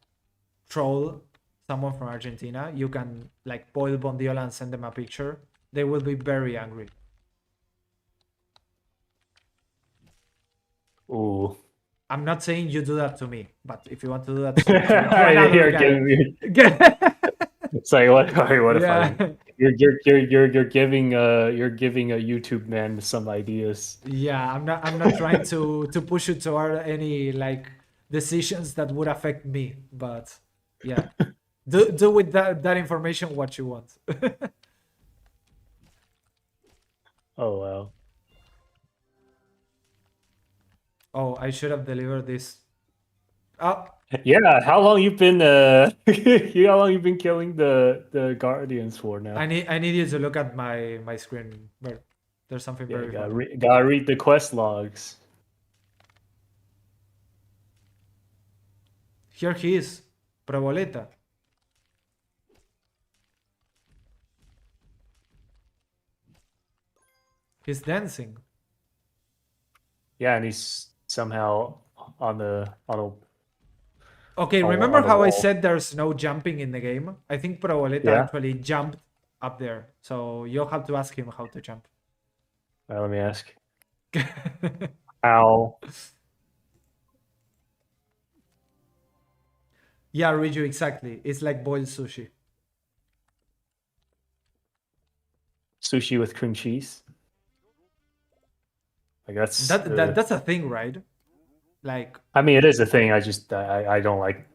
troll someone from Argentina, you can like boil bondiola and send them a picture. They will be very angry. Ooh. I'm not saying you do that to me, but if you want to do that to another You're guy, giving me. It's like what if yeah, you're giving a YouTube man some ideas. yeah. I'm not trying to push you toward any like decisions that would affect me, but yeah, do with that information what you want. Oh wow. Oh, I should have delivered this. Oh, Yeah, how long you been how long you been killing the guardians for now? I need you to look at my screen, but there's something Yeah, very funny. gotta read the quest logs. Here he is, Proboleta. He's dancing. Yeah, and he's somehow on the Okay, on remember the how I wall. said there's no jumping in the game? I think Proboleta Yeah. actually jumped up there, so you'll have to ask him how to jump. Let me ask. How? Yeah, Riju, exactly. It's like boiled sushi. Sushi with cream cheese? Like That's a thing, right? Like, I mean, it is a thing. I don't like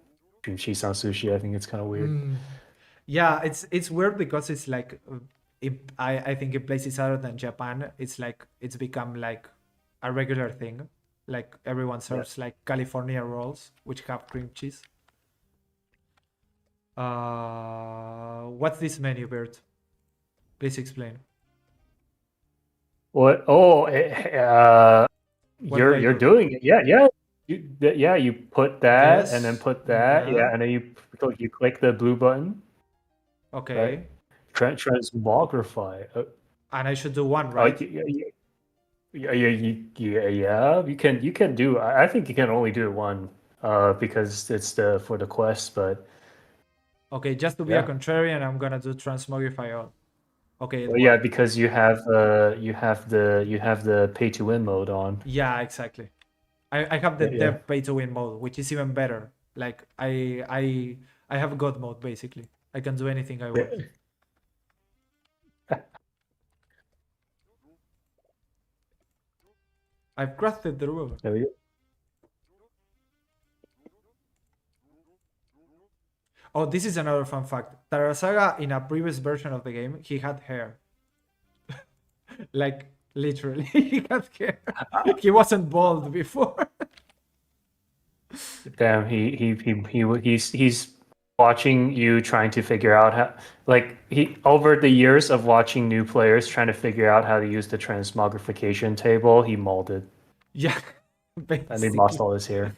cream cheese on sushi. I think it's kind of weird. yeah, it's weird because it's like, I think in places other than Japan, it's like it's become like a regular thing. Like everyone serves like California rolls, which have cream cheese. What's this menu, Bert? Please explain. What? Oh, What did I you're do? doing it. Yeah. You put that and then Yes. put that. Yeah. Yeah, and then you click the blue button, right? Okay. Transmogrify. And I should do one, Oh, right? yeah. You can do. I think you can only do one, because it's for the quest. But Okay, just to be a yeah, contrarian, I'm gonna do transmogrify all. Okay, it well, yeah, worked. because you have the pay to win mode on. Yeah, exactly. I have the Yeah. dev pay to win mode, which is even better. Like I have God mode basically. I can do anything I want. I've crafted the room. There we go. Oh, this is another fun fact. Tarasaga in a previous version of the game, he had hair. Like literally, he had hair. He wasn't bald before. Damn, he's watching you trying to figure out how, like, he over the years of watching new players trying to figure out how to use the transmogrification table, he molded Yeah, and he lost basically. all his hair.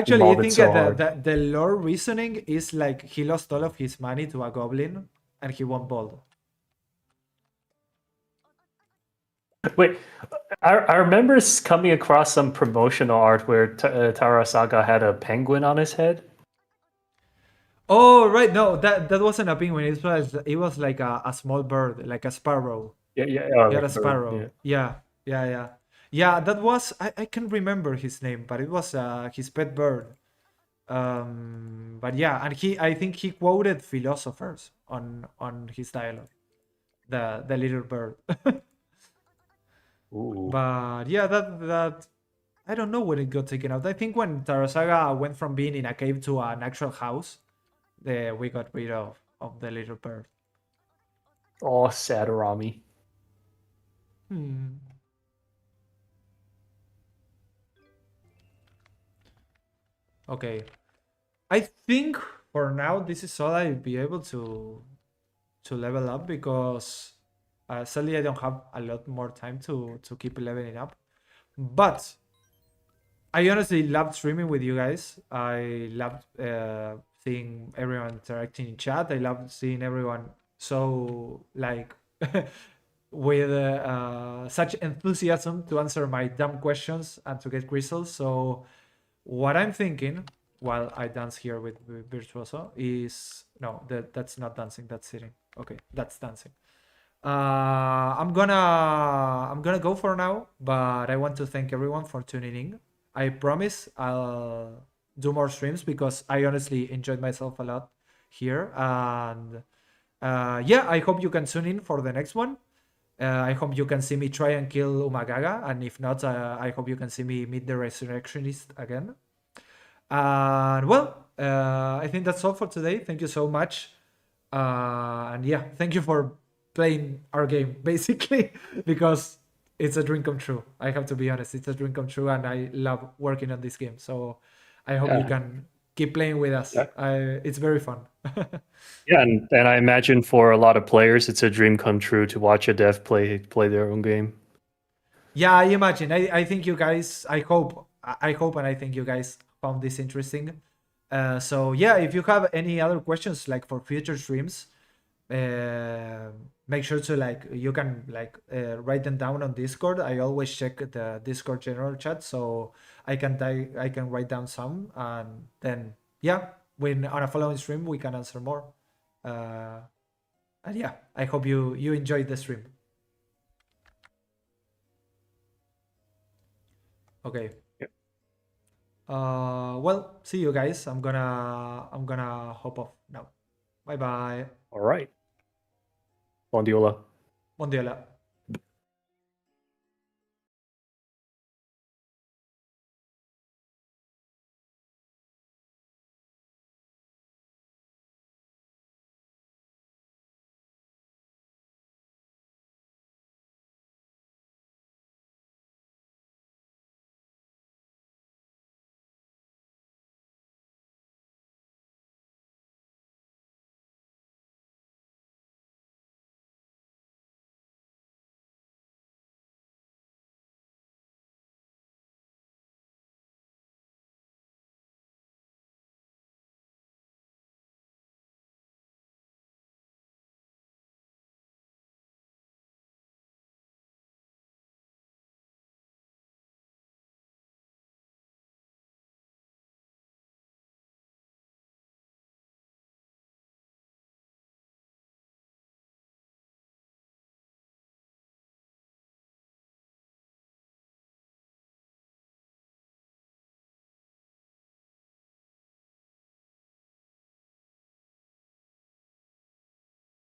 He Actually, I molded think so the, hard. the lore reasoning is like he lost all of his money to a goblin and he went bald. Wait, I remember coming across some promotional art where Tarasaga had a penguin on his head. Oh, right. No, that wasn't a penguin. It was like a small bird, like a sparrow. Yeah, He had like a a bird. Yeah. sparrow. Yeah. Yeah, that was I can't remember his name, but it was his pet bird. But yeah, and I think he quoted philosophers on his dialogue. The little bird. Ooh. But yeah, that I don't know when it got taken out. I think when Tarasaga went from being in a cave to an actual house, we got rid of the little bird. Oh, Sadarami. Okay. I think for now this is all I'll be able to level up because sadly I don't have a lot more time to keep leveling up. But I honestly loved streaming with you guys. I loved seeing everyone interacting in chat. I loved seeing everyone so like with such enthusiasm to answer my dumb questions and to get results. So what I'm thinking while I dance here with Virtuoso is no, that's not dancing, that's sitting. Okay, that's dancing. I'm gonna go for now, but I want to thank everyone for tuning in. I promise I'll do more streams because I honestly enjoyed myself a lot here, and yeah, I hope you can tune in for the next one. I hope you can see me try and kill Umagaga, and if not, I hope you can see me meet the Resurrectionist again. And well, I think that's all for today. Thank you so much. And yeah, thank you for playing our game, basically, because it's a dream come true. I have to be honest, it's a dream come true, and I love working on this game. So I hope you Yeah. can keep playing with us. Yeah. It's very fun. Yeah, and I imagine for a lot of players, it's a dream come true to watch a dev play their own game. Yeah, I imagine. I think you guys. I hope, and I think you guys found this interesting. So yeah, if you have any other questions like for future streams, make sure to like you can like write them down on Discord. I always check the Discord general chat, so I can write down some, and then yeah, when on a following stream we can answer more. And yeah, I hope you enjoyed the stream. Okay. Yep. Well, see you guys. I'm gonna hop off now. Bye bye. All right. Bondiola. Mondiola.